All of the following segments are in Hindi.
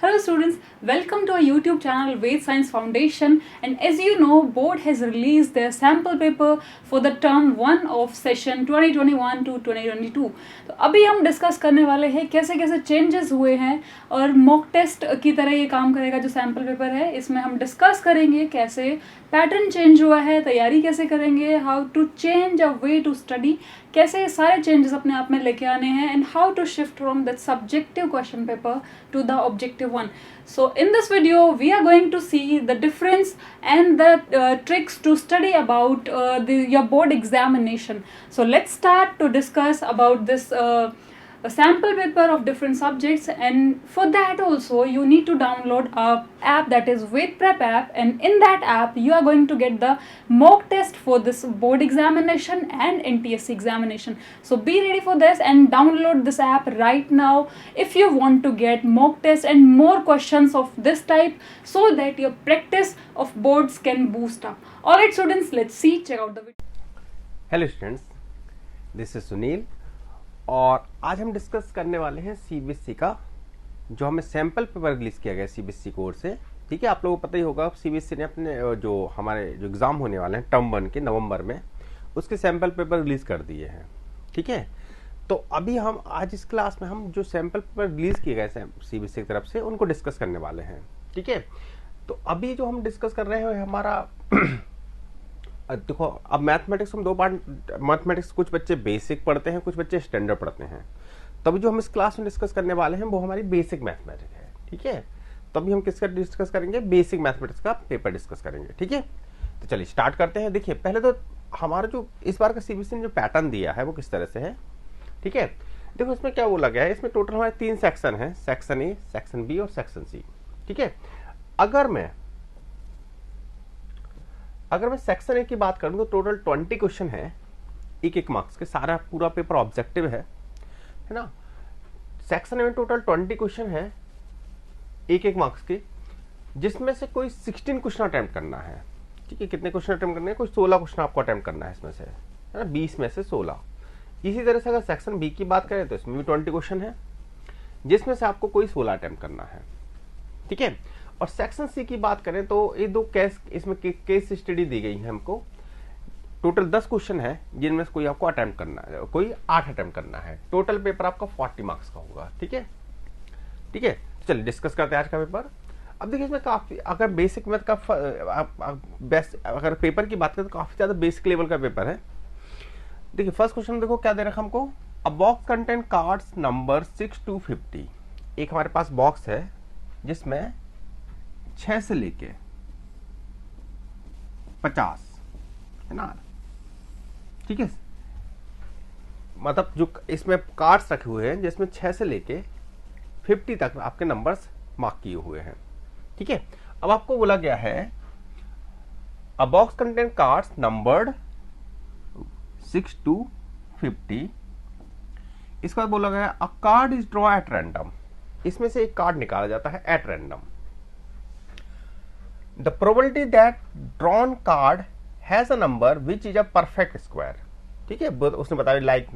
Hello students, welcome to our YouTube channel Ved Science Foundation, and as you know, board has released their sample paper for the term 1 of session 2021 to 2022. तो अभी हम डिस्कस करने वाले हैं कैसे कैसे चेंजेस हुए हैं और मॉक टेस्ट की तरह ये काम करेगा जो सैम्पल पेपर है। इसमें हम डिस्कस करेंगे कैसे पैटर्न चेंज हुआ है, तैयारी कैसे करेंगे, how to change a way to study, कैसे सारे चेंजेस अपने आप में लेके आने हैं, and how to shift from that subjective question paper to the objective one. So in this video we are going to see the difference and the tricks to study about your board examination. So let's start to discuss about this a sample paper of different subjects, and for that also you need to download a app that is Ved Prep app, and in that app you are going to get the mock test for this board examination and NTSC examination. So be ready for this and download this app right now if you want to get mock test and more questions of this type so that your practice of boards can boost up. Alright students, let's see, check out the video. Hello students, this is Sunil और आज हम डिस्कस करने वाले हैं सीबीएसई का जो हमें सैम्पल पेपर रिलीज किया गया सीबीएसई कोर्स से। ठीक है, आप लोगों को पता ही होगा सीबीएसई ने अपने जो हमारे जो एग्ज़ाम होने वाले हैं टर्म 1 के नवंबर में उसके सैम्पल पेपर रिलीज़ कर दिए हैं। ठीक है, तो अभी हम आज इस क्लास में हम जो सैम्पल पेपर रिलीज़ किए गए सीबीएसई की तरफ से उनको डिस्कस करने वाले हैं। ठीक है, तो अभी जो हम डिस्कस कर रहे हैं हमारा देखो, अब मैथमेटिक्स हम दो पार्ट, मैथमेटिक्स कुछ बच्चे बेसिक पढ़ते हैं, कुछ बच्चे स्टैंडर्ड पढ़ते हैं। तभी जो हम इस क्लास में डिस्कस करने वाले हैं वो हमारी बेसिक मैथमेटिक्स है। ठीक है, तभी हम किसका डिस्कस करेंगे, बेसिक मैथमेटिक्स का पेपर डिस्कस करेंगे। ठीक है, तो चलिए स्टार्ट करते हैं। देखिए, पहले तो हमारा जो इस बार का सीबीएसई ने जो पैटर्न दिया है वो किस तरह से है। ठीक है, देखो इसमें क्या बोला गया है, इसमें टोटल हमारे 3 सेक्शन है, सेक्शन ए, सेक्शन बी और सेक्शन सी। ठीक है, अगर मैं सेक्शन ए की बात करूं तो टोटल 20 क्वेश्चन है, एक मार्क्स के, सारा पूरा पेपर ऑब्जेक्टिव है ना। सेक्शन ए में टोटल 20 क्वेश्चन है एक मार्क्स के, जिसमें से कोई 16 क्वेश्चन अटेम्प्ट करना है। ठीक है, कितने क्वेश्चन अटेम्प्ट करने हैं, कोई 16 क्वेश्चन आपको अटेम्प्ट करना है इसमें से, है ना, 20 में से 16। इसी तरह से अगर सेक्शन बी की बात करें तो इसमें भी 20 क्वेश्चन है, जिसमें से आपको कोई 16 अटेम्प्ट करना है। ठीक है, और सेक्शन सी की बात करें तो ये दो केस, इसमें केस स्टडी दी गई है हमको। टोटल 10 क्वेश्चन है जिनमें से कोई आपको अटेम्प्ट करना है, कोई 8 अटेम्प्ट करना है। टोटल पेपर आपका 40 मार्क्स का होगा। ठीक है, ठीक है, चलिए डिस्कस करते हैं आज का पेपर। अब देखिए इसमें काफी, अगर बेसिक मैथ का अगर पेपर की बात करें तो काफी ज्यादा बेसिक लेवल का पेपर है। देखिए फर्स्ट क्वेश्चन देखो क्या दे रखा हमको, अ box content cards number 6 to 50। एक हमारे पास बॉक्स है जिसमें 6 से लेके 50 है ना। ठीक है, मतलब जो इसमें कार्ड्स रखे हुए हैं जिसमें 6 से लेके 50 तक आपके नंबर्स मार्क किए हुए हैं। ठीक है, अब आपको बोला गया है अ box content cards numbered 6 to 50। इसके बाद बोला गया अ card is draw at random, इसमें से एक कार्ड निकाला जाता है at random. The probability that drawn card has a number which is a perfect square। ठीक है, उसने बताया लाइक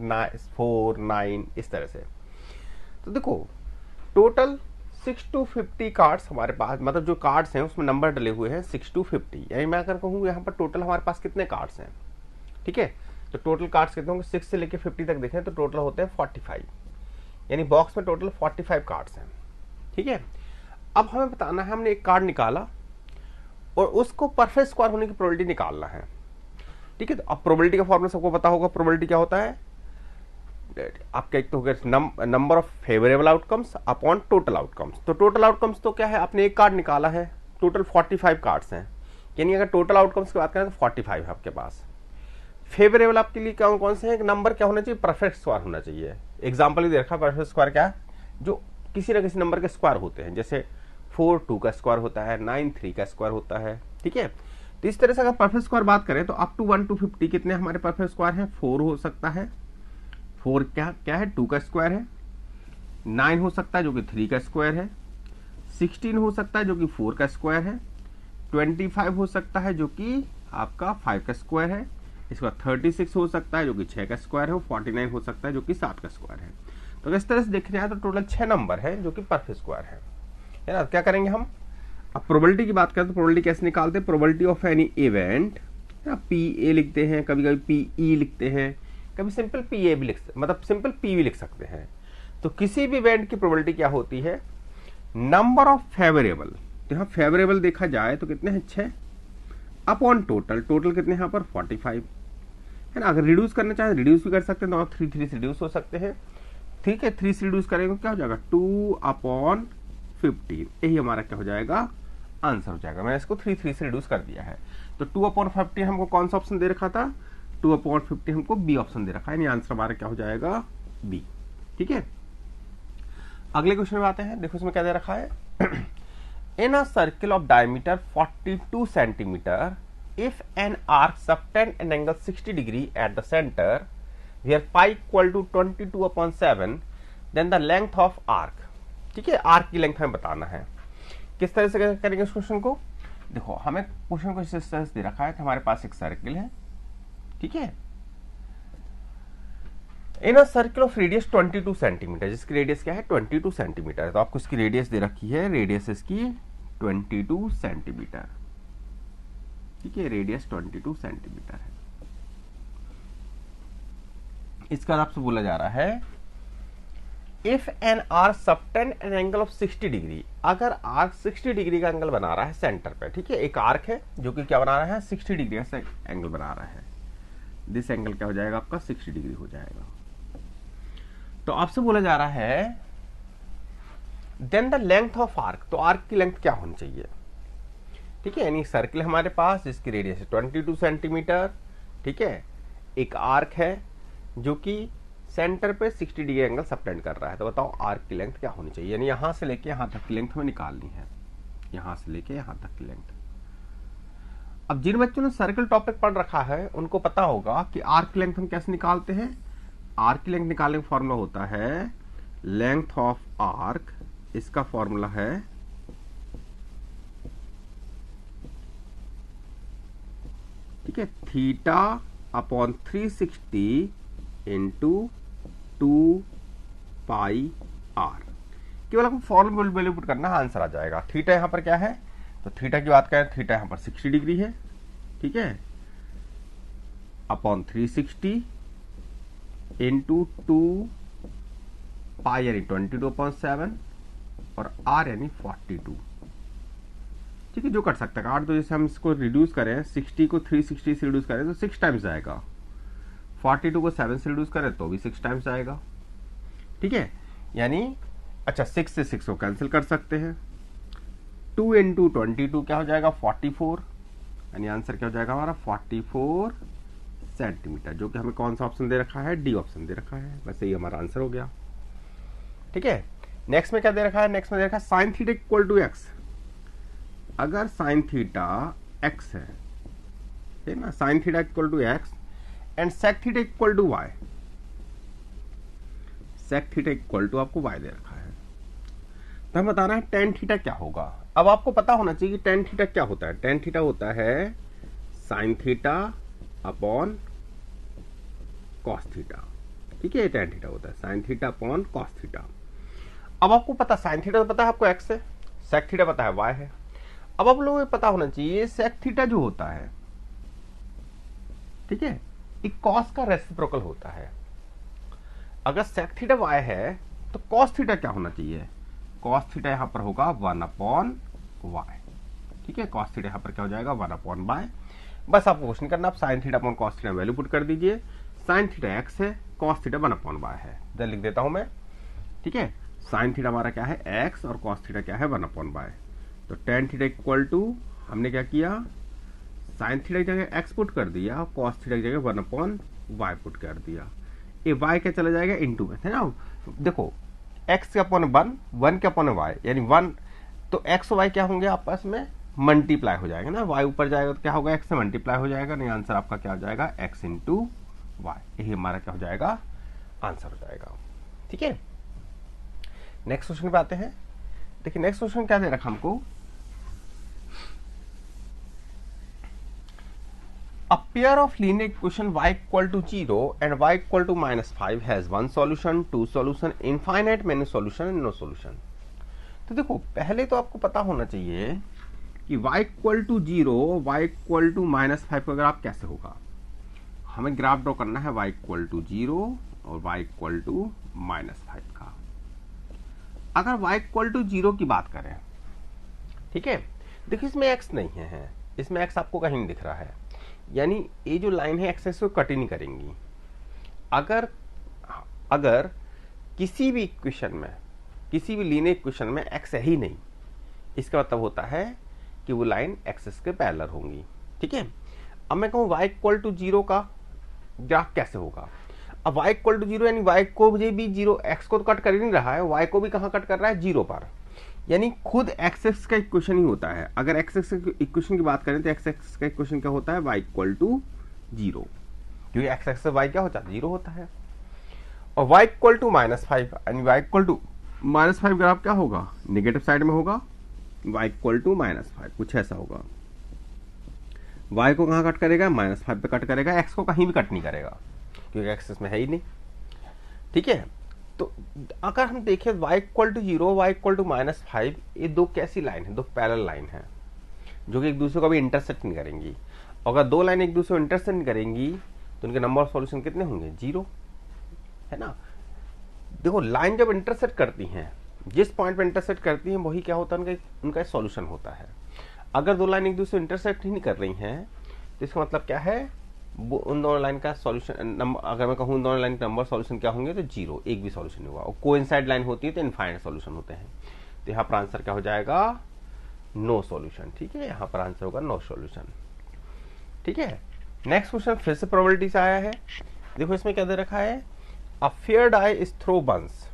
4, 9 इस तरह से। तो देखो टोटल 6 to 50 कार्ड्स हमारे पास, मतलब जो कार्ड्स हैं उसमें नंबर डले हुए हैं 6 to 50। यानी मैं अगर कहूँ यहाँ पर टोटल हमारे पास कितने कार्ड्स हैं। ठीक है, तो टोटल कार्ड्स कितने होंगे, 6 से लेके 50 तक देखें तो टोटल होते हैं 45, यानी बॉक्स में टोटल 45 कार्ड्स हैं। ठीक है, अब हमें बताना है, हमने एक कार्ड निकाला और उसको परफेक्ट स्क्वायर होने की प्रोबेबिलिटी निकालना है। ठीक है, तो अब प्रोबेबिलिटी का फॉर्मूला सबको पता होगा। प्रोबेबिलिटी क्या होता है, आपका एक तो हो गया number of favourable outcomes upon total outcomes. तो टोटल आउटकम्स तो क्या है, आपने एक कार्ड निकाला है, टोटल 45 कार्ड्स हैं, यानी अगर टोटल आउटकम्स की बात करें तो 45 है आपके पास। फेवरेबल आपके लिए कौन कौन से हैं, नंबर क्या होना चाहिए, परफेक्ट स्क्वायर होना चाहिए। एग्जाम्पल ही दे रखा, परफेक्ट स्क्वायर क्या है, जो किसी ना किसी नंबर के स्क्वायर होते हैं, जैसे 4 2 का स्क्वायर होता है, 9 3 का स्क्वायर होता है। ठीक है, तो इस तरह से अगर परफेक्ट स्क्वायर बात करें तो अप टू 1 to 50 कितने हमारे परफेक्ट स्क्वायर हैं, 4 हो सकता है, 4 क्या है 2 का स्क्वायर है, 9 हो सकता है जो कि 3 का स्क्वायर है, 16 हो सकता है जो कि 4 का स्क्वायर है, 25 हो सकता है जो कि आपका 5 का स्क्वायर है, इसके बाद 36 हो सकता है जो कि 6 का स्क्वायर है, 49 हो सकता है जो कि 7 का स्क्वायर है। तो इस तरह से देखने आए तो टोटल 6 नंबर है जो कि परफेक्ट स्क्वायर है। है ना। क्या करेंगे हम, अब प्रोबेबिलिटी की बात करें तो प्रोबेबिलिटी कैसे निकालते हैं, probability of any event, P A लिखते हैं, कभी कभी पी ई लिखते हैं, कभी सिंपल पी ए भी मतलब सिंपल पी भी लिख सकते हैं। तो किसी भी इवेंट की प्रोबेबिलिटी क्या होती है, नंबर ऑफ फेवरेबल, तो यहाँ फेवरेबल देखा जाए तो कितने हैं 6 अपॉन टोटल, टोटल कितने यहाँ पर 45 है ना। अगर रिड्यूस करना चाहे रिड्यूस भी कर सकते हैं, तो आप 3 3 से रिड्यूस हो सकते हैं, ठीक है। 3 से रिड्यूस करेंगे क्या हो जाएगा 2 अपॉन 15, यही हमारा क्या हो जाएगा आंसर हो जाएगा। मैंने इसको 3 3 से रिड्यूस कर दिया है। तो 2 अपॉन 50 हमको कौन सा ऑप्शन दे रखा था, 2 अपॉन 50 हमको बी ऑप्शन दे रखा है, यानी आंसर हमारा क्या हो जाएगा बी, ठीक है। अगले क्वेश्चन में आते हैं, देखो इसमें क्या दे रखा है, in a circle of diameter 42 centimetre if an arc subtend an angle 60 degree at the center where pi equal to 22 upon 7 then the length of arc, ठीक है। आर्क की लेंथ हमें बताना है। किस तरह से करेंगे इस क्वेश्चन को, देखो हमें क्वेश्चन को इस तरह से दे रखा है कि हमारे पास एक सर्किल है, ठीक है, in a circle of radius 22 centimetre, जिसकी रेडियस क्या है 22 सेंटीमीटर। तो आपको इसकी रेडियस दे रखी है, रेडियस इसकी 22 सेंटीमीटर, ठीक है, रेडियस 22 सेंटीमीटर है। इसका आपसे बोला जा रहा है if an arc subtend an angle of 60 degree, अगर आर्क 60 डिग्री का एंगल बना रहा है सेंटर पे, ठीक है, एक आर्क है जो कि क्या बना रहा है 60 डिग्री का एंगल बना रहा है, दिस एंगल क्या हो जाएगा आपका 60 डिग्री हो जाएगा। तो आपसे बोला जा रहा है then the length of arc, तो आर्क की लेंथ क्या होनी चाहिए, ठीक है, यानी सर्किल हमारे पास जिसकी रेडियस है 22 सेंटीमीटर, ठीक है, एक आर्क है जो कि सेंटर पे 60 डिग्री एंगल सबटेंड कर रहा है। तो बताओ आर्क की लेंथ क्या होनी चाहिए, यानी यहां से लेके यहां तक की लेंथ हमें निकालनी है, यहां से लेके यहां तक की लेंथ। अब जिन बच्चों ने सर्किल टॉपिक पढ़ रखा है उनको पता होगा कि आर्क की लेंथ हम कैसे निकालते हैं। आर्क की लेंथ निकालने का फॉर्मूला होता है लेंथ ऑफ आर्क, इसका फॉर्मूला है ठीक है theta upon 360 into 2 pi r. केवल आपको फॉर्मूला वैल्यू पुट करना है, आंसर आ जाएगा। थीटा यहां पर क्या है, तो थीटा की बात करें, थीटा यहां पर 60 डिग्री है, ठीक है, अपॉन 360 इंटू 2 पाई यानी 22/7 और आर यानी 42, ठीक है, जो कर सकता है 8। तो जैसे हम इसको रिड्यूस करें, 60 को 360 से रिड्यूस करें तो 6 टाइम्स आएगा, 42 को 7 से रिड्यूस करें तो भी 6 टाइम्स आएगा, ठीक है, यानी अच्छा 6 से 6 को कैंसिल कर सकते हैं। 2 इंटू 22 क्या हो जाएगा 44, यानी आंसर क्या हो जाएगा हमारा 44 सेंटीमीटर, जो कि हमें कौन सा ऑप्शन दे रखा है, डी ऑप्शन दे रखा है। वैसे ही हमारा आंसर हो गया, ठीक है। नेक्स्ट में क्या दे रखा है, नेक्स्ट में दे रखा है sine theta equal to x. अगर साइन थीटा एक्स है ना, sine theta equal to x and sec theta equal to y, sec theta equal to आपको वाई दे रखा है, तो हम बताना है टेन थीटा क्या होगा। अब आपको पता होना चाहिए कि टेन थीटा क्या होता है। टेन थीटा होता है sine theta upon cos theta, ठीक है, टेन थीटा होता है sine theta upon cos theta. अब आपको पता साइन थीटा तो पता है आपको एक्स है, सेक थीटा पता है वाई है। अब आप लोगों को पता होना चाहिए सेक थीटा जो होता है, ठीक है, एक कॉस का रेसिप्रोकल होता है। अगर सेक थीटा वाई है तो कॉस थीटा क्या होना चाहिए, कॉस थीटा यहां पर होगा 1/y, ठीक है, कॉस थीटा यहां पर क्या हो जाएगा 1/y। बस आपको क्वेश्चन करना, आप sign theta upon cos theta value put कर दीजिए। साइन थीटा एक्स है, कॉस थीटा 1/y है, इधर लिख देता हूं मैं, ठीक है। साइन थीटा हमारा क्या है एक्स और कॉस थीटा क्या है 1/y। तो टेन थीटा इक्वल टू हमने क्या किया, साइन थीटा की जगह एक्स पुट कर दिया और कॉस थीटा की जगह 1/y पुट कर दिया। ये y क्या चला जाएगा इनटू में, है ना। देखो x के अपॉन 1 के अपॉन y, यानी 1, तो x और y क्या होंगे आपस में मल्टीप्लाई हो जाएगा ना, y ऊपर जाएगा तो क्या होगा x से मल्टीप्लाई हो जाएगा, नहीं आंसर आपका क्या हो जाएगा x इंटू वाई, यही हमारा क्या हो जाएगा आंसर हो जाएगा, ठीक है। नेक्स्ट क्वेश्चन पे आते हैं। देखिए नेक्स्ट क्वेश्चन क्या दे रखा हमको, a pair of linear equation y equal to 0 and y equal to -5 has one solution, two solution, infinite many solution and no solution। तो देखो पहले तो आपको पता होना चाहिए कि y equal to 0, y equal to -5 का ग्राफ कैसे होगा। हमें ग्राफ ड्रॉ करना है y इक्वल टू 0 और y इक्वल टू -5 का। अगर y इक्वल टू 0 की बात करें, ठीक है, देखिए इसमें x नहीं है, इसमें x आपको कहीं नहीं दिख रहा है, यानी ये जो लाइन है x को कट ही नहीं करेंगी। अगर किसी भी इक्वेशन में, किसी भी लीनियर इक्वेशन में x है ही नहीं, इसका मतलब होता है कि वो लाइन एक्सिस के पैरेलल होंगी। ठीक है, अब मैं कहूँ y इक्वल टू 0 का ग्राफ कैसे होगा। अब y इक्वल टू 0 यानी y को भी 0, x को तो कट कर ही नहीं रहा है, y को भी कहाँ कट कर रहा है, 0 पर, यानी खुद एक्स का इक्वेशन ही होता है। अगर एक्स इक्वेशन की बात करें तो एक्स का इक्वेशन क्या होता है, y इक्वल टू 0, क्योंकि एक्स से y क्या होता है, 0 होता है। और y इक्वल टू -5 यानी y इक्वल टू -5 ग्राफ क्या होगा, नेगेटिव साइड में होगा, y इक्वल टू -5 कुछ ऐसा होगा। y को कहाँ कट करेगा, -5 पे कट करेगा, x को कहीं भी कट नहीं करेगा क्योंकि x इसमें है ही नहीं। ठीक है, तो अगर हम देखें y equal to 0, y equal to -5, ये दो कैसी लाइन है, दो पैरेलल लाइन है जो कि एक दूसरे को भी इंटरसेक्ट नहीं करेंगी। अगर दो लाइन एक दूसरे को इंटरसेक्ट नहीं करेंगी तो उनके नंबर ऑफ सॉल्यूशन कितने होंगे, 0, है ना। देखो लाइन जब इंटरसेक्ट करती हैं, जिस पॉइंट पे इंटरसेक्ट करती हैं वही क्या होता है, उनका सॉल्यूशन होता है। अगर दो लाइन एक दूसरे इंटरसेक्ट ही नहीं कर रही हैं तो इसका मतलब क्या है, वो उन दोनों लाइन का सॉल्यूशन, अगर मैं कहूँ दोनों लाइन के नंबर सॉल्यूशन क्या होंगे तो 0, एक भी सॉल्यूशन नहीं होगा। और कोइंसाइड लाइन होती है तो इनफाइनाइट सॉल्यूशन होते हैं। तो यहाँ पर आंसर क्या हो जाएगा, नो सॉल्यूशन। ठीक है, यहाँ पर आंसर होगा नो सॉल्यूशन। ठीक है, नेक्स्ट क्वेश्चन फिर से प्रोबेबिलिटी से आया है। देखो इसमें क्या दे रखा है, a fair die is throw once,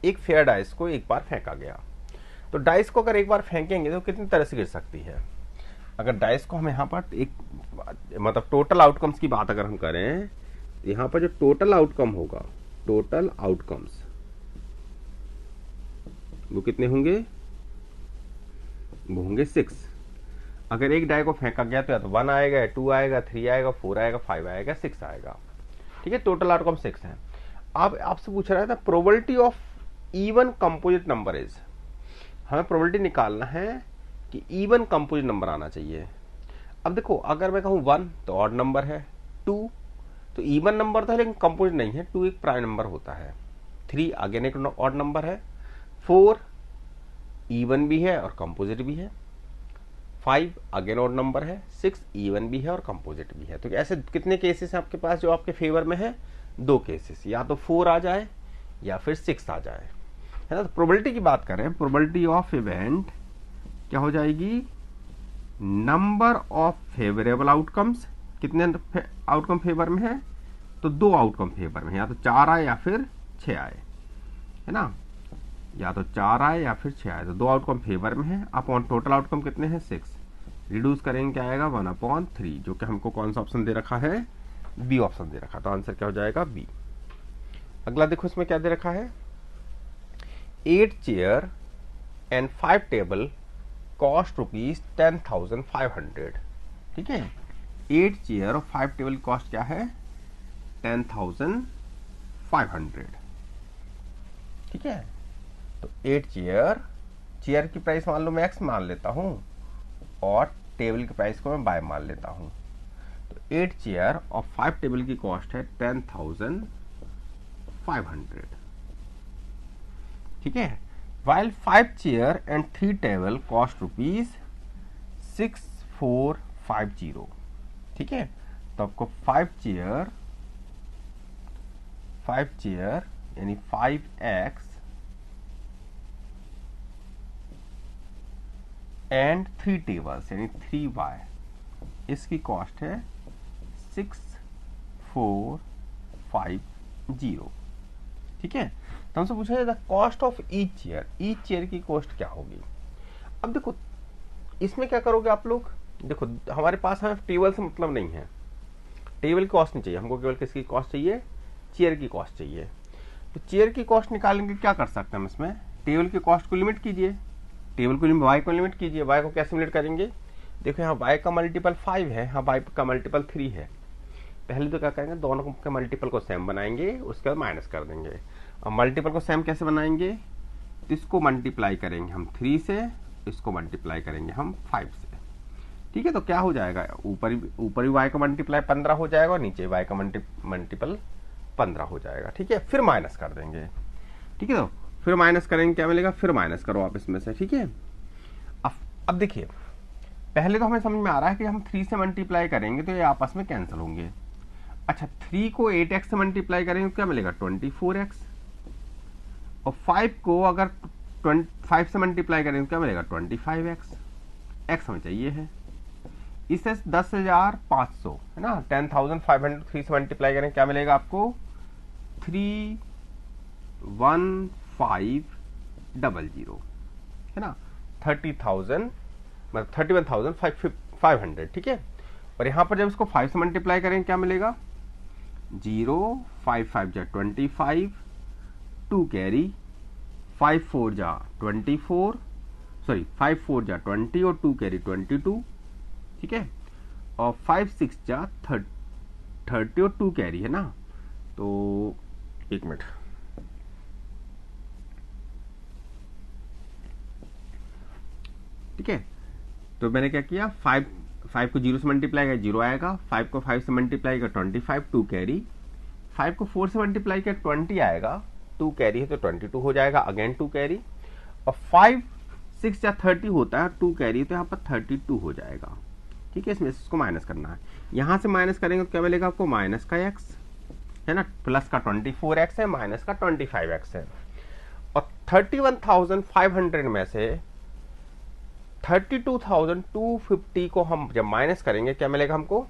एक फेयर डाइस को एक बार फेंका गया। तो डाइस को अगर एक बार फेंकेंगे तो कितनी तरह से गिर सकती है। अगर डाइस को हम यहाँ पर एक मतलब टोटल आउटकम्स की बात अगर हम करें, यहाँ पर जो टोटल आउटकम होगा, टोटल आउटकम्स वो कितने होंगे, वो होंगे 6। अगर एक डाई को फेंका गया तो या तो 1 आएगा, या 2 आएगा, 3 आएगा, 4 आएगा, 5 आएगा, 6 आएगा। ठीक है, टोटल आउटकम 6 है। अब आपसे पूछ रहा था probability of even composite number is, हमें प्रोबेबिलिटी निकालना है कि इवन कंपोजिट नंबर आना चाहिए। अब देखो अगर मैं कहूँ 1 तो ऑड नंबर है, 2 तो इवन नंबर तो है लेकिन कंपोजिट नहीं है, 2 एक प्राइम नंबर होता है, 3 अगेन एक ऑड नंबर है, 4 इवन भी है और कंपोजिट भी है, 5 अगेन ऑड नंबर है, 6 इवन भी है और कंपोजिट भी है। तो ऐसे कितने केसेस हैं आपके पास जो आपके फेवर में है, 2 केसेस, या तो 4 आ जाए या फिर 6 आ जाए, है ना। तो प्रोबेबिलिटी की बात करें, प्रोबेबिलिटी ऑफ इवेंट क्या हो जाएगी, नंबर ऑफ फेवरेबल आउटकम्स, कितने आउटकम फेवर में है, तो 2 आउटकम फेवर में है, या तो 4 आए या फिर 6 आए, है ना, या तो 4 आए या फिर 6 आए, तो 2 आउटकम फेवर में है। अपॉन टोटल आउटकम कितने हैं, 6, रिड्यूस करेंगे क्या आएगा, 1/3, जो कि हमको कौन सा ऑप्शन दे रखा है, बी ऑप्शन दे रखा, तो आंसर क्या हो जाएगा, बी। अगला देखो इसमें क्या दे रखा है, 8 chair and 5 table cost rupees 10,500। ठीक है, 8 चेयर और 5 टेबल कॉस्ट क्या है, 10,500। ठीक है, तो 8 चेयर की प्राइस मान लो मैं x मान लेता हूं और टेबल की प्राइस को मैं y मान लेता हूं। तो 8 चेयर और 5 टेबल की कॉस्ट है 10,500। ठीक है, while 5 chair and 3 table cost rupees 6450। ठीक है, तो आपको 5 चेयर यानी 5x एंड 3 टेबल्स यानी 3y, इसकी कॉस्ट है 6450। ठीक है, तो हमसे पूछा जाता है कॉस्ट ऑफ ईच चेयर की कॉस्ट क्या होगी। अब देखो इसमें क्या करोगे आप लोग, देखो हमारे पास हमें टेबल से मतलब नहीं है, टेबल की कॉस्ट नहीं चाहिए हमको, केवल किसकी कॉस्ट चाहिए, चेयर की कॉस्ट चाहिए। तो चेयर की कॉस्ट निकालने के क्या कर सकते हैं हम, इसमें टेबल की कॉस्ट को लिमिट कीजिए, टेबल को y को लिमिट कीजिए। y को कैसे लिमिट करेंगे, देखो यहाँ y का मल्टीपल 5 है, यहाँ y का मल्टीपल 3 है। पहले तो क्या करेंगे, दोनों के मल्टीपल को सेम बनाएंगे, उसके बाद माइनस कर देंगे। और मल्टीपल को सेम कैसे बनाएंगे, तो इसको मल्टीप्लाई करेंगे हम 3 से, इसको मल्टीप्लाई करेंगे हम 5 से। ठीक है, तो क्या हो जाएगा, ऊपर y का मल्टीप्लाई 15 हो जाएगा और नीचे y का मल्टीपल 15 हो जाएगा। ठीक है, फिर माइनस कर देंगे। ठीक है, तो फिर माइनस करेंगे, क्या मिलेगा, फिर माइनस करो आप इसमें से। ठीक है, अब देखिए, पहले तो हमें समझ में आ रहा है कि हम 3 से मल्टीप्लाई करेंगे तो ये आपस में कैंसिल होंगे। अच्छा, 3 को 8x से मल्टीप्लाई करेंगे तो क्या मिलेगा, 24x, और 5 को अगर 5 से मल्टीप्लाई करेंगे तो क्या मिलेगा, 25x। x हमें चाहिए है। इसे 10,500 है ना, 10,500 3 से मल्टीप्लाई करें, क्या मिलेगा आपको, 31500 है ना, 30,000 मतलब 31,500। ठीक है, और यहां पर जब इसको 5 से मल्टीप्लाई करें क्या मिलेगा, 0 5 5 जा 25, 2 कैरी, 5 4 जा 24, सॉरी 5 4 जा 20 और 2 कैरी 22। ठीक है, और 5 6 जा 30 और 2 कैरी है ना, तो एक मिनट, ठीक है, तो मैंने क्या किया, 5 को 0 से मल्टीप्लाई किया 0 आएगा, 5 को 5 से मल्टीप्लाई किया 25, 2 कैरी, 5 को 4 से मल्टीप्लाई किया 20 आएगा, 2 कैरी है तो 22 हो जाएगा, अगेन 2 कैरी, और 5 6 या 30 होता है, 2 कैरी तो यहाँ पर 32 हो जाएगा। ठीक है, इसमें इसको माइनस करना है, यहां से माइनस करेंगे तो क्या मिलेगा आपको, माइनस का x है ना, प्लस का 24x है, माइनस का 25x है, और 31,500 में से 32,250 को हम जब माइनस करेंगे क्या मिलेगा हमको।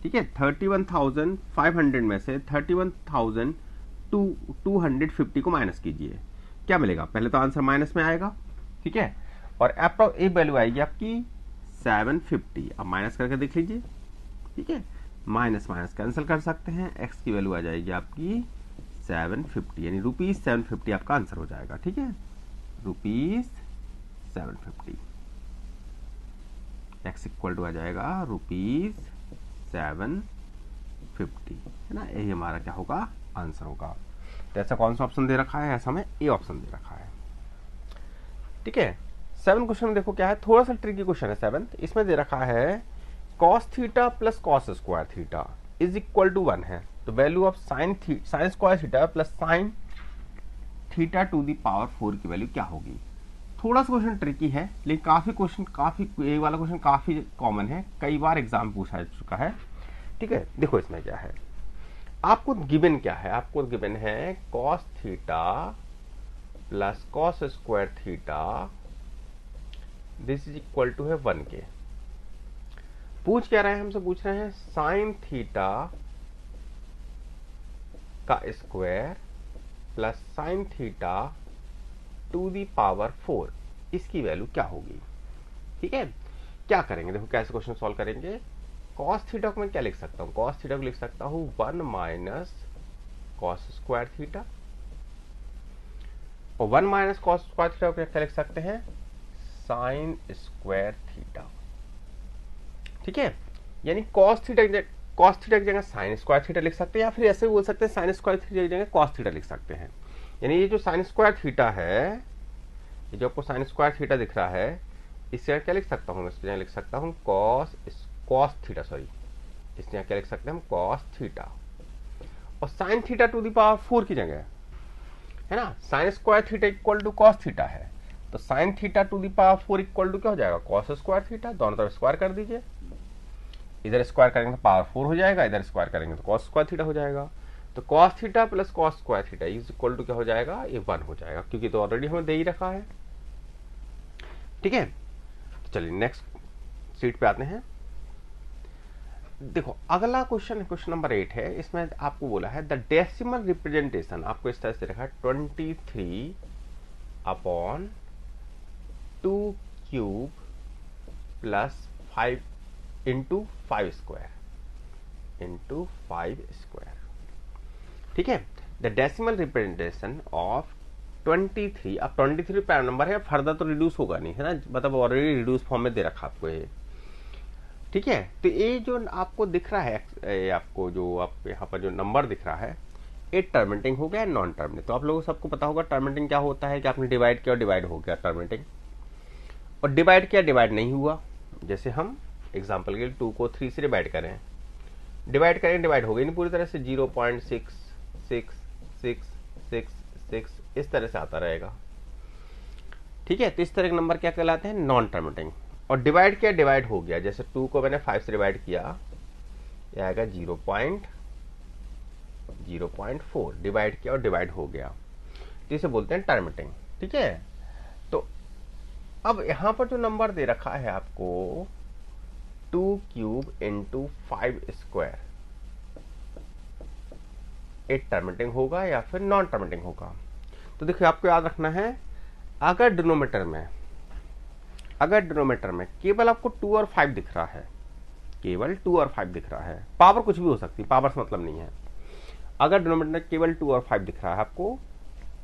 ठीक है, 31,500 में से 31,250 को माइनस कीजिए, क्या मिलेगा, पहले तो आंसर माइनस में आएगा। ठीक है, और अप्रॉक्स एक वैल्यू आएगी आपकी 750, अब माइनस करके देख लीजिए। ठीक है, माइनस माइनस कैंसिल कर सकते हैं, x की वैल्यू आ जाएगी आपकी 750, यानी ₹750 आपका आंसर हो जाएगा। ठीक है, ₹750, x इक्वल टू आ जाएगा ₹750 है ना, यही हमारा क्या होगा, आंसर होगा। तो ऐसा कौन सा ऑप्शन दे रखा है, ऐसा हमें ए ऑप्शन दे रखा है। ठीक है, 7 क्वेश्चन देखो क्या है, थोड़ा सा ट्रिकी क्वेश्चन है 7th। इसमें दे रखा है cos theta plus cos square theta is equal to 1 है, तो value of sine square theta plus sine theta to the power 4 की वैल्यू क्या होगी। थोड़ा सा क्वेश्चन ट्रिकी है, लेकिन ये वाला क्वेश्चन काफी कॉमन है, कई बार एग्जाम पूछा जा चुका है। ठीक है, देखो इसमें क्या है, आपको गिवन क्या है, आपको गिवन है cos theta plus cos square theta this is equal to है 1 के। पूछ क्या रहे हैं, हमसे पूछ रहे हैं साइन थीटा का square plus sine theta to the power 4, इसकी वैल्यू क्या होगी। ठीक है, क्या करेंगे, देखो कैसे क्वेश्चन सॉल्व करेंगे। cos थीटा को मैं क्या लिख सकता हूं, cos थीटा को लिख सकता हूं 1 माइनस cos स्क्वायर थीटा, और 1 माइनस cos स्क्वायर थीटा को क्या लिख सकते हैं, साइन स्क्वायर थीटा। ठीक है, यानी cos थीटा की जगह साइन स्क्वायर थीटा लिख सकते हैं, या फिर ऐसे बोल सकते हैं साइन स्क्वायर थीटा की जगह cos थीटा लिख सकते हैं। यानी ये जो साइन स्क्वायर थीटा है, ये जो आपको साइन स्क्वायर थीटा दिख रहा है, इससे क्या लिख सकता हूँ मैं, इसके लिख सकता हूँ cos थीटा, सॉरी इसमें क्या लिख सकते हैं हम, cos थीटा, और sine theta to the power 4 की जगह है ना, sine square theta equal to cos theta है, तो sine theta to the power 4 equal to क्या हो जाएगा, cos स्क्वायर थीटा। दोनों तरफ स्क्वायर कर दीजिए, इधर स्क्वायर करेंगे तो पावर 4 हो जाएगा, इधर स्क्वायर करेंगे तो cos स्क्वायर थीटा हो जाएगा। तो cos theta plus cos square theta is equal to क्या हो जाएगा, ये 1 हो जाएगा, क्योंकि तो ऑलरेडी हमें दे ही रखा है। ठीक है, तो चलिए नेक्स्ट सीट पे आते हैं। देखो अगला क्वेश्चन क्वेश्चन नंबर 8 है, इसमें आपको बोला है द डेसिमल रिप्रेजेंटेशन, आपको इस तरह से रखा है 23/2 क्यूब प्लस 5 इंटू 5 स्क्वायर। ठीक है, द डेसिमल रिप्रेजेंटेशन ऑफ 23, अब 23 प्राइम नंबर है, फर्दर तो रिड्यूस होगा नहीं है ना, मतलब ऑलरेडी रिड्यूस फॉर्म में दे रखा आपको ये। ठीक है, तो ये जो आपको दिख रहा है, आपको जो आप यहाँ पर जो नंबर दिख रहा है, एक टर्मिनेटिंग हो गया, नॉन टर्मिनेटिंग। तो आप लोगों को सबको पता होगा टर्मिनेटिंग क्या होता है, कि आपने डिवाइड किया और डिवाइड हो गया टर्मिनेटिंग, और डिवाइड किया डिवाइड नहीं हुआ। जैसे हम एग्जांपल के लिए 2 को 3 से डिवाइड करें, डिवाइड करें डिवाइड हो गई नहीं पूरी तरह से, 0.666666 इस तरह से आता रहेगा। ठीक है, तो इस तरह के नंबर क्या कहलाते हैं, नॉन टर्मिनेटिंग। और डिवाइड किया डिवाइड हो गया, जैसे 2 को मैंने 5 से डिवाइड किया, यह आएगा 0.4, डिवाइड किया और डिवाइड हो गया, तो इसे बोलते हैं टर्मिनेटिंग। ठीक है, तो अब यहां पर जो नंबर दे रखा है आपको 2 क्यूब इंटू 5 स्क्वायर, एक टर्मिनेटिंग होगा या फिर नॉन टर्मिनेटिंग होगा। तो देखिए आपको याद रखना है, अगर डिनोमिनेटर में केवल आपको 2 और 5 दिख रहा है, केवल 2 और 5 दिख रहा है, पावर कुछ भी हो सकती है, पावर से मतलब नहीं है। अगर डिनोमिनेटर में केवल 2 और 5 दिख रहा है आपको,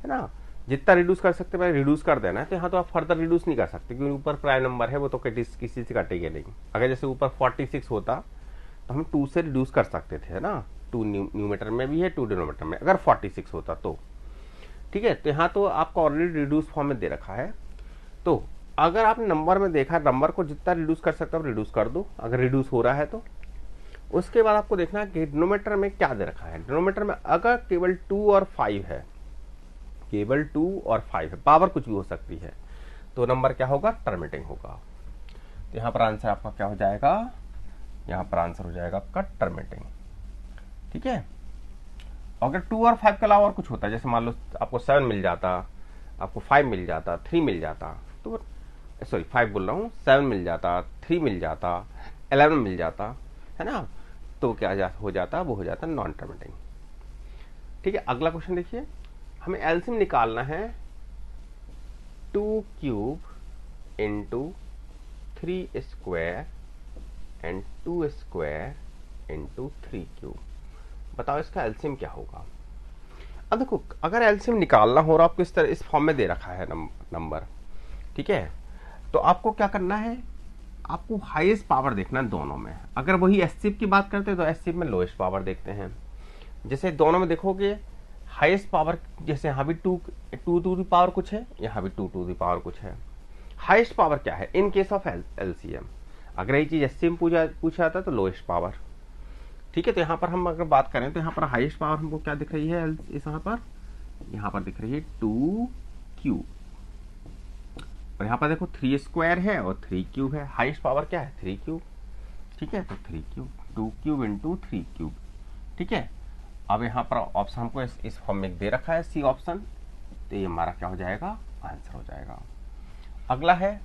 है ना, जितना रिड्यूस कर सकते हैं रिड्यूस कर देना है। तो यहाँ तो आप फर्दर रिड्यूस नहीं कर सकते, क्योंकि ऊपर प्राइम नंबर है, वो तो किसी से कटेगा नहीं। अगर जैसे ऊपर 46 होता तो हम 2 से रिड्यूस कर सकते थे, है ना, 2 न्यूमेटर में भी है, 2 डिनोमिनेटर में, अगर 46 होता तो। ठीक है, तो यहाँ तो आपको ऑलरेडी रिड्यूस फॉर्म में दे रखा है। तो अगर आपने नंबर में देखा, नंबर को जितना रिड्यूस कर सकते हो रिड्यूस कर दो, अगर रिड्यूस हो रहा है तो। उसके बाद आपको देखना है कि डिनोमिनेटर में क्या दे रखा है। डिनोमिनेटर में अगर केवल 2 और 5 है, केवल 2 और 5 है, पावर कुछ भी हो सकती है, तो नंबर क्या होगा, टर्मिनेटिंग होगा। तो यहाँ पर आंसर आपका क्या हो जाएगा, यहाँ पर आंसर हो जाएगा आपका टर्मिनेटिंग। ठीक है, अगर 2 और 5 के अलावा और कुछ होता है, जैसे मान लो आपको 7 मिल जाता, आपको 5 मिल जाता, 3 मिल जाता, तो सॉरी 5 बोल रहा हूँ, 7 मिल जाता, 3 मिल जाता, 11 मिल जाता, है ना, तो क्या हो जाता, वो हो जाता नॉन टर्मिनेटिंग। ठीक है, अगला क्वेश्चन देखिए, हमें एलसीएम निकालना है 2 cube into 3 square and 2 square into 3 cube. बताओ इसका एलसीएम क्या होगा। अब देखो, अगर एलसीएम निकालना हो रहा आपको इस तरह इस फॉर्म में दे रखा है नंबर, ठीक है, तो आपको क्या करना है, आपको हाईएस्ट पावर देखना है दोनों में। अगर वही एचसीएफ की बात करते हैं तो एचसीएफ में लोएस्ट पावर देखते हैं। जैसे दोनों में देखोगे हाईएस्ट पावर, जैसे यहाँ भी 2 टू दी पावर कुछ है, यहाँ भी 2 टू दी पावर कुछ है। हाईएस्ट पावर क्या है इन केस ऑफ एलसीएम, अगर ये चीज एचसीएम पूछा जाता है तो लोएस्ट पावर। ठीक है, तो यहाँ पर हम अगर बात करें तो यहाँ पर हाईएस्ट पावर हमको क्या दिख रही है, इस यहाँ पर दिख रही है 2 क्यूब, और यहाँ पर देखो 3 स्क्वायर है और 3 क्यूब है। हाईएस्ट पावर क्या है, 3 क्यूब। ठीक है, तो 3 क्यूब, 2 क्यूब इंटू 3 क्यूब। ठीक है, अब यहाँ पर ऑप्शन हमको इस फॉर्म में दे रखा है, सी ऑप्शन, तो ये हमारा क्या हो जाएगा, आंसर हो जाएगा। अगला है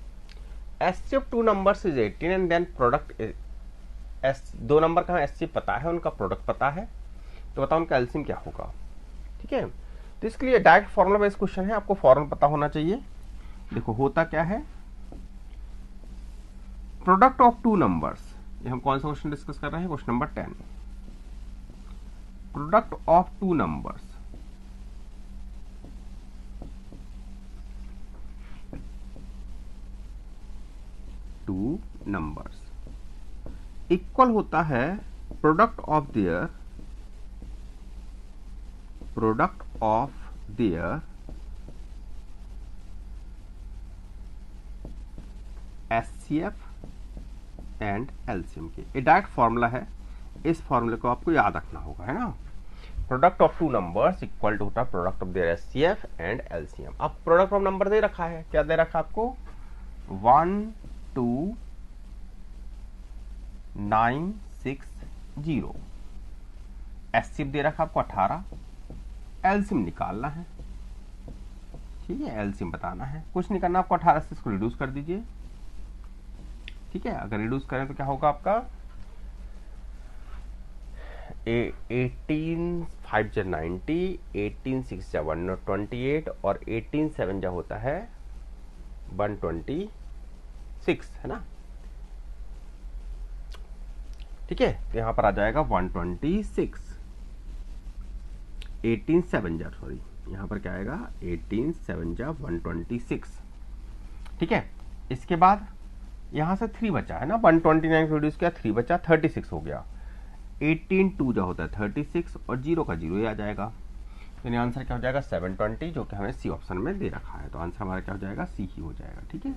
HCF 2 numbers is 18 and then product, दो नंबर का एचसीएफ पता है, उनका प्रोडक्ट पता है, तो बताओ उनका एलसीएम क्या होगा। ठीक है, तो इसके लिए डायरेक्ट फॉर्मूला बेस्ड क्वेश्चन है, आपको फॉर्मूला पता होना चाहिए। देखो होता क्या है, प्रोडक्ट ऑफ 2 नंबर्स, ये हम कौन सा क्वेश्चन डिस्कस कर रहे हैं, question number 10। Product of 2 numbers, two numbers equal होता है product of their HCF and LCM के। ये डायरेक्ट फॉर्मूला है, इस फॉर्मूले को आपको याद रखना होगा, है ना। Product of 2 numbers equal to होता है product of their HCF and LCM. अब प्रोडक्ट ऑफ नंबर दे रखा है, क्या दे रखा है आपको, 1 2 9 6 0। एचसीएफ दे रखा आपको 18, एलसीएम निकालना है। ठीक है, एलसीएम बताना है, कुछ नहीं करना आपको, 18 से इसको रिड्यूस कर दीजिए। ठीक है, अगर रिड्यूस करें तो क्या होगा आपका, 18 5 जा 90, 18 6 जा 128 और 18 7 जा होता है 126, है ना। ठीक है, तो यहां पर आ जाएगा 126, 18 7 जा, सॉरी यहां पर क्या आएगा, 18 7 जा 126। ठीक है, इसके बाद यहां से 3 बचा, है ना, 129 रिड्यूस किया, 3 बचा, 36 हो गया। 18 2 जा होता है 36 और 0 का 0 ही आ जाएगा, तो यानी आंसर क्या हो जाएगा 720, जो कि हमें सी ऑप्शन में दे रखा है। तो आंसर हमारा क्या हो जाएगा, सी ही हो जाएगा। ठीक है,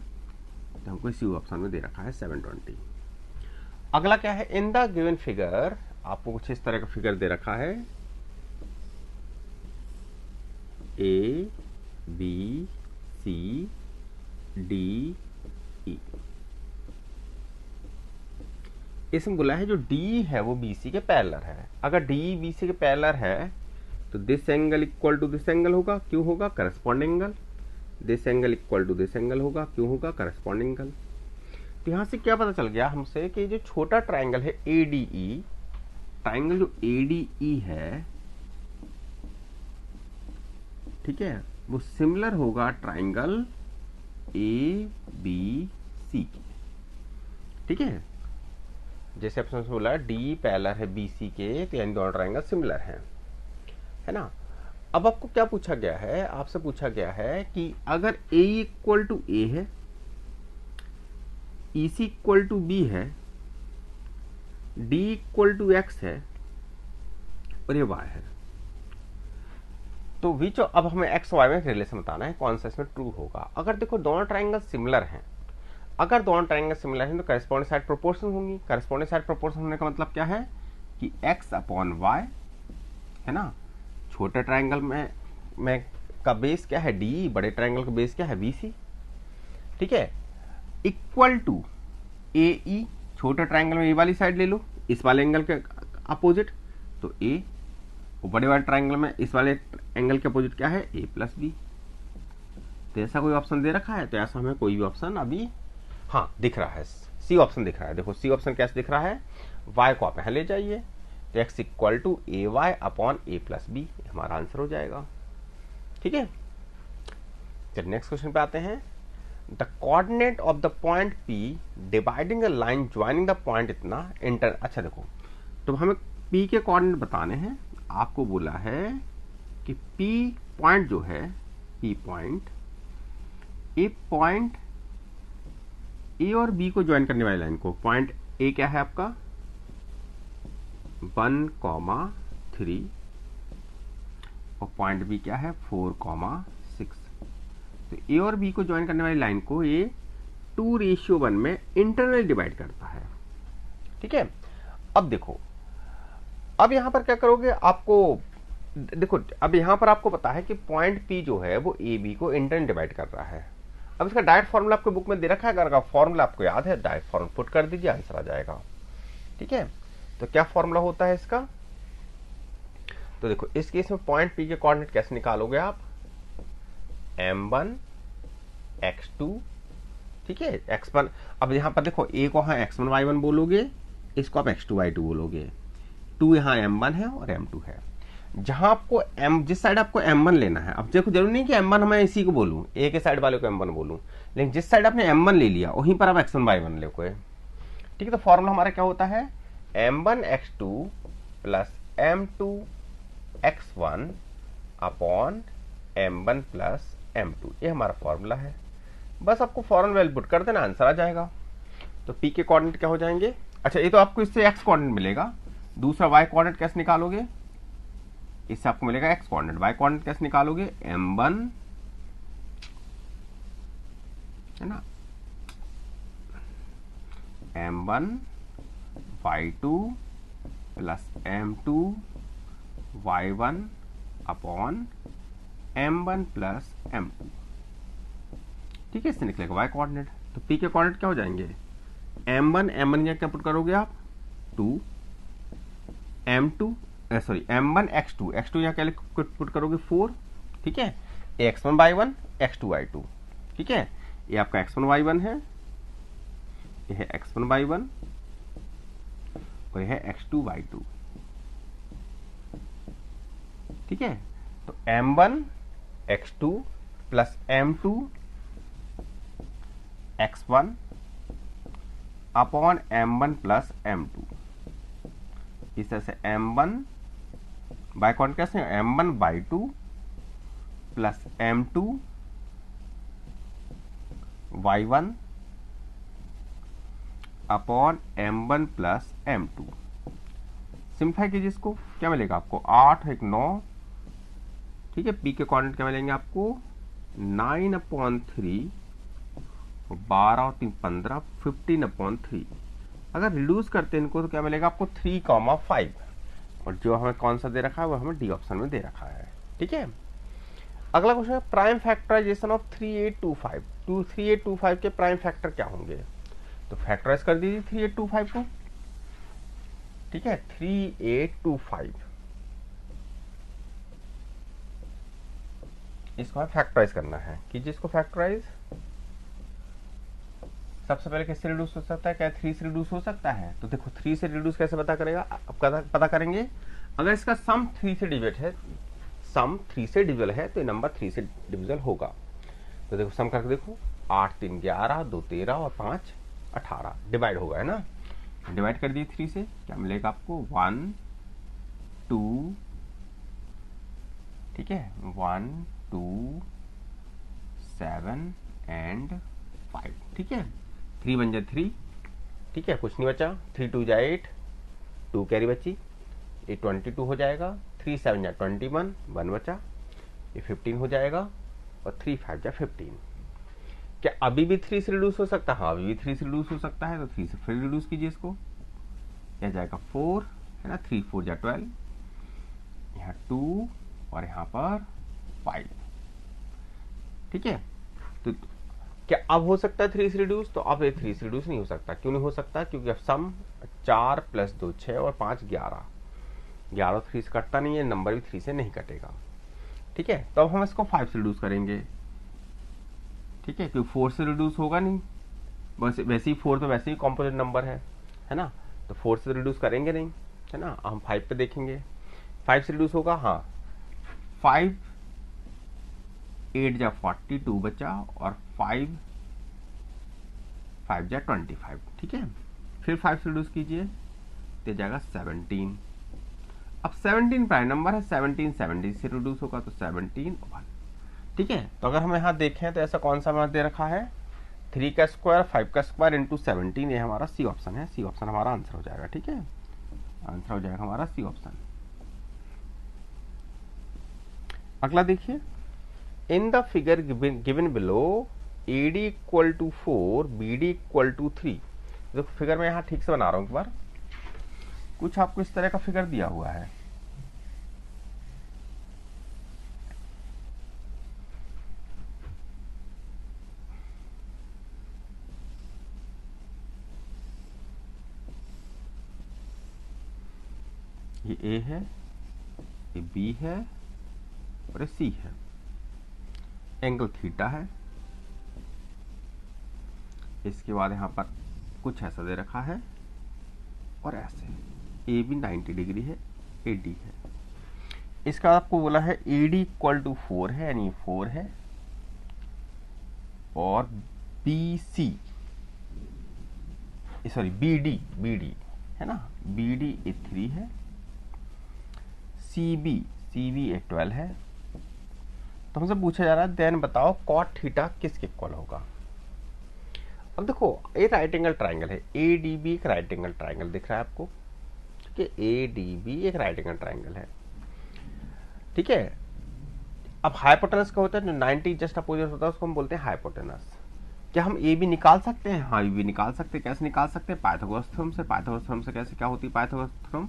तो हमको सी ऑप्शन में दे रखा है 720। अगला क्या है, इन द गिवन फिगर, आपको कुछ इस तरह का फिगर दे रखा है, A B C D E. इसमें बोला है जो डी है वो बीसी के पैरेलल है। अगर डी बीसी के पैरेलल है तो this angle equal to this angle होगा, क्यों होगा, corresponding angle. This angle equal to this angle होगा, क्यों होगा, करस्पॉन्डिंग एंगल। तो यहां से क्या पता चल गया हमसे कि जो छोटा ट्राइंगल है एडीई, ट्राइंगल जो एडीई है, ठीक है, वो सिमिलर होगा ट्राइंगल ए बी सी के। ठीक है, जैसे आपने बोला डी पैरेलल है बी सी के, तो यानी दोनों ट्राइंगल सिमिलर हैं, है ना। अब आपको क्या पूछा गया है, आपसे पूछा गया है कि अगर ए इक्वल टू ए है, ई सी इक्वल टू बी है, डी इक्वल टू एक्स है और ये वाई है, तो विच, अब हमें एक्स वाई में रिलेशन बताना है, कौन सा इसमें ट्रू होगा। अगर देखो दोनों ट्राइंगल सिमिलर हैं, अगर दोनों ट्राइंगल सिमिलर हैं तो करस्पॉन्डिंग साइड प्रोपोर्शन होंगी। करस्पॉन्डिंग साइड प्रोपोर्शन होने का मतलब क्या है कि x अपॉन वाई, है ना। छोटे ट्राइंगल में का बेस क्या है, डी, बड़े ट्राइंगल का बेस क्या है, बी सी। ठीक है, इक्वल टू ए ई, छोटे ट्राइंगल में ए वाली साइड ले लो, इस वाले एंगल के अपोजिट, तो ए, और बड़े वाले ट्राइंगल में इस वाले एंगल के अपोजिट क्या है, ए प्लस बी। तो ऐसा कोई ऑप्शन दे रखा है, तो ऐसा हमें कोई भी ऑप्शन अभी, हाँ दिख रहा है, सी ऑप्शन दिख रहा है। देखो सी ऑप्शन कैसे दिख रहा है, y को आप यहां ले जाइए, तो x equal to a y upon a plus b, हमारा आंसर हो जाएगा। ठीक है, चलिए नेक्स्ट क्वेश्चन पे आते हैं। The coordinate of the point P dividing the line joining the point इतना इंटर, अच्छा देखो, तो हमें P के कोऑर्डिनेट बताने हैं। आपको बोला है कि P पॉइंट जो है, P point, A point A और बी को ज्वाइन करने वाली लाइन को, पॉइंट ए क्या है आपका 1,3 और पॉइंट बी क्या है 4,6। तो ए और बी को ज्वाइन करने वाली लाइन को ये 2:1 में इंटरनली डिवाइड करता है। ठीक है, अब देखो, अब यहां पर क्या करोगे, आपको देखो, अब यहां पर आपको पता है कि पॉइंट पी जो है वो ए बी को इंटरनली डिवाइड कर रहा है। अब इसका डायरेक्ट फॉर्मूला आपको बुक में दे रखा है, अगर फॉर्मूला आपको याद है डायरेक्ट फॉर्मूला पुट कर दीजिए, आंसर आ जाएगा। ठीक है, तो क्या फॉर्मूला होता है इसका, तो देखो इस केस में पॉइंट पी के कोऑर्डिनेट कैसे निकालोगे आप, m1 x2, ठीक है, x1, अब यहां पर देखो a को हाँ x1 y1 बोलोगे, इसको आप x2 y2 बोलोगे, 2 यहाँ m1 है और m2 है। जहां आपको जिस साइड आपको m1 लेना है, अब देखो जरूरी नहीं कि m1 मैं इसी को बोलूं, a के साइड वाले को m1 बोलूं, लेकिन जिस साइड आपने m1 ले लिया वहीं पर आप x1 y1 लोगे। ठीक है, तो फॉर्मूला हमारा क्या होता है, m1 x2 plus m2 x1 upon m1 plus m2, ये हमारा फॉर्मूला है। बस आपको फॉर्मूला वैल्यू पुट कर देना, आंसर आ जाएगा। तो p के कोऑर्डिनेट क्या हो जाएंगे, अच्छा ये तो आपको इससे x कोऑर्डिनेट मिलेगा, दूसरा y कोऑर्डिनेट कैसे निकालोगे, इससे आपको मिलेगा x कोऑर्डिनेट, y कोऑर्डिनेट कैसे निकालोगे, m1, है ना, m1 y2 plus m2 y1 upon m1 plus m2। ठीक है, इससे निकलेगा y कोऑर्डिनेट। तो p के कोऑर्डिनेट क्या हो जाएंगे, m1 या क्या पुट करोगे आप 2, m2 सॉरी m1 x2 यहाँ क्या पुट करोगे 4। ठीक है, x1 y1 x2 y2। ठीक है, ये आपका x1 y1 है, ये है x1 y1 और ये है x2 y2। ठीक है, तो m1 x2 plus m2 x1 upon m1 plus m2, इस तरह से m1 बाय कौन कैसे, m1 by 2 plus m2 y1 upon m1 plus m2। Simplify कीजिए इसको, क्या मिलेगा आपको 8 1 9 ठीक है, पी के कोऑर्डिनेट क्या मिलेंगे आपको 9/3, 12 और 3 15, 15/3। अगर रिड्यूस करते हैं इनको तो क्या मिलेगा आपको 3,5, और जो हमें कौन सा दे रखा है वो हमें डी ऑप्शन में दे रखा है। ठीक है, अगला क्वेश्चन है प्राइम फैक्टराइजेशन ऑफ 3825। 3825 के प्राइम फैक्टर क्या होंगे? तो फैक्टराइज कर दीजिए 3825 को। ठीक है, 3825 इसको हमें फैक्टराइज करना है। कीजिए इसको फैक्टराइज। सबसे पहले किससे रिड्यूस हो सकता है? क्या 3 से रिड्यूस हो सकता है? तो देखो 3 से रिड्यूस कैसे पता करेगा, अब पता करेंगे। अगर इसका सम 3 से डिविजल है, सम 3 से डिविजल है तो ये नंबर 3 से डिविजल होगा। तो देखो सम करके देखो, 8 3 11, 2 13 और 5 18 डिवाइड होगा, है ना। डिवाइड कर दिए 3 से, क्या मिलेगा आपको 1 2, ठीक है 1 2 7 एंड 5। ठीक है, 3 बन जाए 3, ठीक है कुछ नहीं बचा, 3 2 जाए 8, 2 कैरी बची, ये 22 हो जाएगा, 3 7 जा 21, 1 बचा, ये 15 हो जाएगा, और 3 5 जा 15। क्या अभी भी 3 से रिड्यूस हो सकता है? हाँ अभी भी 3 से रिड्यूस हो सकता है, तो 3 से फिर रिड्यूस कीजिए इसको, यह जाएगा 4, है ना, 3 4 जा 12, यहाँ 2 और यहाँ पर 5। ठीक है, तो क्या अब हो सकता है 3 से रिड्यूस? तो अब ये 3 से रिड्यूस नहीं हो सकता। क्यों नहीं हो सकता? क्योंकि अब सम 4 + 2 6 और 5 11, 11 3 से कटता नहीं है, नंबर भी 3 से नहीं कटेगा। ठीक है, तो अब हम इसको 5 से रिड्यूस करेंगे। ठीक है, क्योंकि 4 से रिड्यूस होगा नहीं, वैसे ही 4 तो वैसे ही कॉम्पोजिट नंबर है ना, तो 4 से रिड्यूस करेंगे नहीं, है ना। हम 5 पे देखेंगे, 5 से रिड्यूस होगा, हाँ 5 8 जा 42 बचा, और 5 5 जा 25। ठीक है, फिर 5 से रिड्यूस कीजिए तो जाएगा 17। अब 17 प्राइम नंबर है, 17 70 से रिड्यूस होगा तो 17 1। ठीक है, तो अगर हम यहाँ देखें तो ऐसा कौन सा हमारा दे रखा है 3 का स्क्वायर 5 का स्क्वायर इंटू 17, ये हमारा सी ऑप्शन है। सी ऑप्शन हमारा आंसर हो जाएगा। ठीक है, आंसर हो जाएगा हमारा सी ऑप्शन। अगला देखिए, in the figure given below AD = 4 BD = 3। देखो फिगर में यहाँ ठीक से बना रहा हूँ एक बार, कुछ आपको इस तरह का फिगर दिया हुआ है। ये A है, ये B है और ये C है। एंगल थीटा है। इसके बाद यहाँ पर कुछ ऐसा दे रखा है और ऐसे AB 90 डिग्री है, AD है। इसका आपको बोला है AD = 4 है, यानी 4 है, और BD है ना, BD 3 है, CB 12 है। तो हमसे पूछा जा रहा है देन बताओ cot थीटा किसके इक्वल होगा। अब देखो ये राइट एंगल ट्राइंगल है, ADB एक राइट एंगल ट्राइंगल दिख रहा है आपको। ठीक है, ADB एक राइट एंगल ट्राइंगल है। ठीक है, अब हाइपोटेनस क्या होता है, जो 90 जस्ट अपोजिट होता है उसको हम बोलते हैं हाइपोटेनस। क्या हम AB निकाल सकते हैं? हाँ AB निकाल सकते हैं। कैसे निकाल सकते हैं? पाइथागोरस थ्योरम से। पाइथागोरस थ्योरम से कैसे क्या होती है पाइथागोरस थ्योरम?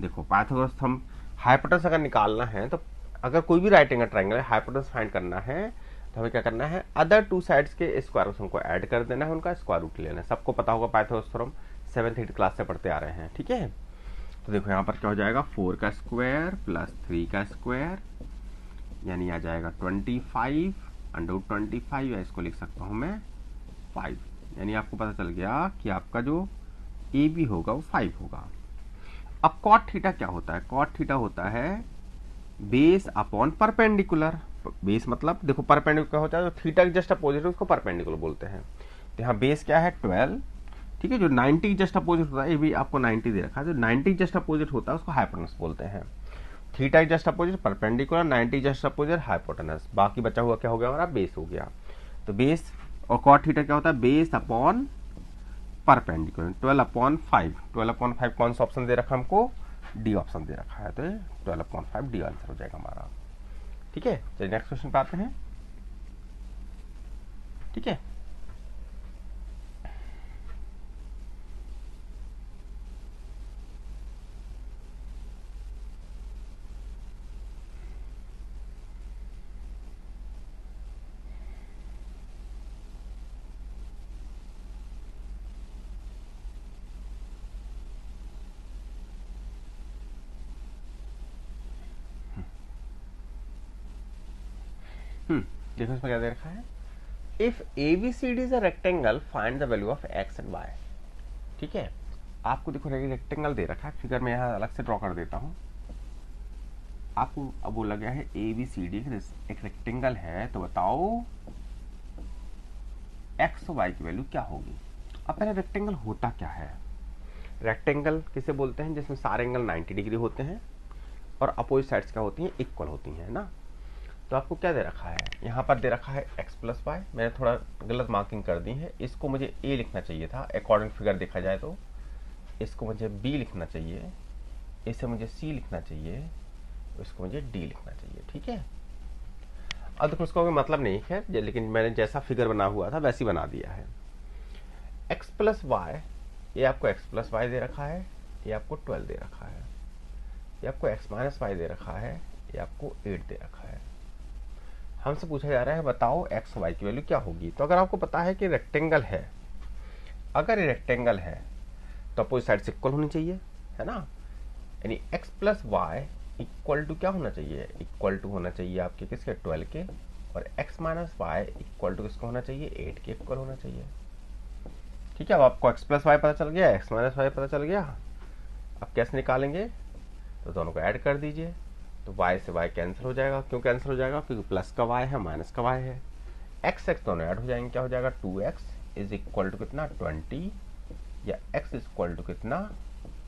देखो पाइथागोरस थ्योरम, हाइपोटेनस अगर निकालना है तो अगर कोई भी राइट एंगल ट्राइंगल है हाइपोटेनस फाइंड करना है तो हमें क्या करना है, अदर 2 साइड्स के स्क्वायर रूट्स हमको ऐड कर देना है, उनका स्क्वायर रूट लेना है। सबको पता होगा Pythagoras theorem, 7th 8th class से पढ़ते आ रहे हैं। ठीक है, तो देखो यहाँ पर क्या हो जाएगा, 4 का स्क्वायर प्लस 3 का स्क्वायर, यानी आ जाएगा 25 √25, या इसको लिख सकता हूँ मैं 5। यानी आपको पता चल गया कि आपका जो AB होगा वो 5 होगा। अब cot थीटा क्या होता है? cot थीटा होता है बेस अपॉन परपेंडिकुलर। बेस मतलब देखो परपेंडिकुलर होता है, जो थीटा के जस्ट अपोजिट है उसको परपेंडिकुलर बोलते हैं। तो यहाँ बेस क्या है 12। ठीक है, जो 90 जस्ट अपोजिट होता है, ये भी आपको 90 दे रखा है, जो 90 जस्ट अपोजिट होता है उसको हाइपोटेनस बोलते हैं। थीटा के just opposite perpendicular, 90 just opposite hypotenuse. बाकी बचा हुआ क्या हो गया हमारा, बेस हो गया। तो बेस और cot थीटा क्या होता है, बेस अपॉन परपेंडिकुलर। 12/5, 12/5 कौन सा ऑप्शन दे रखा हमको, डी ऑप्शन दे रखा है, तो 12/5 डी आंसर हो जाएगा हमारा। ठीक है, चलिए नेक्स्ट क्वेश्चन पे आते हैं। ठीक है, देखो इसमें क्या दे रखा है, if ABCD is a rectangle find the value of x and y। ठीक है, आपको देखो रेक्टेंगल दे रखा है, फिगर में यहाँ अलग से ड्रॉ कर देता हूँ। आपको अब बोला गया है ABCD एक रेक्टेंगल है, तो बताओ x और y की वैल्यू क्या होगी। अब पहले रेक्टेंगल होता क्या है। रेक्टेंगल किसे बोलते हैं, जिसमें सारे एंगल 90 डिग्री होते हैं और अपोजिट साइड्स क्या होती हैं, इक्वल होती हैं ना। तो आपको क्या दे रखा है, यहाँ पर दे रखा है x प्लस वाई, मैंने थोड़ा गलत मार्किंग कर दी है, इसको मुझे a लिखना चाहिए था अकॉर्डिंग फिगर देखा जाए तो, इसको मुझे b लिखना चाहिए, इसे मुझे c लिखना चाहिए, इसको मुझे d लिखना चाहिए। ठीक है, अब देखो उसका कोई मतलब नहीं है, लेकिन मैंने जैसा फिगर बना हुआ था वैसे ही बना दिया है। x प्लस वाई, ये आपको x प्लस वाई दे रखा है, ये आपको 12 दे रखा है, ये आपको x माइनस वाई दे रखा है, ये आपको 8 दे रखा है। हमसे पूछा जा रहा है बताओ x y की वैल्यू क्या होगी। तो अगर आपको पता है कि रेक्टेंगल है, अगर ये रेक्टेंगल है तो अपोजिट साइड से इक्वल होनी चाहिए, है ना। यानी x plus y equal to क्या होना चाहिए, इक्वल टू होना चाहिए आपके किसके, 12 के, और x minus y equal to किसको होना चाहिए, 8 के इक्वल होना चाहिए। ठीक है, अब आपको x प्लस वाई पता चल गया, x माइनस वाई पता चल गया। अब कैसे निकालेंगे, तो दोनों को ऐड कर दीजिए, तो y से y कैंसिल हो जाएगा। क्यों कैंसिल हो जाएगा, क्योंकि प्लस का y है माइनस का y है। x x दोनों ऐड हो जाएंगे, क्या हो जाएगा, 2x इज इक्वल टू कितना, 20, या x इज इक्वल टू कितना,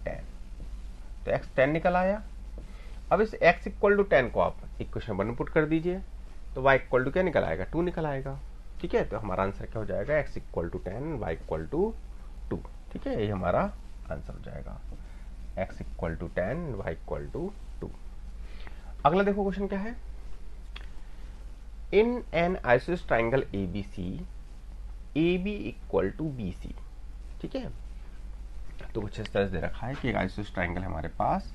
10। तो x 10 निकल आया। अब इस x इक्वल टू 10 को आप इक्वेशन 1 में पुट कर दीजिए, तो y इक्वल टू क्या निकल आएगा, 2 निकल आएगा। ठीक है, तो हमारा आंसर क्या हो जाएगा, x equal to 10, y equal to 2। ठीक है, ये हमारा आंसर हो जाएगा, x equal to 10, y equal to 2। अगला देखो क्वेश्चन क्या है, in an isosceles triangle ABC, AB equal to BC। ठीक है, तो कुछ इस तरह से दे रखा है कि एक आइसोसेलेस ट्राइंगल है हमारे पास,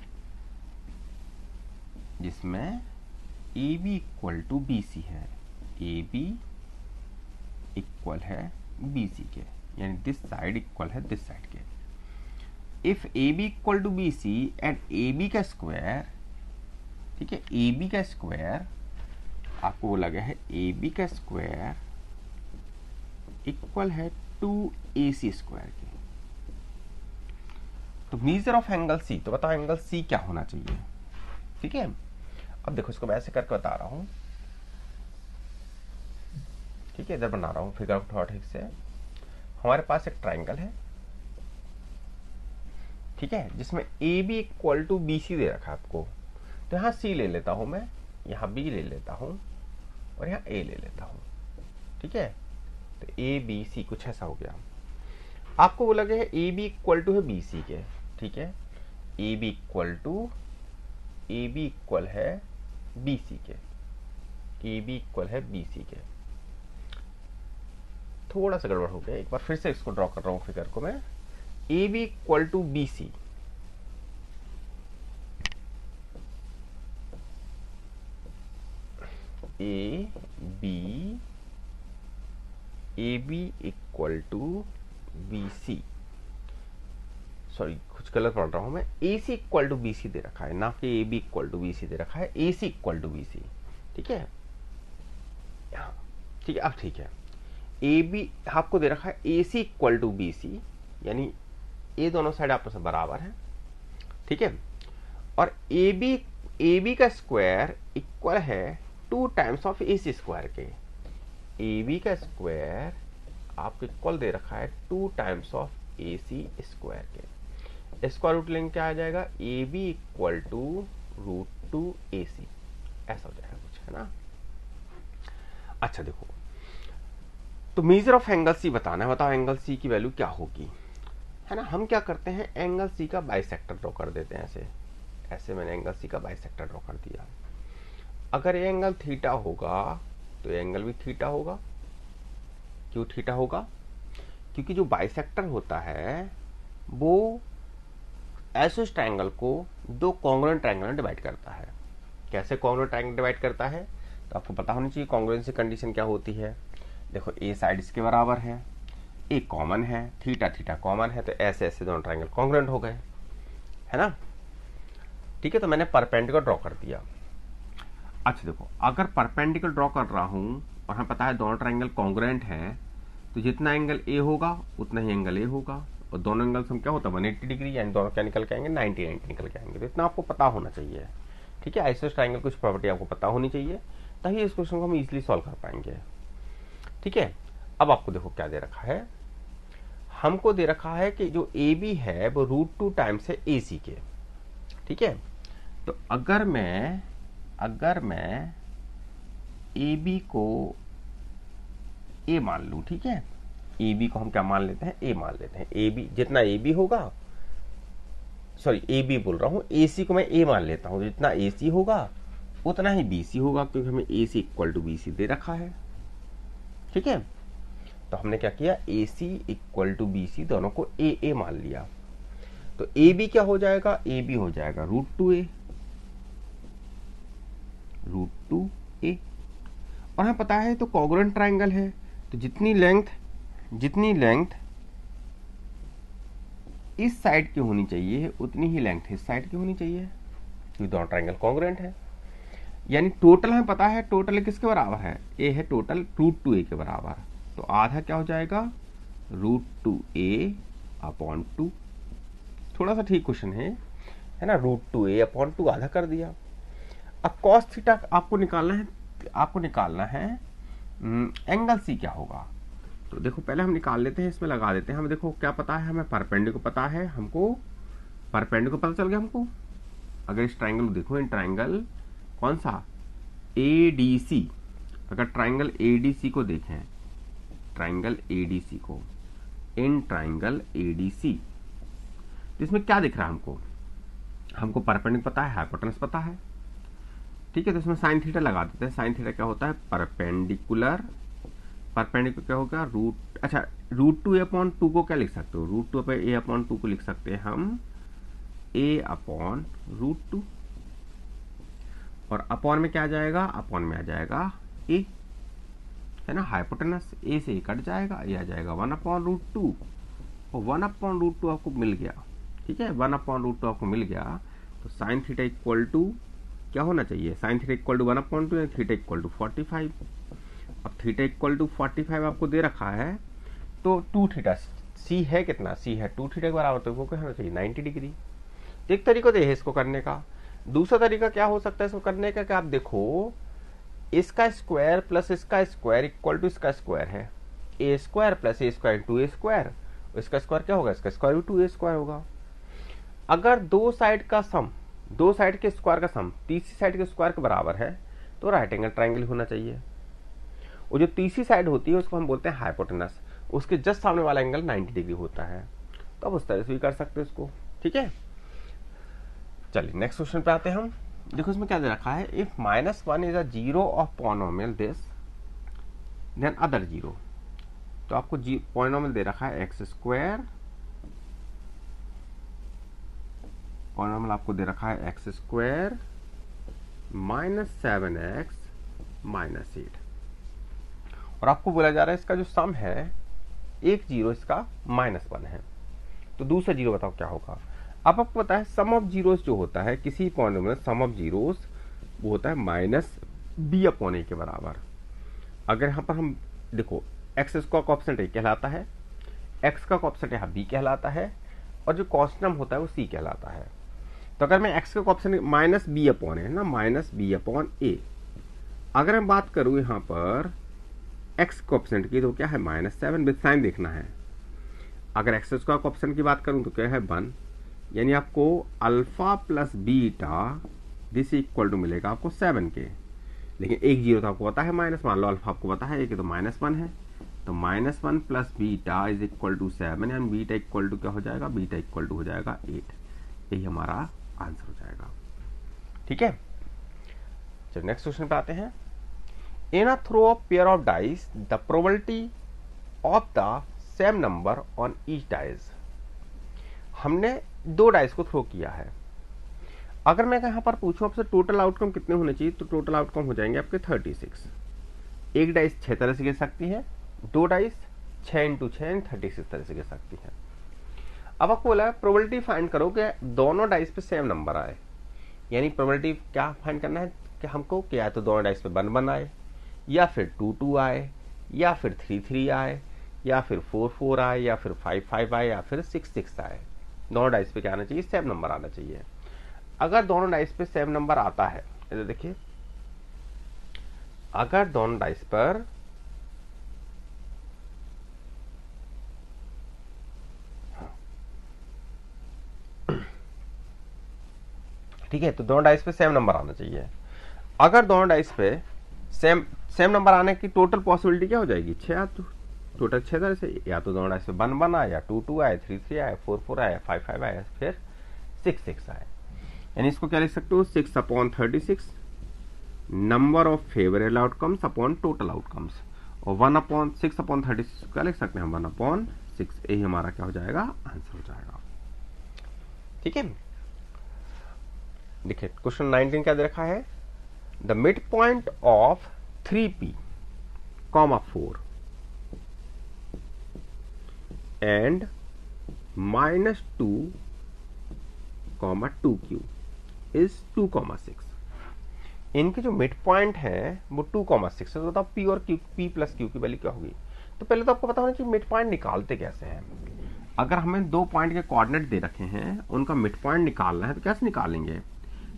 जिसमें AB इक्वल टू BC है, AB इक्वल है BC के, यानी दिस साइड इक्वल है दिस साइड के। If AB equal to BC and AB का स्क्वायर, ठीक है, AB का स्क्वायर आपको बोला गया है, AB का स्क्वायर इक्वल है 2AC स्क्वायर के। तो मेजर ऑफ एंगल C, तो बताओ एंगल C क्या होना चाहिए। ठीक है, अब देखो इसको मैं ऐसे करके बता रहा हूं। ठीक है, इधर बना रहा हूं फिगर को थोड़ा ठीक से। हमारे पास एक ट्राइंगल है, ठीक है, जिसमें AB इक्वल टू BC दे रखा है आपको। तो यहाँ C ले लेता हूं मैं, यहाँ B ले लेता हूं और यहाँ A ले लेता हूं। ठीक है, तो ABC कुछ ऐसा हो गया। आपको बोला गया है AB इक्वल टू है BC के। ठीक है, AB इक्वल है BC के, AB इक्वल है BC के। थोड़ा सा गड़बड़ हो गया, एक बार फिर से इसको ड्रॉ कर रहा हूं फिगर को मैं। AB equal to BC, AB equal to BC, sorry कुछ गलत पढ़ रहा हूं मैं। AC इक्वल टू BC दे रखा है, ना कि AB इक्वल टू BC दे रखा है, AC इक्वल टू BC। ठीक है, ठीक है, अब ठीक है, AB आपको दे रखा है AC इक्वल टू BC, यानी ये दोनों साइड आपस में बराबर है। ठीक है, और AB का स्क्वायर इक्वल है 2 टाइम्स ऑफ AC स्क्वायर के। AB का स्क्वायर आपको इक्वल दे रखा है 2 टाइम्स ऑफ AC स्क्वायर के। स्क्वायर रूट लेंगे क्या आ जाएगा, AB इक्वल टू √2 AC, ऐसा हो जाएगा कुछ, है ना। अच्छा देखो, तो मेजर ऑफ एंगल C बताना है, बताओ एंगल C की वैल्यू क्या होगी, है ना। हम क्या करते हैं, एंगल C का बाइसेक्टर ड्रॉ कर देते हैं, ऐसे ऐसे मैंने एंगल C का बाइसेक्टर ड्रॉ कर दिया। अगर ये एंगल थीटा होगा तो ये एंगल भी थीटा होगा। क्यों थीटा होगा? क्योंकि जो बाइसेक्टर होता है वो ऐसे ट्रायंगल को दो कॉन्ग्रुएंट ट्रायंगल में डिवाइड करता है। कैसे कॉन्ग्रुएंट ट्रायंगल डिवाइड करता है? तो आपको पता होनी चाहिए कॉन्ग्रुएंसी कंडीशन क्या होती है। देखो ए साइड इसके बराबर है, ए कॉमन है, थीटा थीटा कॉमन है, तो ऐसे ऐसे दोनों ट्रायंगल कॉन्ग्रुएंट हो गए, है ना। ठीक है, तो मैंने परपेंडिकुलर ड्रॉ कर दिया। अच्छा देखो, अगर परपेंडिकुलर ड्रॉ कर रहा हूं और हमें पता है दोनों ट्रायंगल कॉन्ग्रुएंट हैं, तो जितना एंगल ए होगा उतना ही एंगल ए होगा, और दोनों एंगल्स हम क्या होता है 180 डिग्री, यानी दोनों क्या निकल के आएंगे 90 निकल के आएंगे। तो इतना आपको पता होना चाहिए। ठीक है, आइसोस ट्रायंगल कुछ प्रॉपर्टी आपको पता होनी चाहिए, तभी इस क्वेश्चन को हम इजीली सॉल्व कर पाएंगे। ठीक है, अब आपको देखो क्या दे रखा है। हमको दे रखा है कि जो ए बी है वो √2 टाइम्स है ए सी के। ठीक है, तो अगर मैं ए बी को ए मान लूं, ठीक है, ए बी को हम क्या मान लेते हैं, ए मान लेते हैं। ए बी जितना ए बी होगा, सॉरी ए बी बोल रहा हूं, ए सी को मैं ए मान लेता हूं, जितना ए सी होगा उतना ही बी सी होगा, क्योंकि हमें ए सी इक्वल टू बी सी दे रखा है। ठीक है, तो हमने क्या किया, ए सी इक्वल टू बी सी दोनों को ए मान लिया। तो ए बी क्या हो जाएगा, ए बी हो जाएगा √2a, और हमें पता है तो कॉन्ग्रुएंट ट्रायंगल है, तो जितनी लेंथ इस साइड की होनी चाहिए उतनी ही लेंथ इस साइड की होनी चाहिए, क्योंकि दोनों ट्रायंगल कॉन्ग्रुएंट है। यानी टोटल हमें पता है, टोटल किसके बराबर है, ए है टोटल √2a के बराबर, तो आधा क्या हो जाएगा √2a/2। थोड़ा सा ठीक क्वेश्चन है ना, √2a/2 आधा कर दिया। अब cos थीटा आपको निकालना है एंगल सी क्या होगा। तो देखो पहले हम निकाल लेते हैं, इसमें लगा देते हैं। हमें देखो क्या पता है, हमें परपेंडिकुलर पता है, हमको परपेंडिकुलर पता चल गया हमको। अगर इस ट्रायंगल को देखो, इन ट्रायंगल कौन सा ADC, अगर ट्रायंगल ADC को देखें, ट्रायंगल ADC को, इन ट्रायंगल ADC, तो इसमें क्या दिख रहा है हमको परपेंडिकुलर पता है, हाइपोटेनस पता है। ठीक है, तो इसमें साइन थीटा लगा देते हैं। साइन थीटा क्या होता है, परपेंडिकुलर क्या होगा √2a/2 को क्या लिख सकते हो, √2a/2 को लिख सकते हैं हम a/√2, और अपॉन में क्या आ जाएगा, अपॉन में आ जाएगा a, है ना, हाइपोटेनस a से कट जाएगा, ये आ जाएगा 1/√2, और 1/√2 आपको मिल गया। ठीक है, 1/√2 आपको मिल गया, तो साइन थीटा इक्वल टू क्या होना चाहिए, sine theta equal to 1/2, theta equal to 45। अब थीटा इक्वल टू 45 आपको दे रखा है, तो 2 थीटा, सी है कितना, सी है 2 थीटा के बराबर, तो वो क्या होना चाहिए 90 डिग्री। एक तरीका तो है इसको करने का। दूसरा तरीका क्या हो सकता है इसको करने का, कि आप देखो इसका स्क्वायर प्लस इसका स्क्वायर इक्वल टू इसका स्क्वायर है, a square plus a square to a square, इसका स्क्वायर क्या होगा, इसका स्क्वायर भी 2a स्क्वायर होगा। अगर दो साइड के स्क्वायर का सम तीसरी साइड के स्क्वायर के बराबर है, तो राइट एंगल ट्रायंगल होना चाहिए। और जो तीसरी साइड होती है उसको हम बोलते हैं हाइपोटेनस, उसके जस्ट सामने वाला एंगल 90 डिग्री होता है। तो अब उस तरह से भी कर सकते हैं इसको। ठीक है, चलिए नेक्स्ट क्वेश्चन पे आते हैं हम। देखो इसमें क्या दे रखा है, if -1 is a zero of polynomial this then other zero. तो आपको पॉलिनोमियल दे रखा है x स्क्वायर, पॉलिनोमियल आपको दे रखा है x स्क्वायर -7x -8, और आपको बोला जा रहा है इसका जो सम है, एक जीरो इसका -1 है, तो दूसरा जीरो बताओ क्या होगा। अब आपको पता है सम ऑफ जीरोस जो होता है किसी पॉलिनोमियल, सम ऑफ जीरोस वो होता है -b/a के बराबर। अगर यहाँ पर हम देखो x का कोएफिशिएंट a कहलाता है, x का कोएफिशिएंट यहाँ b कहलाता है, और जो कॉन्स्टेंट होता है वो c कहलाता है। तो अगर मैं x का कोएफिशिएंट -b/a है ना, -b/a, अगर मैं बात करूँ यहाँ पर x कोएफिशिएंट की, तो क्या है -7, विद साइन देखना है। अगर x का कोएफिशिएंट की बात करूँ तो क्या है 1, यानी आपको alpha plus beta this equal to मिलेगा आपको 7 के, लेकिन एक जीरो तो आपको पता है माइनस, मान लो अल्फा आपको पता है एक तो -1 है, तो -1 plus beta is equal to 7, यानी बीटा इक्वल टू क्या हो जाएगा, बीटा इक्वल टू हो जाएगा 8। यही हमारा आंसर हो जाएगा। ठीक है, चलो नेक्स्ट क्वेश्चन पे आते हैं। In a throw of pair of dice the probability of the same number on each dice. हमने 2 डाइस को थ्रो किया है। अगर मैं यहाँ पर पूछूं आपसे टोटल आउटकम कितने होने चाहिए, तो टोटल आउटकम हो जाएंगे आपके 36। एक डाइस 6 तरह से गिर सकती है, 2 डाइस 6 इंटू 6 36 तरह से गिर सकती है। अब आपको बोला है प्रोबेबिलिटी फाइंड करो कि दोनों डाइस पे सेम नंबर आए, यानी प्रोबेबिलिटी क्या फाइंड करना है कि हमको कि या तो दोनों डाइस पे 1 1 आए, या फिर 2 2 आए, या फिर 3 3 आए, या फिर 4 4 आए, या फिर 5 5 आए, या फिर 6 6 आए। दोनों डाइस पे क्या आना चाहिए, सेम नंबर आना चाहिए। अगर दोनों डाइस पे सेम नंबर आता है, इधर देखिए, अगर दोनों डाइस पर ठीक है, तो दोनों डाइस पे सेम नंबर आना चाहिए। अगर दोनों डाइस पे सेम नंबर आने की टोटल पॉसिबिलिटी क्या हो जाएगी, 6। तो टोटल 6 तरह से, या तो दोनों डाइस पे 1 1 आए, या 2 2 आए, 3 3 आए, 4 4 आए, 5 5 आए, फिर 6 6 आए। यानी इसको क्या लिख सकते हो, 6/36 number of favourable outcomes upon total outcomes, और 6/36 क्या लिख सकते हैं, 1/6। यही हमारा क्या हो जाएगा, आंसर हो जाएगा। ठीक है, देखिए क्वेश्चन 19 क्या दे रखा है, the mid point of 3p, 4 and -2, 2q is 2,6। इनके जो मिड पॉइंट है वो 2,6 है। तो बताओ p और q, p प्लस q की वैल्यू क्या होगी। तो पहले तो आपको पता होना चाहिए मिड पॉइंट निकालते कैसे हैं। अगर हमें 2 पॉइंट के कोऑर्डिनेट दे रखे हैं, उनका मिड पॉइंट निकालना है, तो कैसे निकालेंगे।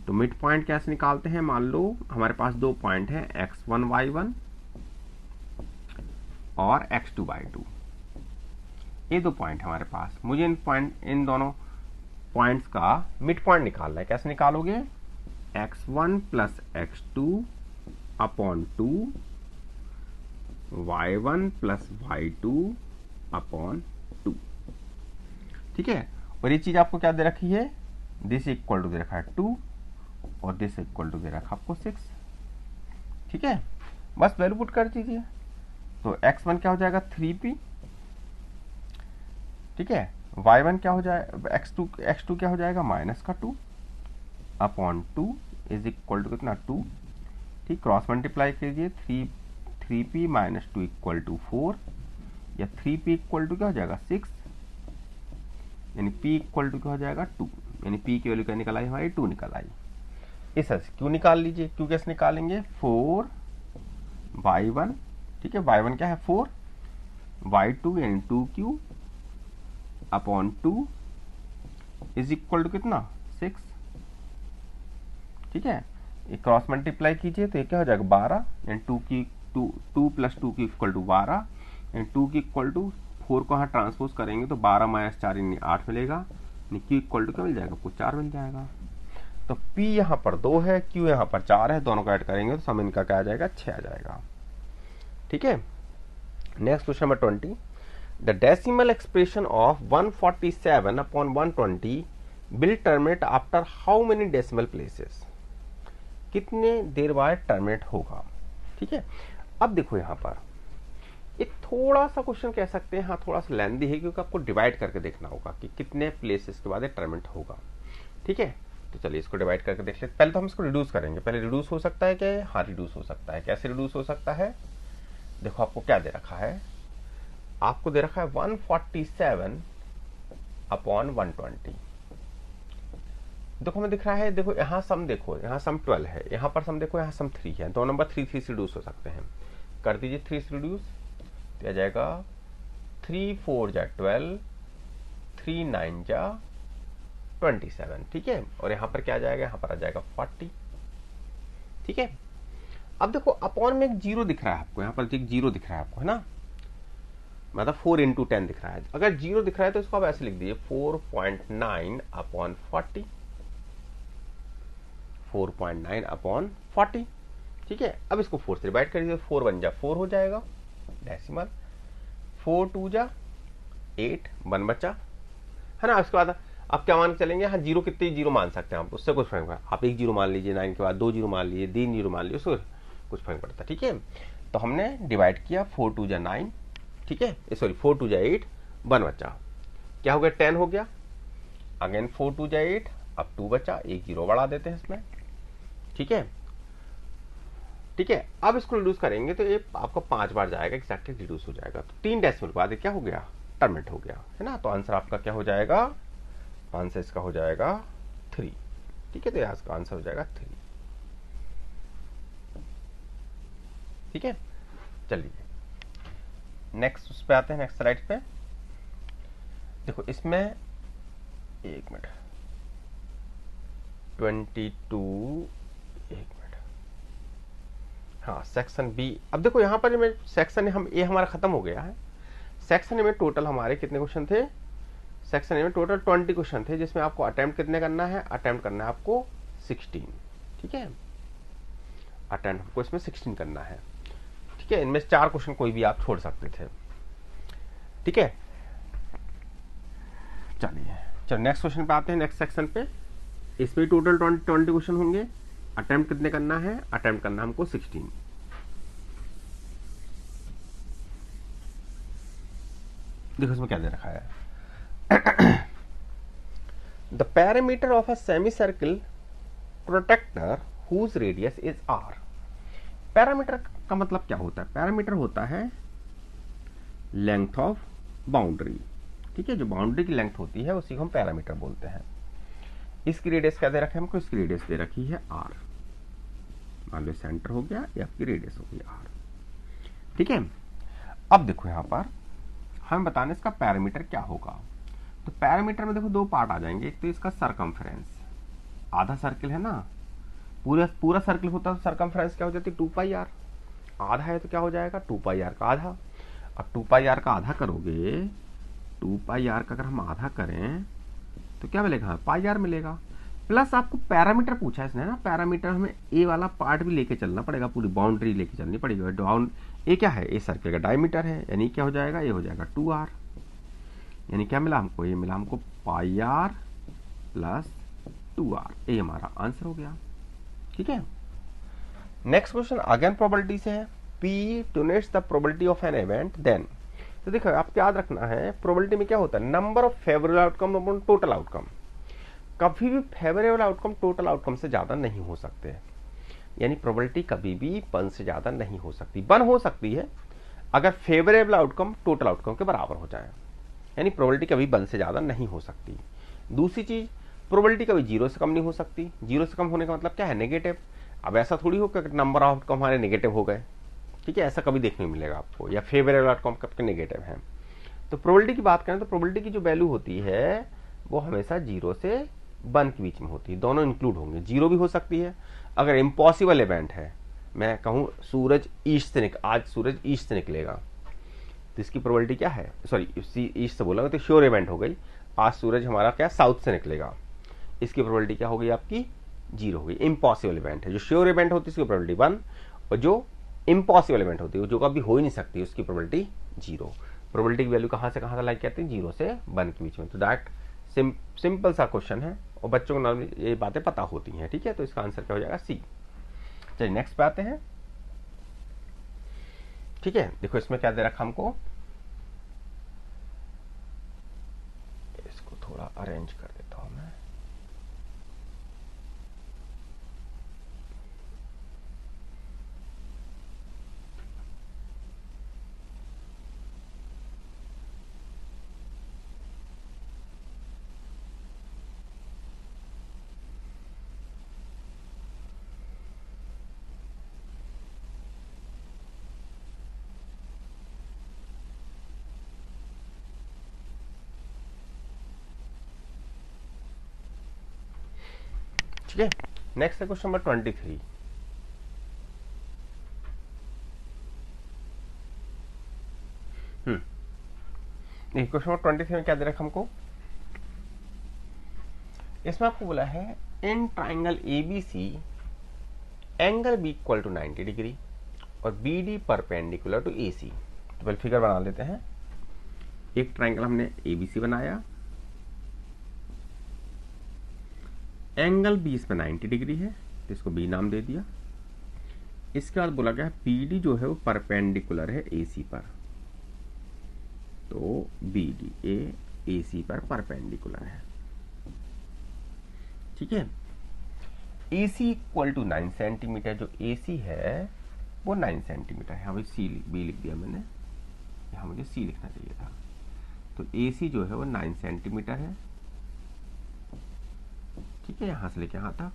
तो मिड पॉइंट कैसे निकालते हैं, मान लो हमारे पास 2 पॉइंट हैं, x1 y1 और x2 y2। ये 2 पॉइंट है हमारे पास। मुझे इन दोनों पॉइंट्स का मिड पॉइंट निकालना है। कैसे निकालोगे, x1 plus x2 upon 2, y1 plus y2 upon 2। ठीक है, और ये चीज आपको क्या दे रखी है, दिस इक्वल टू दे रखा है 2, और दिस इक्वल टू दे रखा आपको 6। ठीक है, बस वैल्यू पुट कर दीजिए। तो x1 क्या हो जाएगा 3p, ठीक है, y1 क्या हो जाएगा, x2 क्या हो जाएगा -2 अपॉन 2 इज इक्वल टू कितना 2। ठीक, क्रॉस मल्टीप्लाई कीजिए, 3p - 2 इक्वल टू 4, या 3p इक्वल टू क्या हो जाएगा 6, यानी p इक्वल टू क्या हो जाएगा 2, यानी p की वैल्यू क्या निकल आई हमारी 2 निकल आई। इस तरह से क्यों निकाल लीजिए, क्यों कैसे निकालेंगे, 4 y1, ठीक है, y1 क्या है 4, y2 यानी 2q upon 2 is equal to कितना 6। ठीक है, ये क्रॉस मल्टीप्लाई कीजिए तो ये क्या हो जाएगा 12, यानी 2 प्लस 2 की इक्वल टू 12, यानी 2 की इक्वल टू 4 को यहाँ ट्रांसपोज करेंगे तो 12 - 4 यानी 8 मिलेगा, यानी q इक्वल टू क्या मिल जाएगा, आपको 4 मिल जाएगा। तो p यहाँ पर 2 है, q यहाँ पर 4 है, दोनों को ऐड करेंगे तो सम इनका क्या आ जाएगा 6 आ जाएगा। ठीक है, next question number 20, the decimal expression of 147/120 will terminate after how many decimal places. कितने देर बाद टर्मिनेट होगा। ठीक है, अब देखो यहाँ पर ये थोड़ा सा क्वेश्चन कह सकते हैं, हाँ थोड़ा सा लेंदी है, क्योंकि आपको डिवाइड करके देखना होगा कि कितने प्लेसेस के बाद ये टर्मिनेट होगा। ठीक है, तो चलिए इसको डिवाइड करके देख लेते। पहले तो हम इसको रिड्यूस करेंगे। पहले रिड्यूस हो सकता है क्या, हाँ रिड्यूस हो सकता है। कैसे रिड्यूस हो सकता है, देखो आपको क्या दे रखा है, आपको दे रखा है 147/120। देखो हमें दिख रहा है, देखो यहाँ सम, देखो यहाँ सम 12 है, यहाँ पर सम देखो, यहाँ सम 3 है, दो नंबर 3 3 से रिड्यूस हो सकते हैं। कर दीजिए 3 से रिड्यूस, तो आ जाएगा 3 4 जा 12, 3 9 जा 27। ठीक है, और यहाँ पर क्या आ जाएगा, यहाँ पर आ जाएगा 40। ठीक है, अब देखो अपॉन में एक जीरो दिख रहा है आपको, यहाँ पर एक जीरो दिख रहा है आपको, है ना, मतलब 4 × 10 दिख रहा है। अगर जीरो दिख रहा है तो इसको आप ऐसे लिख दीजिए 4.9/40, 4.9/40। ठीक है, अब इसको 4 से डिवाइड कर दीजिए, 4 1 जा 4 हो जाएगा डेसिमल, 4 2 जा 8, 1 बचा, है ना। उसके बाद अब क्या मान के चलेंगे, हाँ जीरो कितने जीरो मान सकते हैं आप, उससे कुछ फर्क पड़ता। आप 1 जीरो मान लीजिए, 9 के बाद 2 जीरो मान लीजिए, 3 जीरो मान लीजिए, उससे कुछ फर्क पड़ता। ठीक है, तो हमने डिवाइड किया, 4 2 जा 9, ठीक है, सॉरी 4 2 जा 8, 1 बचा, क्या हो गया 10 हो गया। अगेन 4 2 जा 8, अब 2 बचा, एक जीरो बढ़ा देते हैं इसमें। ठीक है, ठीक है, अब इसको रिड्यूस करेंगे तो ये आपका 5 बार जाएगा, एक्जैक्टली रिड्यूस हो जाएगा। तो 3 डेसिमल के बाद क्या हो गया, टर्मिनेट हो गया, है ना। तो आंसर आपका क्या हो जाएगा, आंसर इसका हो जाएगा 3। ठीक है, तो यहाँ इसका आंसर हो जाएगा 3। ठीक है, चलिए नेक्स्ट उस पे आते हैं, नेक्स्ट स्लाइड पे। देखो इसमें एक मिनट 22, एक मिनट, हाँ सेक्शन बी। अब देखो यहाँ पर में सेक्शन हम ए हमारा खत्म हो गया है। सेक्शन ए में टोटल हमारे कितने क्वेश्चन थे, सेक्शन ए में टोटल 20 क्वेश्चन थे, जिसमें आपको अटेम्प्ट कितने करना है, अटेम्प्ट करना है आपको 16। ठीक है, अटेम्प्ट आपको इसमें 16 करना है। ठीक है, इनमें 4 क्वेश्चन कोई भी आप छोड़ सकते थे। ठीक है, चलिए नेक्स्ट क्वेश्चन पे आते हैं, नेक्स्ट सेक्शन पे। इसमें टोटल 20 क्वेश्चन होंगे। अटेम्प्ट कितने करना है, अटेम्प्ट करना हमको 16। देखो इसमें क्या दे रखा है, the parameter of a semi circle protractor whose radius is r. Parameter का मतलब क्या होता है, पैरामीटर होता है लेंथ ऑफ बाउंड्री। ठीक है, जो बाउंड्री की लेंथ होती है उसी को हम पैरामीटर बोलते हैं। इसकी रेडियस क्या दे रखा है हमको, इसकी रेडियस दे रखी है आर। मान लो सेंटर हो गया, ये आपकी रेडियस हो गई आर। ठीक है, अब देखो यहां पर हम बताने इसका पैरामीटर क्या होगा। तो पैरामीटर में देखो 2 पार्ट आ जाएंगे। एक तो इसका सरकमफ्रेंस, आधा सर्किल है ना, पूरा सर्किल होता है तो सरकमफ्रेंस क्या हो जाती है 2 पाई आर। आधा है तो क्या हो जाएगा 2 पाई आर का आधा। अब 2 पाई आर का आधा करोगे, 2 पाई आर का अगर हम आधा करें तो क्या मिलेगा, पाई आर मिलेगा। प्लस आपको पैरामीटर पूछा है इसने ना, पैरामीटर हमें ए वाला पार्ट भी लेके चलना पड़ेगा, पूरी बाउंड्री लेके चलनी पड़ेगी। डाउन ए क्या है, ए सर्किल का डायमीटर है, यानी क्या हो जाएगा, ये हो जाएगा 2r। यानी क्या मिला हमको, ये मिला हमको पाई आर प्लस 2r। ये हमारा आंसर हो गया। ठीक है, नेक्स्ट क्वेश्चन अगेन प्रोबेबिलिटी से है। P denotes the probability of an event then. तो देखो आपको याद रखना है, प्रोबेबिलिटी में क्या होता है, number of favourable outcome upon total outcome. कभी भी फेवरेबल आउटकम टोटल आउटकम से ज्यादा नहीं हो सकते, यानी प्रोबेबिलिटी कभी भी 1 से ज्यादा नहीं हो सकती। 1 हो सकती है अगर फेवरेबल आउटकम टोटल आउटकम के बराबर हो जाए, यानी प्रोबेबिलिटी कभी 1 से ज्यादा नहीं हो सकती। दूसरी चीज, प्रोबेबिलिटी कभी 0 से कम नहीं हो सकती। 0 से कम होने का मतलब क्या है, नेगेटिव। अब ऐसा थोड़ी हो कि नंबर ऑफ आउटकम हमारे नेगेटिव हो गए, ठीक है, ऐसा कभी देखने को मिलेगा आपको, या फेवरेबल आउटकम कब नेगेटिव है। तो प्रोबेबिलिटी की बात करें तो प्रोबेबिलिटी की जो वैल्यू होती है वो हमेशा 0 से 1 के बीच में होती है, दोनों इंक्लूड होंगे। 0 भी हो सकती है अगर इम्पॉसिबल इवेंट है, मैं कहूं सूरज ईस्ट से आज सूरज ईस्ट से निकलेगा, तो इसकी प्रोबेबिलिटी क्या है, सॉरी ईस्ट से बोला तो श्योर इवेंट हो गई, आज सूरज हमारा क्या साउथ से निकलेगा, इसकी प्रोबेबिलिटी क्या हो गई आपकी 0 हो गई। इम्पॉसिबल इवेंट है, जो श्योर इवेंट होती है उसकी प्रोबेबिलिटी 1, और जो इम्पॉसिबल इवेंट होती है जो कभी हो ही नहीं सकती उसकी प्रोबेबिलिटी 0। प्रोबेबिलिटी की वैल्यू कहां से कहां लाइक कहते हैं, 0 से 1 के बीच में। तो दैट सिंपल सा क्वेश्चन है और बच्चों को नॉर्मली ये बातें पता होती हैं। ठीक है, तो इसका आंसर क्या हो जाएगा सी। चलिए नेक्स्ट पे आते हैं। ठीक है, देखो इसमें क्या दे रखा हमको, इसको थोड़ा अरेंज कर देता हूं मैं। ठीक है, नेक्स्ट है क्वेश्चन नंबर 23। क्वेश्चन नंबर 23 में क्या दे रखा हमको, इसमें आपको बोला है in triangle ABC angle B equal to 90 degree और B D perpendicular to A C. तो पहले फिगर बना लेते हैं। एक ट्राइंगल हमने एबीसी बनाया, एंगल बी इसमें 90 डिग्री है, तो इसको बी नाम दे दिया। इसके बाद बोला गया बी डी जो है वो परपेंडिकुलर है ए सी पर, तो बी डी ए सी पर परपेंडिकुलर है। ठीक है, ए सी इक्वल टू 9 सेंटीमीटर, जो ए सी है वो 9 सेंटीमीटर है। हाँ सी बी लिख दिया मैंने, यहाँ मुझे सी लिखना चाहिए था। तो ए सी जो है वो 9 सेंटीमीटर है। ठीक है, यहां से लेके यहां तक।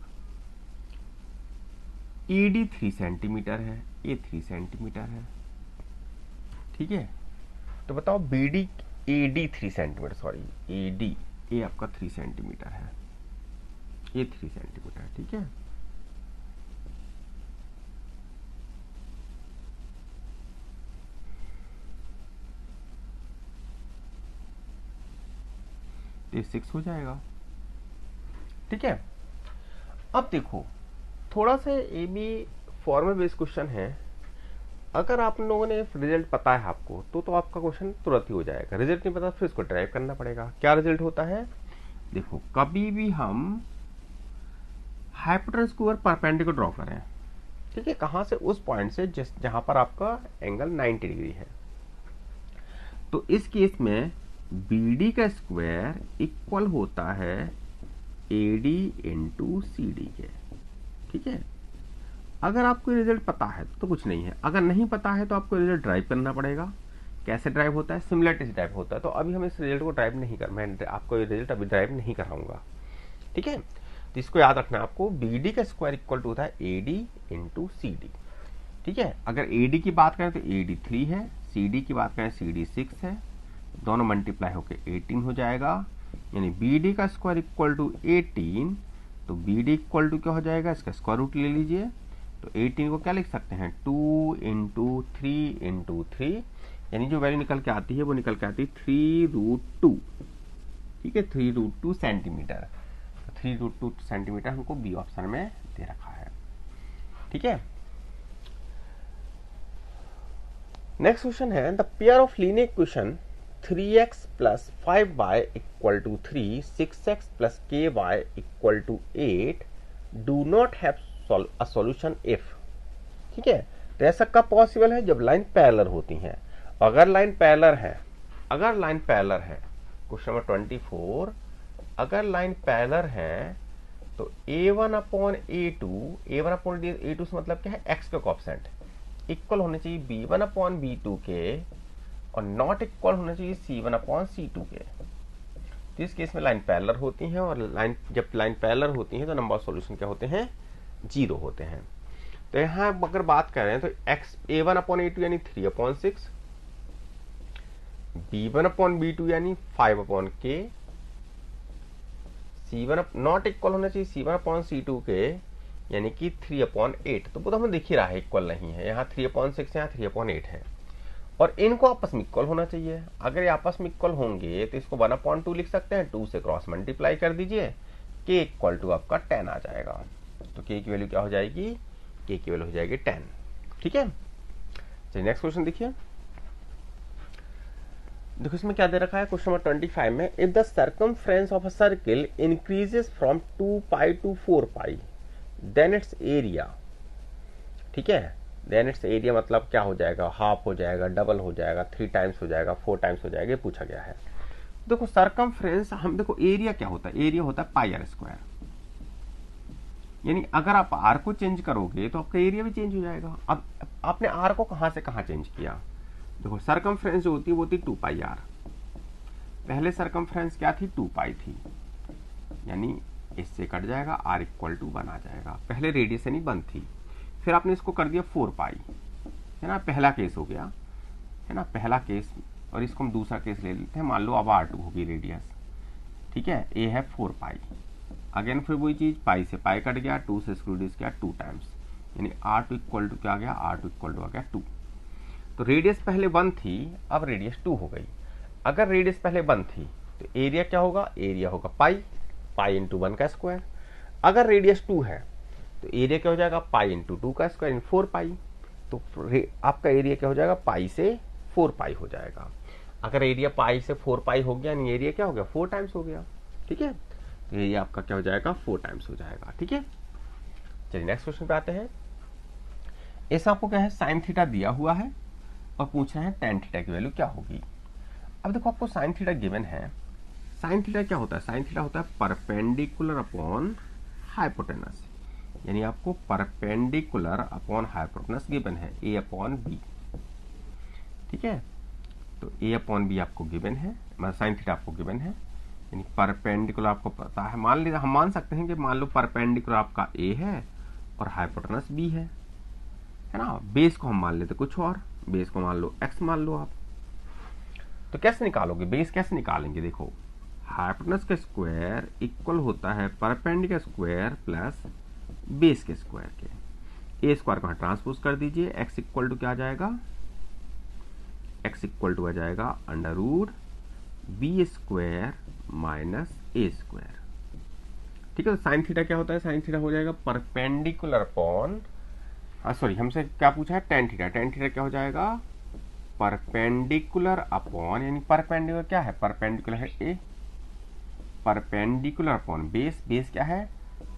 ए डी 3 सेंटीमीटर है, ए 3 सेंटीमीटर है। ठीक है, तो बताओ B D A D 3 centimetre, sorry A D A आपका 3 सेंटीमीटर है, ए 3 सेंटीमीटर है। ठीक है, ये 6 हो जाएगा। ठीक है, अब देखो थोड़ा सा ये भी फॉर्मल बेस्ड क्वेश्चन है। अगर आप लोगों ने रिजल्ट पता है आपको तो आपका क्वेश्चन तुरंत ही हो जाएगा। रिजल्ट नहीं पता फिर इसको ड्राइव करना पड़ेगा। क्या रिजल्ट होता है, देखो कभी भी हम हाइपोटेनस के ऊपर परपेंडिकुलर ड्रॉ करें, ठीक है, कहां से, उस पॉइंट से जहां पर आपका एंगल 90 डिग्री है, तो इस केस में बी डी का स्क्वायर इक्वल होता है A D into C D के। ठीक है, अगर आपको रिजल्ट पता है तो कुछ नहीं है, अगर नहीं पता है तो आपको रिजल्ट ड्राइव करना पड़ेगा। कैसे ड्राइव होता है, सिमिलरिटी से ड्राइव होता है। तो अभी हम इस रिजल्ट को ड्राइव नहीं कर, मैं आपको ये रिजल्ट अभी ड्राइव नहीं कराऊंगा। ठीक है, तो इसको याद रखना है आपको, बी डी का स्क्वायर इक्वल टू होता है A D into C D. ठीक है, अगर ए डी की बात करें तो ए डी 3 है, सी डी की बात करें सी डी 6 है, दोनों मल्टीप्लाई होकर 18 हो जाएगा। यानी बी डी का स्क्वायर इक्वल टू 18, तो बी डी इक्वल टू क्या हो जाएगा, इसका स्क्वायर रूट ले लीजिए। तो 18 को क्या लिख सकते हैं, 2 इंटू 3 इंटू 3, यानी जो वैल्यू निकल के आती है वो निकल के आती है 3√2। ठीक है, 3√2 सेंटीमीटर। 3√2 सेंटीमीटर हमको बी ऑप्शन में दे रखा है। ठीक है, नेक्स्ट क्वेश्चन है, the pair of linear equation 3x plus 5y equal to 3, 6x plus ky equal to 8 do not have a solution if। ठीक है, तो ऐसा कब पॉसिबल है, जब लाइन पैरेलल होती हैं। अगर लाइन पैरेलल है, क्वेश्चन नंबर 24, अगर लाइन पैरेलल है तो a1 अपॉन a2 से मतलब क्या है, x का कोएफिशिएंट इक्वल होने चाहिए b1 अपॉन b2 के, और नॉट इक्वल होना चाहिए C1 अपॉन C2 के। तो इस केस में लाइन पैरेलल होती हैं, और जब लाइन पैरेलल होती हैं तो नंबर ऑफ सॉल्यूशन क्या होते हैं, 0 होते हैं। तो यहां अगर बात करें तो A1 अपॉन A2 यानी 3 अपॉन 6, B1 अपॉन B2 यानी 5 upon K, C1 not equal होना चाहिए C1 अपॉन C2 के, यानी कि 3 अपॉन 8। तो वो तो हमें दिख ही रहा है इक्वल नहीं है, यहाँ 3 अपॉन 6 यहाँ 3 अपॉन 8 है, और इनको आपस में इक्वल होना चाहिए। अगर ये आपस में इक्वल होंगे तो इसको 1/2 लिख सकते हैं, 2 से क्रॉस मल्टीप्लाई कर दीजिए, k इक्वल टू आपका 10 आ जाएगा। तो k की वैल्यू क्या हो जाएगी, k की वैल्यू हो जाएगी 10। ठीक है, चलिए नेक्स्ट क्वेश्चन देखिए। देखो इसमें क्या दे रखा है, क्वेश्चन नंबर 25 में, if the circumference of a circle increases from 2 pi to 4 pi then its area. ठीक है, देन इट्स एरिया मतलब क्या हो जाएगा, हाफ हो जाएगा, डबल हो जाएगा, 3 टाइम्स हो जाएगा, 4 टाइम्स हो जाएगा, ये पूछा गया है। देखो सर्कमफ्रेंस, हम देखो एरिया क्या होता है, एरिया होता है पाई आर स्क्वायर। यानी अगर आप आर को चेंज करोगे तो आपका एरिया भी चेंज हो जाएगा। अब आपने आर को कहां से कहां चेंज किया, देखो सर्कमफ्रेंस जो होती है वो होती 2 पाई आर। पहले सर्कमफ्रेंस क्या थी, 2 पाई थी, यानी इससे कट जाएगा, आर इक्वल टू 1 आ जाएगा। पहले रेडियस यानी 1 थी, फिर आपने इसको कर दिया 4 पाई, है ना, पहला केस हो गया, है ना, पहला केस। और इसको हम दूसरा केस ले लेते हैं, मान लो अब R2 होगी रेडियस। ठीक है, ए है 4 पाई, अगेन फिर वही चीज, पाई से पाई कट गया, 2 से स्क्वायर रूट किया 2 टाइम्स, यानी R2 इक्वल टू क्या आ गया, R2 इक्वल टू आ गया 2। तो रेडियस पहले 1 थी, अब रेडियस 2 हो गई। अगर रेडियस पहले 1 थी तो एरिया क्या होगा, एरिया होगा पाई इंटू 1 का स्क्वायर। अगर रेडियस 2 है तो एरिया क्या हो जाएगा, पाई इंटू 2 का स्क्वायर इन 4 पाई। तो आपका एरिया क्या हो जाएगा, पाई से 4 पाई हो जाएगा। अगर एरिया पाई से 4 पाई हो गया, यानी एरिया क्या हो गया, 4 टाइम्स हो गया। ठीक है, तो ये आपका क्या हो जाएगा 4 टाइम्स हो जाएगा। ठीक है, चलिए नेक्स्ट क्वेश्चन पे आते हैं। ऐसा आपको क्या है साइन थीटा दिया हुआ है और पूछ रहे हैं टेन थीटा की वैल्यू क्या होगी। अब देखो आपको साइन थीटा गिवन है। साइन थीटा क्या होता है, साइन थीटा होता है परपेंडिकुलर अपॉन हाइपोटेनस, यानी आपको परपेंडिकुलर अपॉन हाइपोटेनस गिवन है ए अपॉन बी। ठीक है, तो ए अपॉन बी आपको गिवन है, मतलब साइन थीटा आपको गिवन है, यानी परपेंडिकुलर आपको पता है। मान लीजिए हम मान सकते हैं कि मान लो परपेंडिकुलर आपका ए है और हाइपोटेनस बी है ना। बेस को हम मान लेते कुछ और, बेस को मान लो एक्स मान लो आप। तो कैसे निकालोगे, बेस कैसे निकालेंगे, देखो हाइपोटेनस का स्क्वायर इक्वल होता है परपेंडिकुलर स्क्वायर प्लस बेस के स्क्वायर के। ए स्क्वायर को यहाँ ट्रांसपोज कर दीजिए, एक्स इक्वल टू क्या आ जाएगा, एक्स इक्वल टू आ जाएगा under root B square minus A square. ठीक है, तो साइन थीटा क्या होता है, साइन थीटा हो जाएगा परपेंडिकुलर अपॉन, सॉरी हमसे क्या पूछा है टेन थीटा, टेन थीटा क्या हो जाएगा परपेंडिकुलर अपॉन, यानी परपेंडिकुलर क्या है, परपेंडिकुलर है A, perpendicular upon base, base क्या है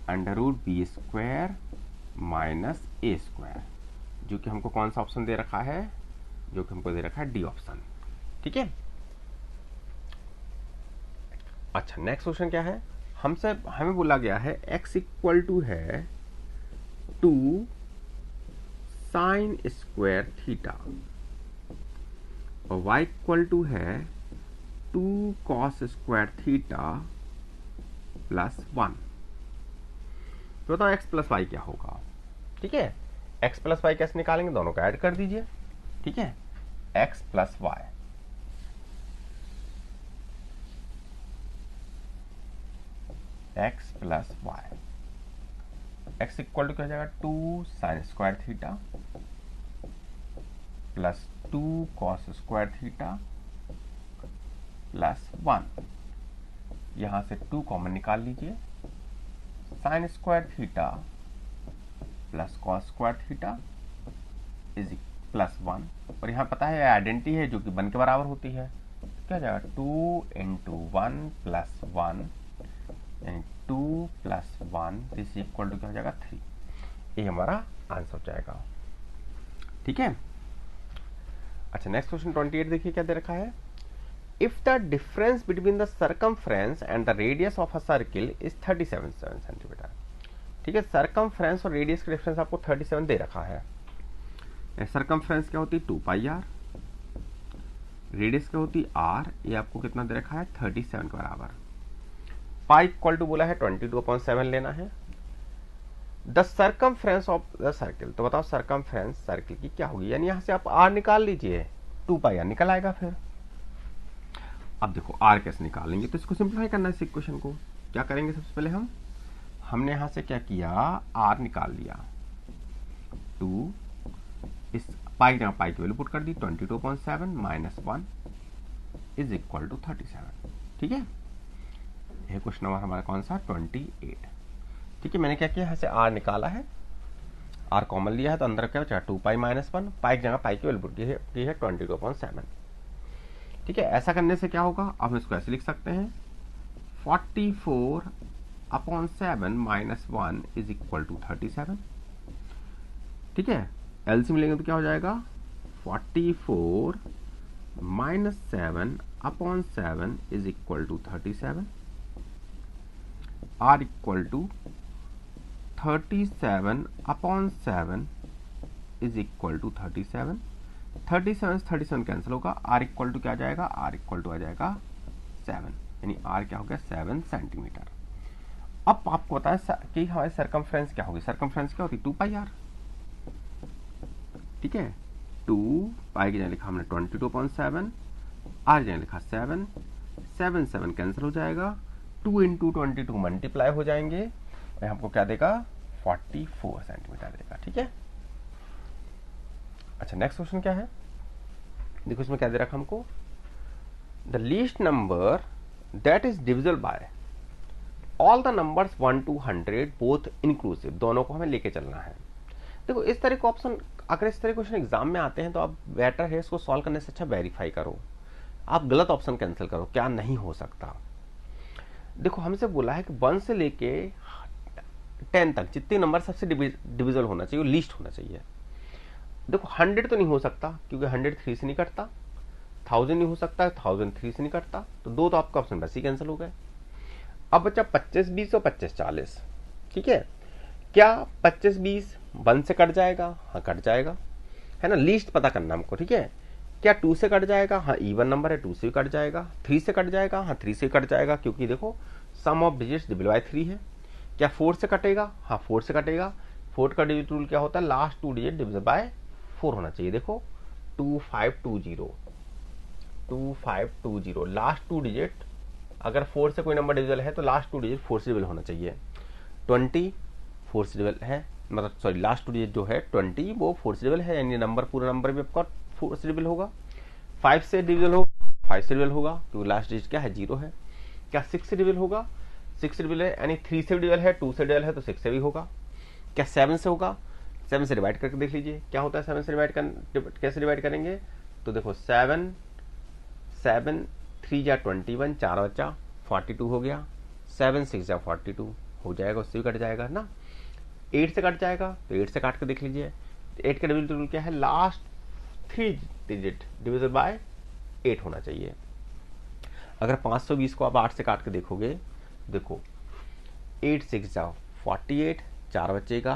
under root B square minus A square, जो कि हमको कौन सा ऑप्शन दे रखा है, जो कि हमको दे रखा है डी ऑप्शन। ठीक है, अच्छा नेक्स्ट क्वेश्चन क्या है, हमें बोला गया है x इक्वल टू है 2 साइन स्क्वायर थीटा और y इक्वल टू है 2 कॉस स्क्वायर थीटा प्लस 1। तो बताओ x प्लस वाई क्या होगा। ठीक है, x प्लस वाई कैसे निकालेंगे, दोनों को ऐड कर दीजिए। ठीक है, x plus y, x plus y, x equal to क्या हो जाएगा 2 sine square theta plus 2 cos square theta plus 1। यहां से 2 कॉमन निकाल लीजिए, sine square theta plus cos square theta is plus 1, और यहाँ पता है आइडेंटिटी है जो कि 1 के बराबर होती है। क्या हो जाएगा 2 इंटू 1 प्लस 1, यानी 2 प्लस 1 दिस इक्वल टू क्या हो जाएगा 3। ये हमारा आंसर हो जाएगा। ठीक है, अच्छा नेक्स्ट क्वेश्चन 28 देखिए क्या दे रखा है, if the difference between the circumference and the radius of a circle is 37 centimetre. ठीक है, सर्कमफ्रेंस और रेडियस का डिफरेंस आपको 37 दे रखा है। सर्कमफ्रेंस क्या होती है 2 पाई आर, रेडियस क्या होती है आर, ये आपको कितना दे रखा है 37 के बराबर। पाई इक्वल टू बोला है 22/7 लेना है। The circumference of the circle, तो बताओ सर्कमफ्रेंस सर्किल की क्या होगी, यानी यहां से आप आर निकाल लीजिए, 2 पाई आर निकल आएगा फिर। अब देखो आर कैसे निकालेंगे, तो इसको सिंप्लीफाई करना है इस इक्वेशन को। क्या करेंगे सबसे पहले हमने यहां से क्या किया, आर निकाल लिया, 2 इस पाई जगह पाई की वैल्यू पुट कर दी 22/7 माइनस 1 इज इक्वल टू 37। ठीक है, यह क्वेश्चन नंबर हमारा कौन सा 28। ठीक है, मैंने क्या किया, यहाँ से आर निकाला है, आर कॉमन लिया है तो अंदर क्या बचा 2 पाई माइनस 1, पाई की जगह पाई की वैल्यू पुट की है 22/7। ठीक है, ऐसा करने से क्या होगा, अब हम इसको ऐसे लिख सकते हैं 44/7 माइनस 1 इज इक्वल टू 37। ठीक है, एलसीएम लेंगे तो क्या हो जाएगा 44 minus 7/7 is equal to 37। R equal to 37/7 is equal to 37। 37 cancel होगा, आर इक्वल टू क्या आ जाएगा, आर इक्वल टू आ जाएगा 7, यानी आर क्या हो गया 7 सेंटीमीटर। अब आपको पता है कि हमारी सर्कमफ्रेंस क्या होगी, सर्कमफ्रेंस क्या होती 2 पाई आर। ठीक है, 2 पाई की जगह लिखा हमने 22/7, आर जगह लिखा 7, 7 कैंसिल हो जाएगा, 2 इंटू 22 मल्टीप्लाई हो जाएंगे और हमको क्या देगा 44 सेंटीमीटर देगा। ठीक है, अच्छा नेक्स्ट क्वेश्चन क्या है, देखो इसमें क्या दे रखा हमको, the least number that is divisible by all the numbers 1 to 100 both inclusive, दोनों को हमें लेके चलना है। देखो इस तरह के ऑप्शन, अगर इस तरह क्वेश्चन एग्जाम में आते हैं तो आप बेटर है इसको सॉल्व करने से अच्छा वेरीफाई करो, आप गलत ऑप्शन कैंसिल करो, क्या नहीं हो सकता। देखो हमसे बोला है कि 1 से लेके 10 तक जितने नंबर सबसे डिविजल होना चाहिए, लीस्ट होना चाहिए। देखो 100 तो नहीं हो सकता क्योंकि 100 3 से नहीं कटता, 1000 नहीं हो सकता, 1000 3 से नहीं कटता, तो दो तो आपका ऑप्शन वैसे ही कैंसिल हो गए। अब बचा 25 20 और 25 40। ठीक है, क्या 25 20 1 से कट जाएगा? हाँ कट जाएगा, है ना, लीस्ट पता करना हमको। ठीक है, क्या 2 से कट जाएगा? हाँ इवन नंबर है, 2 से भी कट जाएगा। 3 से कट जाएगा? हाँ 3 से कट जाएगा, क्योंकि देखो सम ऑफ डिजिट्स डिवाइड बाय 3 है। क्या 4 से कटेगा? हाँ 4 से कटेगा। 4 का डिजिट रूल क्या होता है? लास्ट 2 डिजिट डिविजन बाय 4 होना चाहिए। देखो 2520 2520 लास्ट 2 डिजिट, अगर 4 से कोई नंबर डिविजल है तो लास्ट 2 डिजिट 4 से डिविजल होना चाहिए। 20 4 से डिविजल है, मतलब सॉरी लास्ट 2 डिजिट जो है 20 वो 4 से डिविजल है, यानी नंबर पूरा नंबर भी आपका 4 से डिविजल होगा। 5 से डिविजल होगा? 5 से डिविजल होगा क्योंकि लास्ट डिजिट क्या है? 0 है। क्या 6 से डिविजल होगा? 6 से डिविजल है, यानी 3 से डिविजल है, 2 से डिविजल है तो 6 से भी होगा। क्या 7 से होगा? 7 से डिवाइड करके देख लीजिए क्या होता है। 7 से कैसे डिवाइड करेंगे? तो देखो 7 3 जा 21, 4 बचा 42 हो गया। 7 6 जा 42 हो जाएगा, उससे भी कट जाएगा ना। 8 से कट जाएगा तो 8 से काट के देख लीजिए। 8 का डिविजल रूल क्या है? लास्ट 3 डिजिट डिविजल बाय 8 होना चाहिए। अगर 520 को आप 8 से काट के देखोगे, देखो 8 6 जा 48, 4 बचेगा,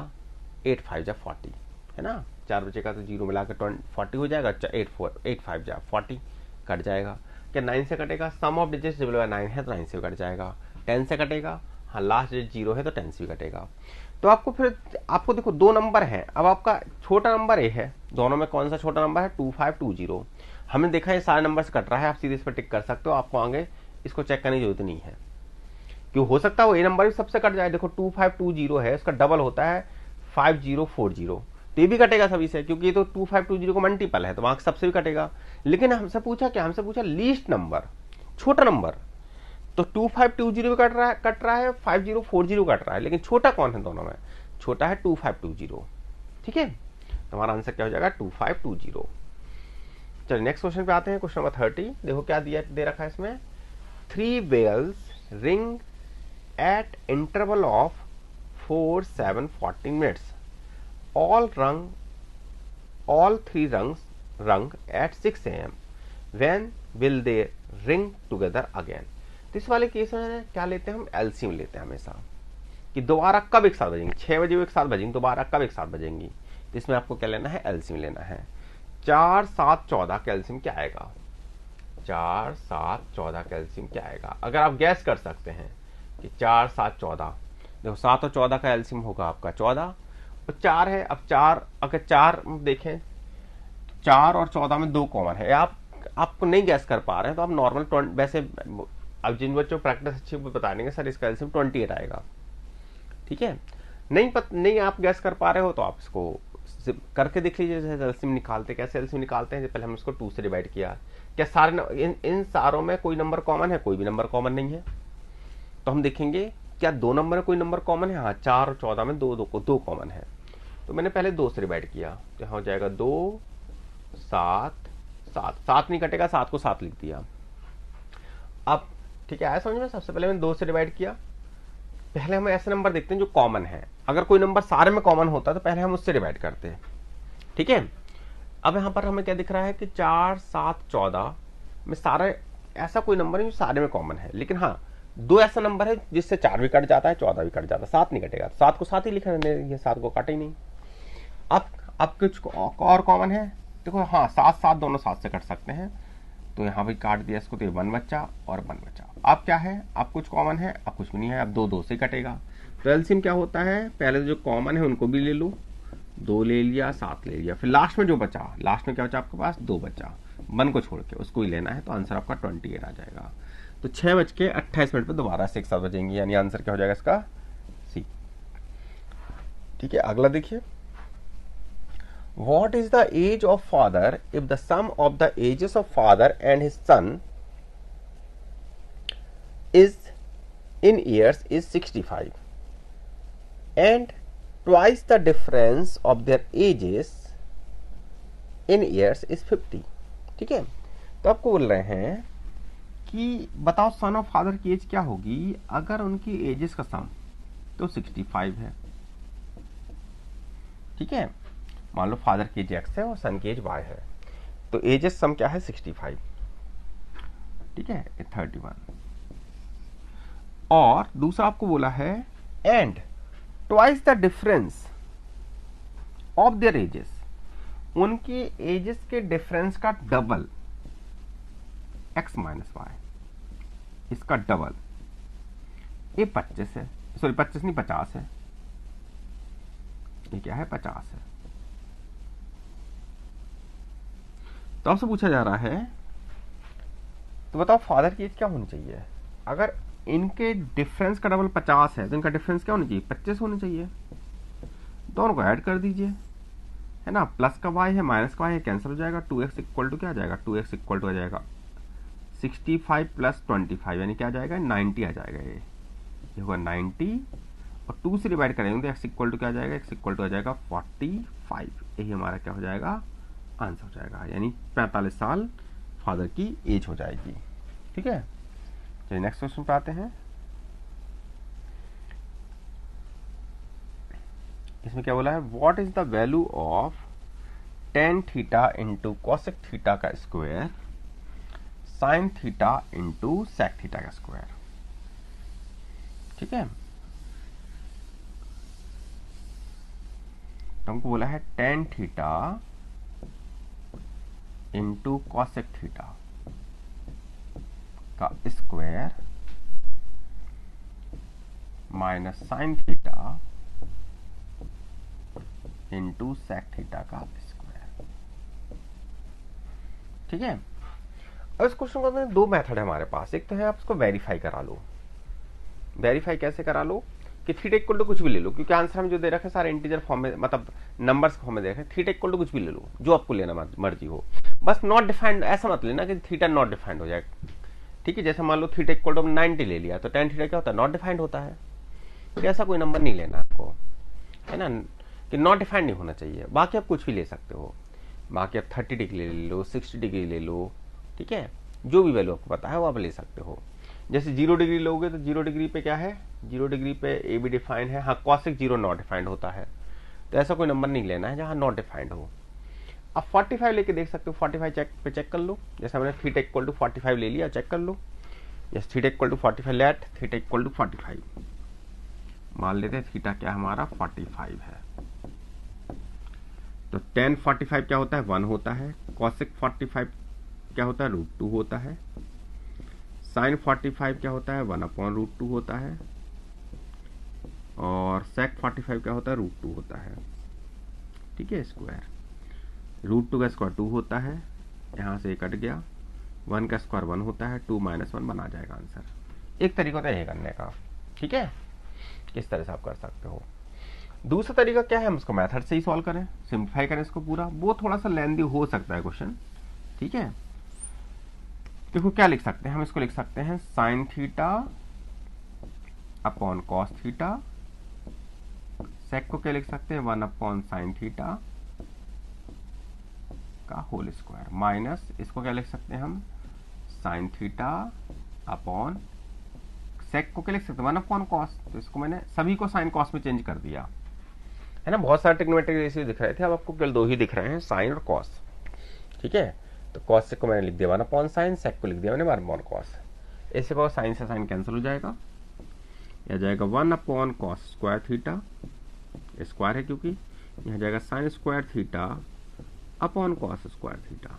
8 5 जा 40, है ना, 4 बचेगा तो 0 मिलाकर 40 हो जाएगा। 8 5 जा 40 कट जाएगा। क्या 9 से कटेगा? सम ऑफ डिजिट्स डिविजल बाय 9 है तो 9 से भी कट जाएगा। 10 से कटेगा? हाँ लास्ट डिजिट 0 है तो 10 से भी कटेगा। तो आपको फिर आपको देखो 2 नंबर है, अब आपका छोटा नंबर ए है, दोनों में कौन सा छोटा नंबर है? 2520। हमने देखा ये सारे नंबर से कट रहा है, आप सीधे इस पर टिक कर सकते हो, आपको आगे इसको चेक करने की जरूरत नहीं है। क्यों हो सकता है वो ए नंबर भी सबसे कट जाए। देखो 2520 है, उसका डबल होता है 5040, तो ये भी कटेगा सभी से, क्योंकि ये तो 2520 को मल्टीपल है तो वहां सबसे भी कटेगा। लेकिन हमसे पूछा क्या? हमसे पूछा लीस्ट नंबर, छोटा नंबर, तो 2520 कट रहा है 5040 कट रहा है, लेकिन छोटा कौन है दोनों में? छोटा है 2520। ठीक है, तो हमारा आंसर क्या हो जाएगा? 2520। चलिए नेक्स्ट क्वेश्चन पे आते हैं, क्वेश्चन नंबर 30। देखो क्या दिया दे रखा है इसमें। 3 bells ring at interval of 4 7 14 minutes, all 3 rung at 6 am, when will they ring together again? तो इस वाले केस में क्या लेते हैं हम? एलसीएम लेते हैं हमेशा, कि दोबारा कब एक साथ बजेंगी। 6 बजे एक साथ बजेंगी, दोबारा कब एक साथ बजेंगी। तो इसमें आपको क्या लेना है? एलसीएम लेना है। 4 7 14 का एलसीएम क्या आएगा? 4 7 14 का एलसीएम क्या आएगा? अगर आप गैस कर सकते हैं कि 4 7 14, देखो 7 और 14 का एलसीएम होगा आपका 14, और 4 है। अब 4 अगर 4 देखें, 4 और 14 में 2 कॉमन है। आपको नहीं गैस कर पा रहे हैं तो आप नॉर्मल वैसे, अब जिन बच्चों प्रैक्टिस अच्छी बता देंगे सर इसका एलसीएम 28 आएगा। ठीक है, नहीं आप गैस कर पा रहे हो तो आप इसको करके देख लीजिए, जैसे एलसीएम निकालते, कैसे एलसीएम निकालते हैं। पहले हम इसको 2 से डिवाइड किया। क्या सारे इन सारों में कोई नंबर कॉमन है? कोई भी नंबर कॉमन नहीं है, तो हम देखेंगे क्या 2 नंबर में कोई नंबर कॉमन है? हाँ 4 और 14 में 2 कॉमन है, तो मैंने पहले 2 से डिवाइड किया, तो यहाँ हो जाएगा 2 7 7 7 नहीं कटेगा, 7 को 7 लिख दिया। अब ठीक है, आया समझ में? सबसे पहले मैंने 2 से डिवाइड किया। पहले हम ऐसे नंबर देखते हैं जो कॉमन है, अगर कोई नंबर सारे में कॉमन होता तो पहले हम उससे डिवाइड करते हैं। ठीक है, अब यहां पर हमें क्या दिख रहा है कि 4 7 14 में सारे ऐसा कोई नंबर है जो सारे में कॉमन है, लेकिन हाँ 2 ऐसा नंबर है जिससे 4 भी कट जाता है, 14 भी कट जाता है, 7 नहीं कटेगा, 7 को 7 ही लिखा है, ये 7 को काटे ही नहीं। अब कुछ और कॉमन है, देखो हाँ 7 7 दोनों 7 से कट सकते हैं, तो यहाँ भी काट दिया इसको, तो ये 1 बचा और 1 बचा। अब क्या है? अब कुछ कॉमन है, अब कुछ भी नहीं है, अब 2 से कटेगा। तो एलसीएम क्या होता है? पहले जो कॉमन है उनको भी ले लो, 2 ले लिया, 7 ले लिया, फिर लास्ट में जो बचा, लास्ट में क्या बचा आपके पास? 2 बचा, 1 को छोड़ के उसको ही लेना है, तो आंसर आपका 28 आ जाएगा। तो 6:28 पे दोबारा से एक साथ बजेंगी, यानी आंसर क्या हो जाएगा इसका? सी। ठीक है, अगला देखिए। What is the age of father if the sum of the ages of father and his son is in years is 65 and twice the difference of their ages in years is 50? ठीक है, तो आपको बोल रहे हैं कि बताओ सन ऑफ फादर की एज क्या होगी अगर उनकी एजेस का सम तो 65 है, ठीक है। मान लो फादर की एज एक्स है और सन की एज वाई है, तो एजेस सम क्या है 65, ठीक है, 31। और दूसरा आपको बोला है and twice the difference of their edges, उनके एजेस के डिफरेंस का डबल एक्स माइनस वाई, इसका डबल, ये 25 है, सॉरी 25 नहीं 50 है, ये क्या है 50 है। तो आपसे पूछा जा रहा है तो बताओ फादर की एज क्या होनी चाहिए, अगर इनके डिफरेंस का डबल 50 है तो इनका डिफरेंस क्या होना चाहिए 25 होना चाहिए। दोनों को ऐड कर दीजिए, है ना, प्लस का y है माइनस का y है, कैंसिल हो जाएगा, 2x इक्वल टू क्या आ जाएगा, 2x इक्वल टू आ जाएगा 65 प्लस 25 यानी क्या आ जाएगा 90 आ जाएगा, ये होगा 90 और 2 से डिवाइड करेंगे तो x इक्वल टू क्या आ जाएगा, x इक्वल टू आ जाएगा 45, यही हमारा क्या हो जाएगा आंसर हो जाएगा, यानी 45 साल फादर की एज हो जाएगी, ठीक है। चलिए नेक्स्ट क्वेश्चन पे आते हैं। इसमें क्या बोला है, what is the value of tan theta into cosec theta का square sine theta into sec theta का स्क्वायर, ठीक है। तो हमको बोला है tan theta into cosec theta का square minus sine theta into sec theta का स्क्वायर, ठीक है। अब इस क्वेश्चन का दो मेथड है हमारे पास, एक तो है आप इसको वेरीफाई करा लो। वेरीफाई कैसे करा लो कि थीटा इक्वल टू कुछ भी ले लो, क्योंकि आंसर में जो दे रखे सारे इंटीजर फॉर्म में, मतलब नंबर्स फॉर्म में दे रखे, थीटा इक्वल टू कुछ भी ले लो जो आपको लेना मर्जी हो, बस नॉट डिफाइंड ऐसा मत लेना कि थीटा नॉट डिफाइंड हो जाए, ठीक है। जैसे मान लो थीटा इक्वल टू 90 ले लिया तो tan थीटा क्या होता है नॉट डिफाइंड होता है, तो ऐसा कोई नंबर नहीं लेना आपको, है ना, कि नॉट डिफाइंड नहीं होना चाहिए। बाकी आप कुछ भी ले सकते हो, बाकी आप 30 डिग्री ले लो, 60 डिग्री ले लो, ठीक है, जो भी वैल्यू आपको पता है वो आप ले सकते हो। जैसे 0 डिग्री लोगे तो 0 डिग्री पे क्या है, 0 डिग्री पे ए भी डिफाइंड है, हाँ कॉसेक 0 नॉट डिफाइंड होता है, तो ऐसा कोई नंबर नहीं लेना है जहाँ नॉट डिफाइंड हो। आप 45 लेके देख सकते हो, 45 चेक कर लो, जैसे हमने थीटा इक्वल टू 45 ले लिया, चेक कर लो, जैसे theta equal to 45 let theta equal to 45, मान लेते हैं थीटा क्या हमारा 45 है, तो tan 45 क्या होता है 1 होता है, cosec 45 क्या होता है √2 होता है, sin 45 क्या होता है 1/√2 होता है, और sec 45 क्या होता है √2 होता है, ठीक है। स्क्वायर √2 का स्क्वायर 2 होता है, यहाँ से कट गया, 1 का स्क्वायर 1 होता है, 2 - 1 बन आ जाएगा आंसर। एक तरीका होता है ये करने का, ठीक है, इस तरह से आप कर सकते हो। दूसरा तरीका क्या है, हम इसको मेथड से ही सॉल्व करें, सिंप्लीफाई करें इसको पूरा, वो थोड़ा सा लेंथी हो सकता है क्वेश्चन, ठीक है। देखो क्या लिख सकते हैं हम, इसको लिख सकते हैं sine theta upon cos theta, sec को क्या लिख सकते हैं 1/sin थीटा का होल स्क्वायर, माइनस इसको क्या लिख सकते हैं हम साइन थीटा अपॉन सेक को क्या लिख सकते हैं 1/cos, तो इसको मैंने सभी को साइन कॉस में चेंज कर दिया, है ना। बहुत सारे ट्रिग्नोमेट्रिक रेशियो दिख रहे थे, अब आपको केवल दो ही दिख रहे हैं, साइन और कॉस, ठीक है। तो कॉस को मैंने लिख दिया 1/sin, सेक को लिख दिया मैंने 1/cos, ऐसे को साइन से साइन कैंसिल हो जाएगा, यह जाएगा 1/cos स्क्वायर थीटा, स्क्वायर है क्योंकि, यहाँ जाएगा sine square theta upon cos square theta,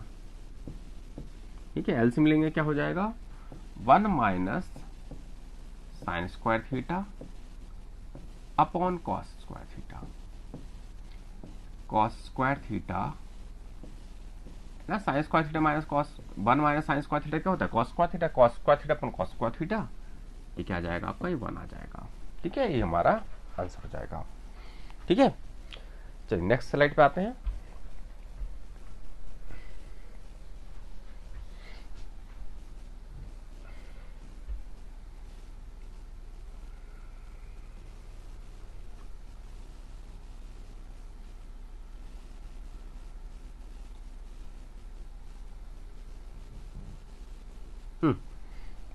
ठीक है। एलसीएम लेंगे क्या हो जाएगा 1 - sine square theta upon cos square theta, cos square theta ना, sine square theta minus cos 1 - sine square theta क्या होता है cos square theta, cos square theta upon cos square theta, ये क्या आ जाएगा आपका ये 1 आ जाएगा, ठीक है, ये हमारा आंसर हो जाएगा, ठीक है। चलिए नेक्स्ट स्लाइड पे आते हैं।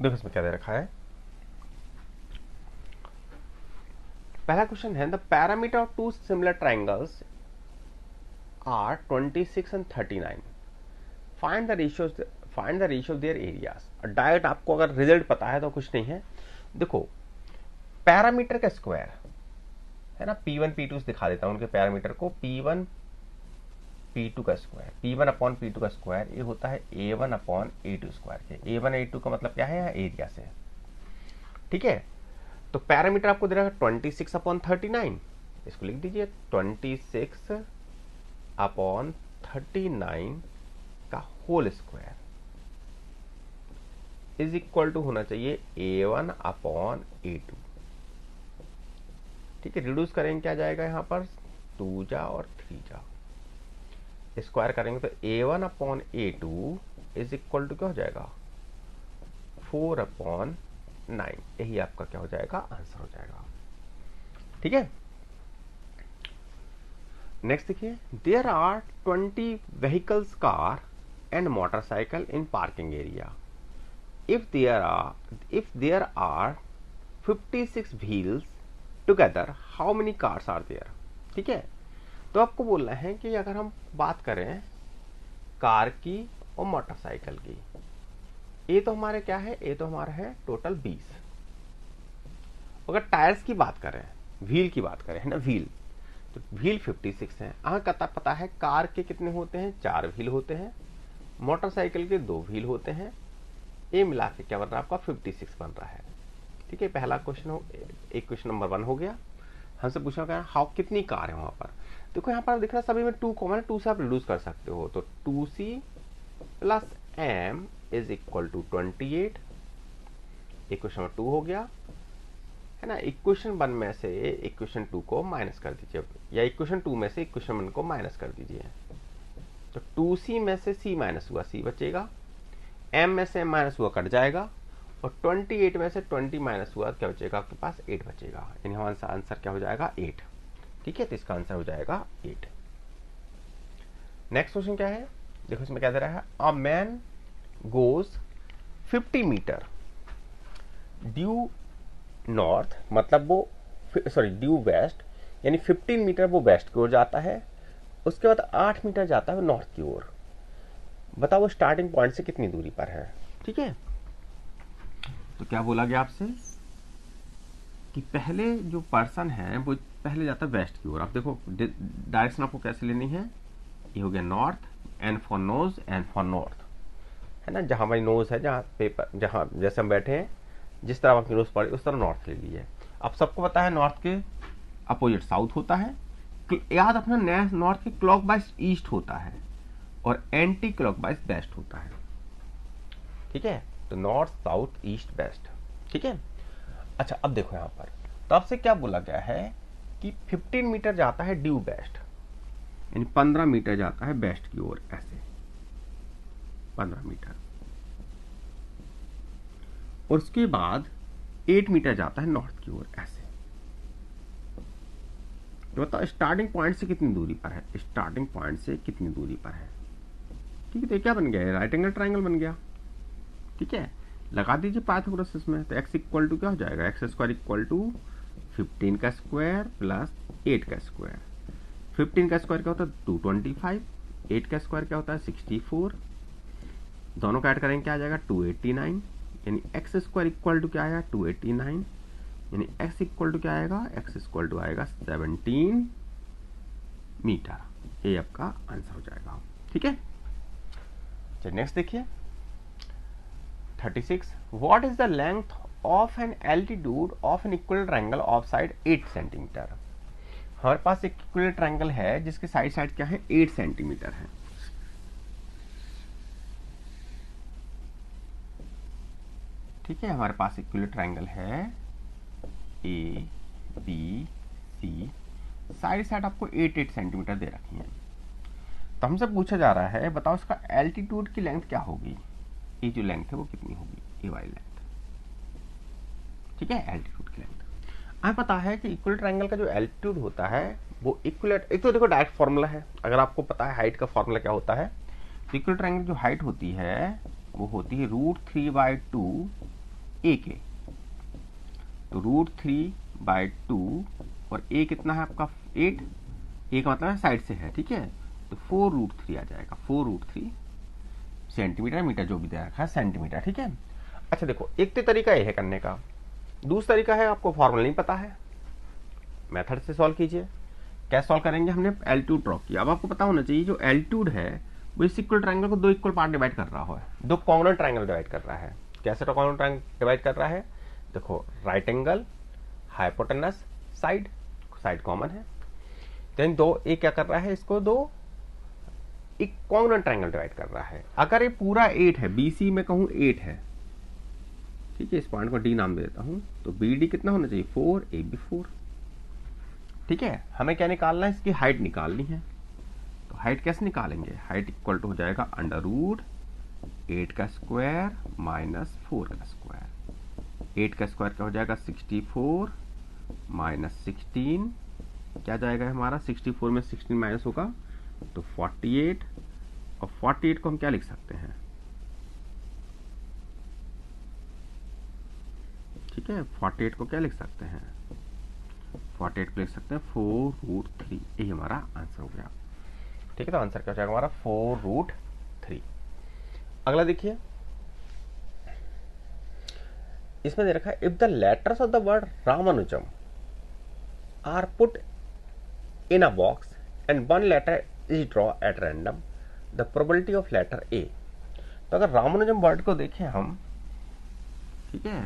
देखो इसमें क्या दे रखा है। पहला क्वेश्चन है the parameter of two similar triangles are 26 and 39, find the ratio their areas. और डायरेक्ट आपको अगर रिजल्ट पता है तो कुछ नहीं है। देखो पैरामीटर का स्क्वायर है ना, P1 P2 से दिखा देता हूं उनके पैरामीटर को। P1 P2 का स्क्वायर, P1 अपॉन P2 का स्क्वायर, ये होता है A1 अपॉन A2 स्क्वायर के। A1 A2 का मतलब क्या है, यहाँ एरिया से। ठीक है, तो पैरामीटर आपको दे रहा है 26 अपॉन 39, इसको लिख दीजिए 26 अपॉन 39 का whole square is equal to होना चाहिए A1 अपॉन A2। ठीक है, रिड्यूस करेंगे क्या जाएगा यहाँ पर, 2 जा और 3 जा, स्क्वायर करेंगे तो A1 upon A2 is equal to क्या हो जाएगा, 4 अपॉन 9। यही आपका क्या हो जाएगा, आंसर हो जाएगा। ठीक है, नेक्स्ट देखिए, there are 20 vehicles, car and motorcycle in parking area. If there are 56 wheels together, how many cars are there. ठीक है, तो आपको बोलना है कि अगर हम बात करें कार की और मोटरसाइकिल की, ये तो हमारे क्या है, ये तो हमारा है टोटल 20। अगर टायर्स की बात करें, व्हील की बात करें, है ना, व्हील, तो व्हील 56 है। पता है कार के कितने होते हैं, 4 व्हील होते हैं, मोटरसाइकिल के 2 व्हील होते हैं, ये मिला के क्या बन रहा है आपका 56 बन रहा है। ठीक है, पहला क्वेश्चन एक क्वेश्चन नंबर 1 हो गया। हमसे पूछा गया हाउ कितनी कार है वहां पर। देखो यहाँ पर दिख रहा है सभी में 2 कॉमन है, 2 से आप रिड्यूस कर सकते हो, तो 2C plus M is equal to 28। Equation number 2 हो गया, है ना। इक्वेशन 1 में से इक्वेशन 2 को माइनस कर दीजिए, या इक्वेशन 2 में से इक्वेशन 1 को माइनस कर दीजिए, तो 2C में से C माइनस हुआ, C बचेगा, M में से M माइनस हुआ, कट जाएगा, और 28 में से 20 माइनस हुआ, क्या बचेगा आपके पास, 8 बचेगा। यानी हमारा आंसर क्या हो जाएगा, 8। ठीक है, तो इसका आंसर हो जाएगा 8। नेक्स्ट क्वेश्चन क्या है, देखो इसमें क्या दे रहा है, a man goes 50 metre due north, मतलब वो ड्यू वेस्ट, यानी 15 मीटर वो वेस्ट की ओर जाता है, उसके बाद 8 मीटर जाता है नॉर्थ की ओर। बताओ वो स्टार्टिंग पॉइंट से कितनी दूरी पर है। ठीक है, तो क्या बोला गया आपसे कि पहले जो पर्सन है वो पहले जाता है वेस्ट की ओर। आप देखो डायरेक्शन आपको कैसे लेनी है, ये हो गया north, N for nose, N for north, है ना। जहां हमारी नोज है, जहां पेपर, जहां जैसे हम बैठे हैं, जिस तरह आपकी नोज पड़े उस तरह नॉर्थ ले लीजिए। अब सबको पता है नॉर्थ के अपोजिट साउथ होता है, याद रखना नॉर्थ के क्लॉकवाइज ईस्ट होता है और एंटी क्लॉकवाइज वेस्ट होता है। ठीक है, तो नॉर्थ साउथ ईस्ट वेस्ट। ठीक है, अच्छा अब देखो यहां पर, तो आपसे क्या बोला गया है कि 15 मीटर जाता है ड्यू वेस्ट, यानी 15 मीटर जाता है वेस्ट की ओर, ऐसे 15 मीटर, और उसके बाद 8 मीटर जाता है नॉर्थ की ओर, ऐसे। तो बताओ स्टार्टिंग पॉइंट से कितनी दूरी पर है, स्टार्टिंग पॉइंट से कितनी दूरी पर है। ठीक है, तो क्या बन गया, राइट एंगल ट्राइंगल बन गया। ठीक है, लगा दीजिए पाइथागोरस इसमें, तो x इक्वल टू क्या हो जाएगा, एक्स स्क्वायर इक्वल टू 15 का स्क्वायर प्लस 8 का स्क्वायर। 15 का स्क्वायर क्या होता है 225, 8 का स्क्वायर क्या होता है 64, दोनों का ऐड करेंगे क्या आ जाएगा 289, यानी एक्स स्क्वायर इक्वल टू क्या आएगा 289, यानी x इक्वल टू क्या आएगा, x इक्वल टू आएगा 17 मीटर। ये आपका आंसर हो जाएगा। ठीक है, चलिए नेक्स्ट देखिए 36, what is the length of an altitude of an equal triangle of side 8 centimetre. हमारे पास एक इक्वल ट्रायंगल है जिसके साइड क्या है 8 सेंटीमीटर है। ठीक है, हमारे पास इक्वल ट्रायंगल है ए बी सी, साइड आपको 8 सेंटीमीटर दे रखी है। तो हमसे पूछा जा रहा है बताओ इसका एल्टीट्यूड की लेंथ क्या होगी, ये जो लेंथ है वो कितनी होगी, ये वाली लेंथ। ठीक है, एल्टीट्यूड की लेंथ हमें पता है कि इक्वल ट्रायंगल का जो एल्टीट्यूड होता है वो इक्वल, एक तो देखो डायरेक्ट फॉर्मूला है, अगर आपको पता है हाइट का फॉर्मूला क्या होता है, तो इक्वल ट्रायंगल जो हाइट होती है वो होती है √3/2 ए के, तो √3/2 और ए कितना है आपका 8, ए का मतलब है साइड से है, ठीक है, तो 4√3 आ जाएगा, 4√3 सेंटीमीटर, मीटर जो भी दे रखा है सेंटीमीटर, ठीक है। अच्छा देखो, एक तो तरीका ये है करने का, दूसरा तरीका है आपको फॉर्मूला नहीं पता है, मेथड से सॉल्व कीजिए। क्या सॉल्व करेंगे, हमने एल्टीट्यूड ड्रॉ किया। अब आपको पता होना चाहिए जो एल्टीट्यूड है वो इस इक्वल ट्रायंगल को 2 इक्वल पार्ट डिवाइड कर रहा है, 2 कॉन्ग्रुएंट ट्रायंगल डिवाइड कर रहा है। कैसे कॉन्ग्रुएंट ट्रायंगल डिवाइड कर रहा है, देखो right angle, hypotenuse, side, side common है, देन 2 ए क्या कर रहा है, इसको 2 एक कॉन्ग्रुएंट ट्रायंगल डिवाइड कर रहा है। अगर ये पूरा 8 है, बीसी में कहूं 8 है, ठीक है, इस पॉइंट को डी नाम दे देता हूं, तो बी डी कितना होना चाहिए 4, ए बी 4, ठीक है। हमें क्या निकालना है, इसकी हाइट निकालनी है। तो हाइट कैसे निकालेंगे, हाइट इक्वल टू हो जाएगा √8 का स्क्वायर माइनस 4 का स्क्वायर। 8 का स्क्वायर क्या हो जाएगा 64 माइनस 16, क्या जाएगा हमारा 64 में 16 माइनस होगा तो 48, और 48 को हम क्या लिख सकते हैं, ठीक है, 48 को क्या लिख सकते हैं, 48 को लिख सकते हैं 4√3, यही हमारा आंसर हो गया, ठीक है। तो आंसर क्या हो जाएगा हमारा 4√3। अगला देखिए, इसमें दे रखा है if the letters of the word Ramanujam are put in a box and one letter is draw at random, the probability of letter A. तो अगर रामानुजम वर्ड को देखें हम, ठीक है,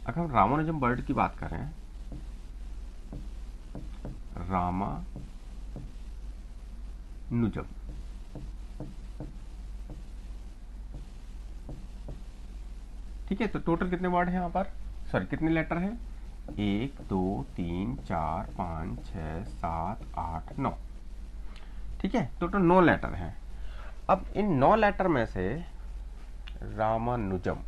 अगर हम रामानुजम वर्ड की बात करें, रामानुजम, ठीक है, तो टोटल कितने वर्ड हैं यहाँ पर, सॉरी कितने लेटर हैं, 1 2 3 4 5 6 7 8 9, ठीक है, टोटल 9 लेटर हैं। अब इन 9 लेटर में से Ramanujan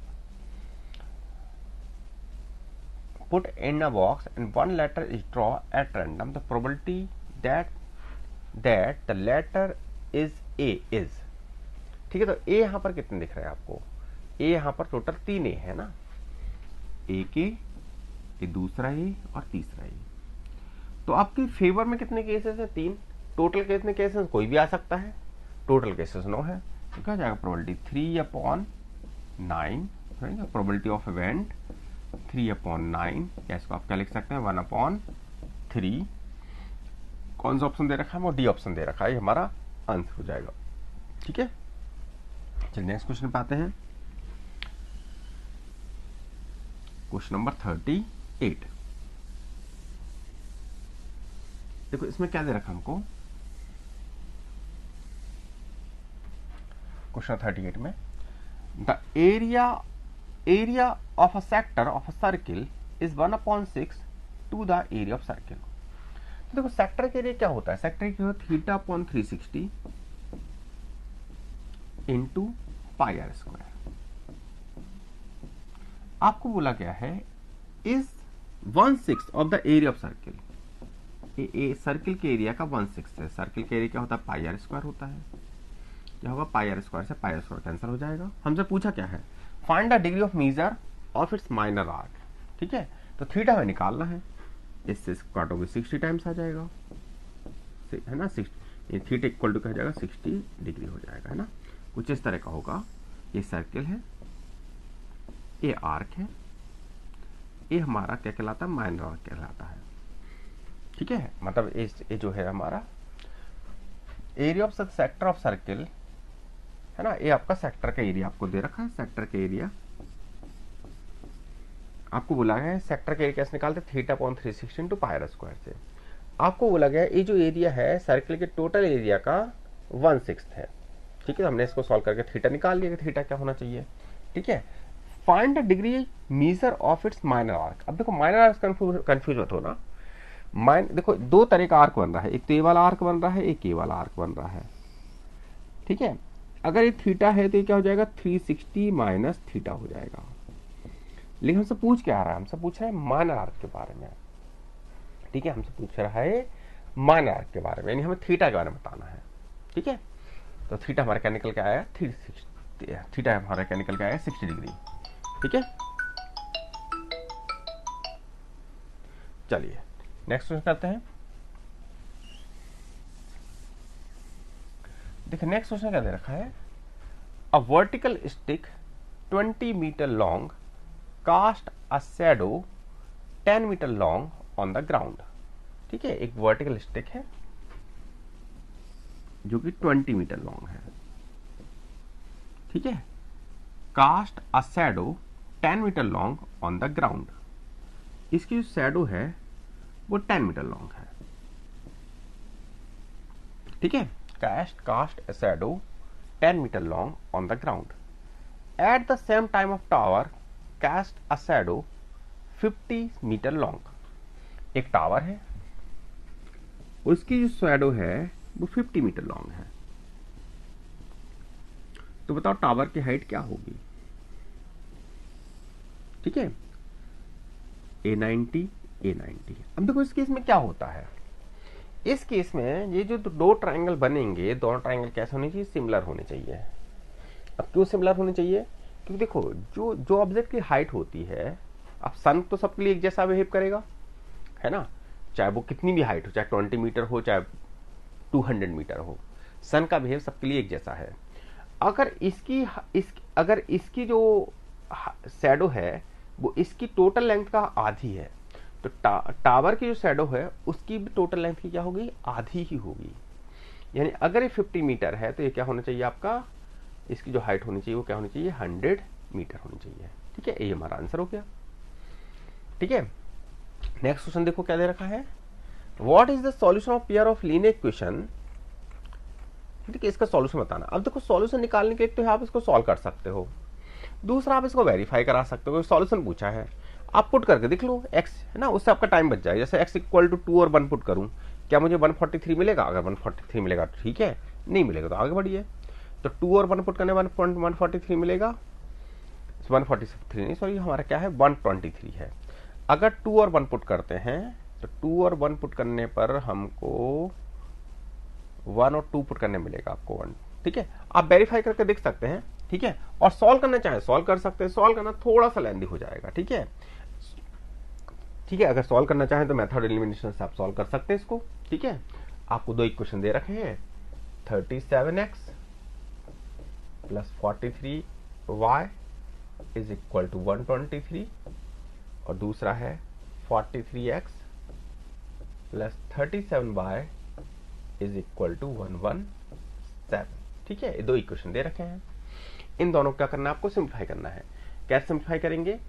put in a box and one letter is drawn at random, the probability that the letter is A is, ठीक है। तो A यहाँ पर कितने दिख रहे हैं आपको, A यहाँ पर टोटल 3 A है ना, एक A, ये दूसरा A और तीसरा A। तो आपके फेवर में कितने केसेस है, 3, टोटल कितने केसेस, कोई भी आ सकता है, टोटल केसेस 9 है, तो क्या जाएगा प्रोबेबिलिटी 3/9, प्रोबेबिलिटी ऑफ इवेंट 3/9, या इसको आप क्या लिख सकते हैं 1/3। कौन सा ऑप्शन दे रखा है, वो डी ऑप्शन दे रखा है, ये हमारा आंसर हो जाएगा, ठीक है। चलिए नेक्स्ट क्वेश्चन पे आते हैं, क्वेश्चन नंबर 38। देखो इसमें क्या दे रखा हमको, क्वेश्चन 38 में the area of a sector of a circle is 1/6 to the area of circle। तो देखो सेक्टर के एरिया क्या होता है, सेक्टर क्या होता है θ/360 इंटू πr²। आपको बोला गया है is 1/6 of the area of circle, circle के एरिया का 1/6 है, सर्किल के एरिया क्या होता है πr² होता है, क्या होगा πr² से πr² कैंसिल हो जाएगा। हमसे पूछा क्या है, find the degree of measure of its minor arc, ठीक है, तो थीटा हमें निकालना है, इससे काटोगे 60 टाइम्स आ जाएगा, है ना, 60, थीटा इक्वल टू क्या हो जाएगा 60 डिग्री हो जाएगा, है ना, कुछ इस तरह का होगा। ये सर्किल है, ये आर्क है, ये हमारा क्या कहलाता है माइनर आर्क कहलाता है, ठीक है। मतलब ये जो है हमारा area of sector of circle है ना, ये आपका सेक्टर का एरिया आपको दे रखा है, सेक्टर का एरिया आपको बोला गया है, सेक्टर का एरिया कैसे निकालते हैं θ/360 इंटू πr² से। आपको बोला गया ये जो एरिया है सर्किल के टोटल एरिया का 1/6 है, ठीक है। तो हमने इसको सॉल्व करके थीटा निकाल लिया कि थीटा क्या होना चाहिए, ठीक है। Find the degree measure of its minor arc. अब देखो माइनर आर्क कंफ्यूज मत होना, देखो 2 तरह का आर्क बन रहा है, एक तो ये वाला आर्क बन रहा है, एक ये वाला आर्क बन रहा है, ठीक है। अगर ये थीटा है तो ये क्या हो जाएगा 360 माइनस थीटा हो जाएगा। लेकिन हमसे पूछ क्या आ रहा है, हमसे पूछ रहा है माइनर आर्क के बारे में, ठीक है, हमसे पूछ रहा है माइनर आर्क के बारे में, यानी हमें थीटा के बारे में बताना है, ठीक है। तो थीटा हमारा क्या निकल के आया थीटा हमारा क्या निकल के आएगा 60 डिग्री। ठीक है, चलिए नेक्स्ट क्वेश्चन करते हैं। देखिए नेक्स्ट क्वेश्चन क्या दे रखा है, a vertical stick 20 metre long cast a shadow 10 metre long on the ground. ठीक है, एक वर्टिकल स्टिक है जो कि 20 मीटर लॉन्ग है। ठीक है, cast a shadow 10 metre long on the ground. इसकी जो शैडो है वो 10 मीटर लॉन्ग है। ठीक है, cast a shadow 10 meter long on the ground. At the same time of tower cast a shadow 50 meter long. एक टावर है, उसकी जो शैडो है वो 50 मीटर लॉन्ग है। तो बताओ टावर की हाइट क्या होगी। ठीक है, A90 A90। अब देखो इस केस में क्या होता है, इस केस में ये जो दो ट्रायंगल बनेंगे, दोनों ट्रायंगल कैसे होने चाहिए, सिमिलर होने चाहिए। अब क्यों सिमिलर होने चाहिए, क्योंकि देखो जो ऑब्जेक्ट की हाइट होती है, अब सन तो सबके लिए एक जैसा बिहेव करेगा, है ना, चाहे वो कितनी भी हाइट हो, चाहे 20 मीटर हो चाहे 200 मीटर हो, सन का बिहेव सबके लिए एक जैसा है। अगर इसकी जो शैडो है वो इसकी टोटल लेंथ का आधी है, तो टावर की जो शैडो है उसकी भी टोटल लेंथ की क्या होगी, आधी ही होगी। यानी अगर ये 50 मीटर है तो ये क्या होना चाहिए आपका, इसकी जो हाइट होनी चाहिए वो क्या होनी चाहिए, 100 मीटर होनी चाहिए। ठीक है, ये हमारा आंसर हो गया। ठीक है, नेक्स्ट क्वेश्चन देखो क्या दे रखा है, what is the solution of pair of linear equation. ठीक है, इसका सॉल्यूशन बताना। अब देखो सॉल्यूशन निकालने के लिए तो आप इसको सॉल्व कर सकते हो, दूसरा आप इसको वेरीफाई करा सकते हो। सॉल्यूशन पूछा है आप पुट करके देख लो, x है ना, उससे आपका टाइम बच जाए। जैसे x इक्वल टू 2 और 1 पुट करूं, क्या मुझे 143 मिलेगा, अगर 143 मिलेगा तो ठीक है, नहीं मिलेगा तो आगे बढ़िए। तो 2 और 1 पुट करने 143 मिलेगा, 143 नहीं सॉरी हमारा क्या है 123 है। अगर 2 और 1 पुट करते हैं तो 2 और 1 पुट करने पर हमको 1 और 2 पुट करने मिलेगा आपको 1। ठीक है, आप वेरीफाई करके देख सकते हैं। ठीक है, और सॉल्व करना चाहे सॉल्व कर सकते हैं, सॉल्व करना थोड़ा सा लेंदी हो जाएगा। ठीक है, ठीक है, अगर सॉल्व करना चाहें तो मेथड एलिमिनेशन से आप सॉल्व कर सकते हैं इसको। ठीक है, आपको दो इक्वेशन दे रखे हैं, 37x plus 43y is equal to 123 और दूसरा है 43x plus 37y is equal to 117। ठीक है, ये दो इक्वेशन दे रखे हैं, इन दोनों को क्या करना है, आपको सिंप्लीफाई करना है। कैसे सिंप्लीफाई करेंगे,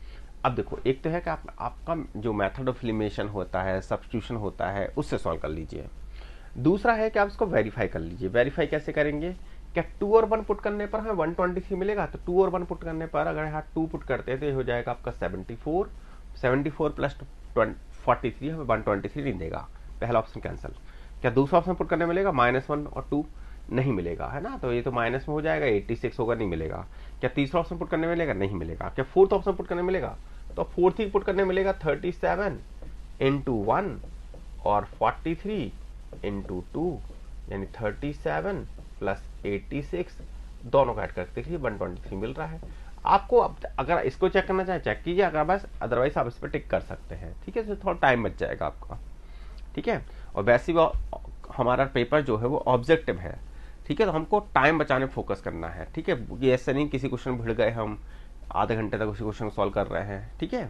अब देखो एक तो है कि आपका जो मेथड ऑफ एलिमिनेशन होता है, सब्स्टिट्यूशन होता है, उससे सॉल्व कर लीजिए। दूसरा है कि आप इसको वेरीफाई कर लीजिए। वेरीफाई कैसे करेंगे, क्या 2 और 1 पुट करने पर हमें 123 मिलेगा, तो 2 और 1 पुट करने पर अगर यहाँ 2 पुट करते हैं तो ये हो जाएगा आपका 74 प्लस 43 हमें 123 नहीं देगा, पहला ऑप्शन कैंसिल। क्या दूसरा ऑप्शन पुट करने मिलेगा, -1 और 2 नहीं मिलेगा, है ना, तो ये तो माइनस में हो जाएगा, 86 होगा, नहीं मिलेगा। क्या तीसरा ऑप्शन पुट करने मिलेगा, नहीं मिलेगा। क्या फोर्थ ऑप्शन पुट करने मिलेगा, तो फोर्थ ही पुट करने मिलेगा 37 इंटू 1 और 43 इंटू 2 यानी 37 प्लस 86, दोनों का ऐड करके देखिए 123 मिल रहा है आपको। अब अगर इसको चेक करना चाहे चेक कीजिए, अगर बस अदरवाइज आप इस पर टिक कर सकते हैं। ठीक है, तो थोड़ा टाइम बच जाएगा आपका। ठीक है, और वैसे भी हमारा पेपर जो है वो ऑब्जेक्टिव है। ठीक है, तो हमको टाइम बचाने फोकस करना है। ठीक है, ये ऐसे नहीं किसी क्वेश्चन भिड़ गए हम आधे घंटे तक उसी क्वेश्चन को सॉल्व कर रहे हैं। ठीक है,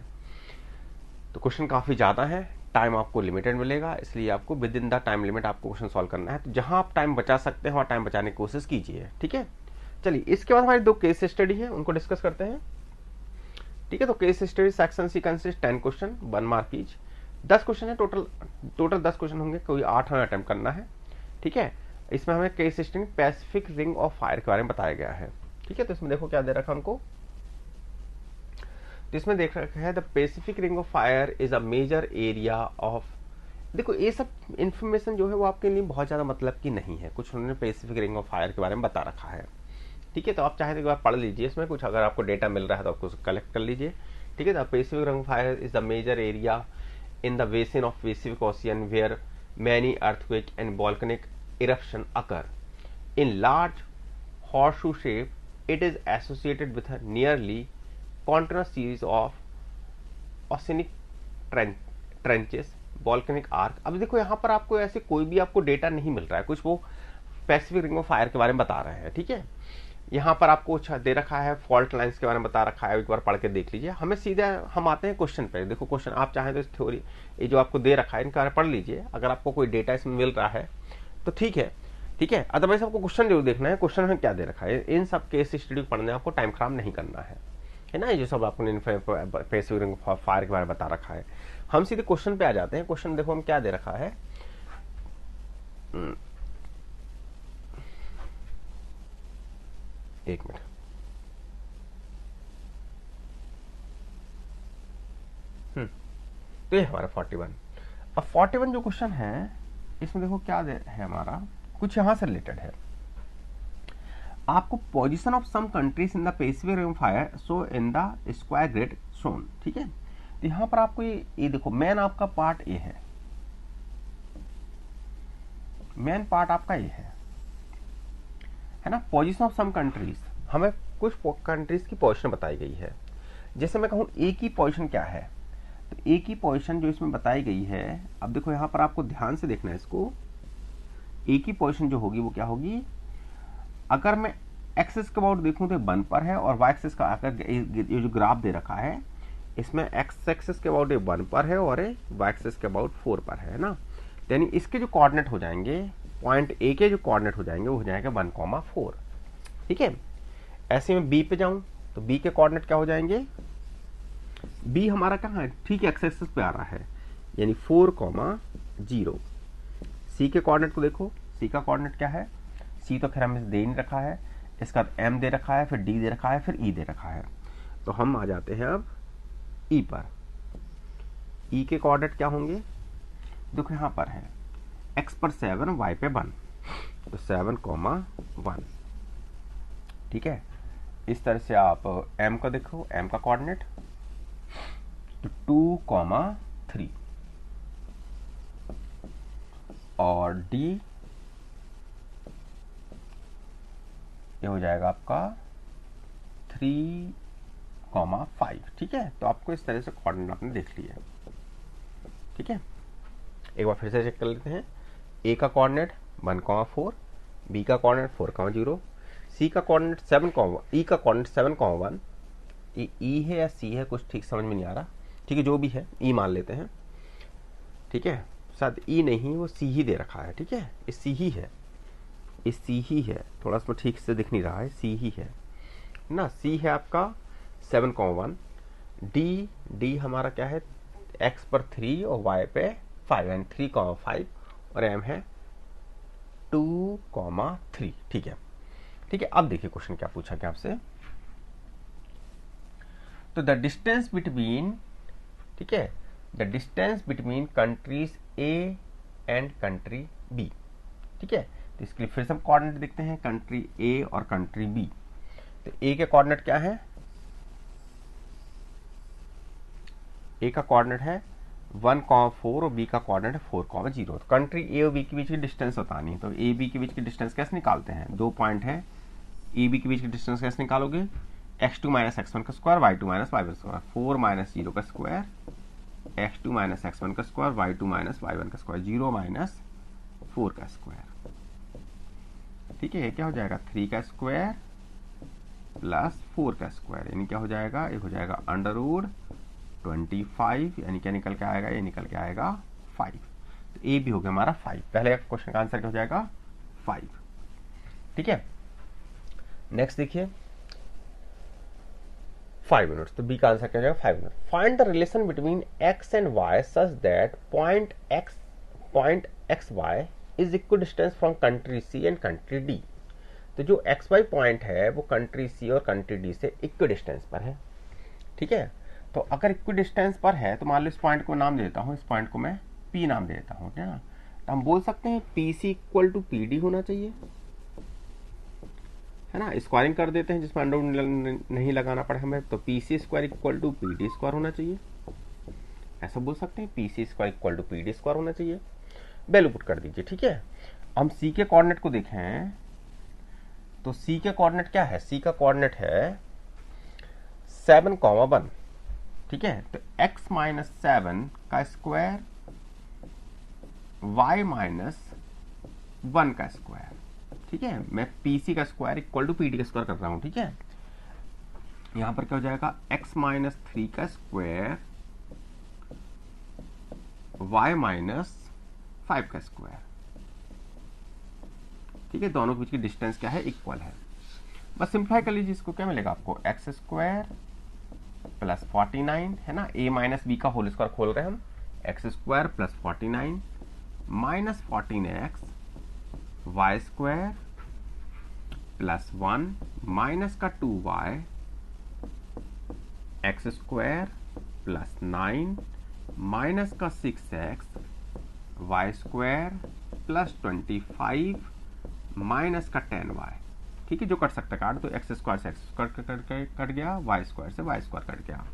तो क्वेश्चन काफी ज्यादा है, टाइम आपको लिमिटेड मिलेगा, इसलिए आपको with in the time limit आपको क्वेश्चन सॉल्व करना है। तो जहां आप टाइम बचा सकते हैं वहां टाइम बचाने की कोशिश कीजिए। ठीक है, चलिए इसके बाद हमारी दो केस स्टडी है, उनको डिस्कस करते हैं। ठीक है, तो case study section C consist 10 question 1 mark each, 10 question है टोटल 10 क्वेश्चन होंगे, कोई 8 हमें अटेम्प्ट करना है। ठीक है, इसमें हमें case study Pacific ring of fire के बारे में बताया गया है। ठीक है, तो इसमें देखो क्या दे रखा हमको, तो इसमें देख रखा है the Pacific ring of fire is a major area of. देखो ये सब इंफॉर्मेशन जो है वो आपके लिए बहुत ज्यादा मतलब की नहीं है, कुछ उन्होंने पैसिफिक रिंग ऑफ फायर के बारे में बता रखा है। ठीक है, तो आप चाहे तो एक बार पढ़ लीजिए, इसमें कुछ अगर आपको डेटा मिल रहा है तो आपको कलेक्ट कर लीजिए। ठीक है, the Pacific ring of fire is the major area in the basin of Pacific Ocean where many earthquake and volcanic eruption occur in large horseshoe shape it is associated with a nearly continuous series of oceanic trenches, volcanic arc। अब देखो यहाँ पर आपको ऐसे कोई भी आपको डेटा नहीं मिल रहा है, कुछ वो पैसिफिक रिंग ऑफ फायर के बारे में बता रहे हैं, ठीक है। यहाँ पर आपको दे रखा है फॉल्ट लाइंस के बारे में बता रखा है, एक बार पढ़ के देख लीजिए। हमें सीधा हम आते हैं क्वेश्चन पे। देखो क्वेश्चन आप चाहें तो इस थ्योरी ये जो आपको दे रखा है इनके बारे में पढ़ लीजिए, अगर आपको कोई डेटा इसमें मिल रहा है तो ठीक है, ठीक है। अदरवाइज आपको क्वेश्चन जरूर देखना है, क्वेश्चन में क्या दे रखा है। इन सब केस स्टडी पढ़ने आपको टाइम खराब नहीं करना है ना। ये जो सब आपको पैसिफिक रिंग ऑफ फायर के बारे में बता रखा है। हम सीधे क्वेश्चन पे आ जाते हैं। क्वेश्चन देखो हम क्या दे रखा है। एक मिनट, तो ये हमारा 41। अब 41 जो क्वेश्चन है इसमें देखो क्या है हमारा, कुछ यहां से रिलेटेड है। आपको position of some countries in the Pacific ring of fire so in the square grid shown, ठीक है। तो यहां पर आपको ये देखो मेन आपका पार्ट ए है, मेन पार्ट आपका ये है ना। पोजीशन ऑफ सम कंट्रीज, हमें कुछ कंट्रीज की पोजीशन बताई गई है। जैसे मैं कहूं ए की पोजीशन क्या है, तो ए की पोजीशन जो इसमें बताई गई है, अब देखो यहां पर आपको ध्यान से देखना है इसको। ए की पोजीशन जो होगी वो क्या होगी, अगर मैं एक्सिस के अबाउट देखूं तो 1 पर है, और वाई एक्सिस का अगर ये जो ग्राफ दे रखा है इसमें एक्स एक्सिस के अबाउट 1 पर है और वाई एक्सिस के अबाउट 4 पर है ना। यानी इसके जो कोऑर्डिनेट हो जाएंगे, पॉइंट ए के जो कोऑर्डिनेट हो जाएंगे वो हो जाएगा 1,4, ठीक है। ऐसे में बी पे जाऊं तो बी के कोऑर्डिनेट क्या हो जाएंगे, बी हमारा कहाँ है, ठीक एक्स एक्सिस पे आ रहा है, यानी 4,0। सी के कोऑर्डिनेट को देखो, सी का कोऑर्डिनेट क्या है, सी तो खैर हमें दे नहीं रखा है, इसका एम दे रखा है, फिर डी दे रखा है, फिर ई दे रखा है। तो हम आ जाते हैं अब ई पर। ई के कोऑर्डिनेट क्या होंगे, देखो यहां पर है एक्स पर 7, वाई पे 1, तो 7,1, ठीक है। इस तरह से आप एम का देखो, एम का कोऑर्डिनेट तो 2,3, और डी ये हो जाएगा आपका 3,5, ठीक है। तो आपको इस तरह से कोऑर्डिनेट आपने देख लिया, ठीक है। एक बार फिर से चेक कर लेते हैं। ए का कोऑर्डिनेट 1,4, बी का कोऑर्डिनेट 4,0, सी का कोऑर्डिनेट 7, ई का कोऑर्डिनेट 7,1। ये ई है या सी है कुछ ठीक समझ में नहीं आ रहा, ठीक है, जो भी है ई मान लेते हैं, ठीक है। शायद ई नहीं, वो सी ही दे रखा है, ठीक है। ये सी ही है, ये सी ही है, थोड़ा सा ठीक से दिख नहीं रहा है, सी ही है ना। सी है आपका 7,1, डी हमारा क्या है, एक्स पर 3 और वाई पे 5, यानी 3,5, और एम है 2,3, ठीक है, ठीक है। अब देखिए क्वेश्चन क्या पूछा क्या आपसे, तो द डिस्टेंस बिटवीन, ठीक है, the distance between countries A and country B, ठीक है। तो इसके लिए फिर से हम कोऑर्डिनेट देखते हैं, कंट्री ए और कंट्री बी। तो ए के कोऑर्डिनेट क्या है, ए का कोऑर्डिनेट है 1,4 और बी का कोऑर्डिनेट है 4,0। तो कंट्री ए और बी के बीच की डिस्टेंस बतानी है, तो ए बी के बीच की डिस्टेंस कैसे निकालते हैं, 2 पॉइंट है, ए बी के बीच की डिस्टेंस कैसे निकालोगे, x2 माइनस x1 का स्क्वायर, y2 माइनस y1 का स्क्वायर, 4 माइनस 0 का स्क्वायर, x2 माइनस x1 का स्क्वायर, y2 माइनस y1 का स्क्वायर, 0 माइनस 4 का स्क्वायर, ठीक है। ये क्या हो जाएगा, 3 का स्क्वायर प्लस 4 का स्क्वायर, यानी क्या हो जाएगा, ये हो जाएगा √25, यानी क्या निकल के आएगा, ये निकल के आएगा 5। तो ए भी हो गया हमारा 5, पहले क्वेश्चन का आंसर क्या हो जाएगा 5, ठीक है। नेक्स्ट देखिए 5 मिनट्स, तो बी का आंसर क्या हो जाएगा 5 minute. Find the relation between x and y such that point x y is equal distance from country C and country D. तो जो एक्स वाई पॉइंट है वो कंट्री सी और कंट्री डी से इक्वल डिस्टेंस पर है, ठीक है। तो अगर इक्वल डिस्टेंस पर है तो मान लो इस पॉइंट को नाम देता हूँ, इस पॉइंट को मैं पी नाम देता हूँ, क्या ना। तो हम बोल सकते हैं P C equal to P D होना चाहिए, है ना। स्क्वायरिंग कर देते हैं जिसमें अंडर नहीं लगाना पड़े हमें, तो P C square equal to P D square होना चाहिए, ऐसा बोल सकते हैं। P C square equal to P D square होना चाहिए, वैल्यू पुट कर दीजिए, ठीक है। हम सी के कोऑर्डिनेट को देखें तो सी के कोऑर्डिनेट क्या है, सी का कोऑर्डिनेट है 7,1, ठीक है। तो x माइनस 7 का स्क्वायर y माइनस 1 का स्क्वायर, ठीक है। मैं pc का स्क्वायर इक्वल टू pd का स्क्वायर कर रहा हूं, ठीक है। यहां पर क्या हो जाएगा, x माइनस 3 का स्क्वायर y माइनस 5 का स्क्वायर, ठीक है। दोनों के बीच की डिस्टेंस क्या है, इक्वल है। बस सिंप्लीफाई कर लीजिए इसको, क्या मिलेगा आपको, एक्स स्क्वायर प्लस 49 है ना, a माइनस बी का होल स्क्वायर खोल रहे हैं हम, x square plus 49 minus 14x y square plus 1 minus का 2y x square plus 9 minus का 6x Y square plus 25 minus का 10y, ठीक है। जो कट सकता है काट, तो एक्स स्क्वायर से एक्स स्क्वायर कट गया, वाई स्क्वायर से वाई स्क्वायर कट गया,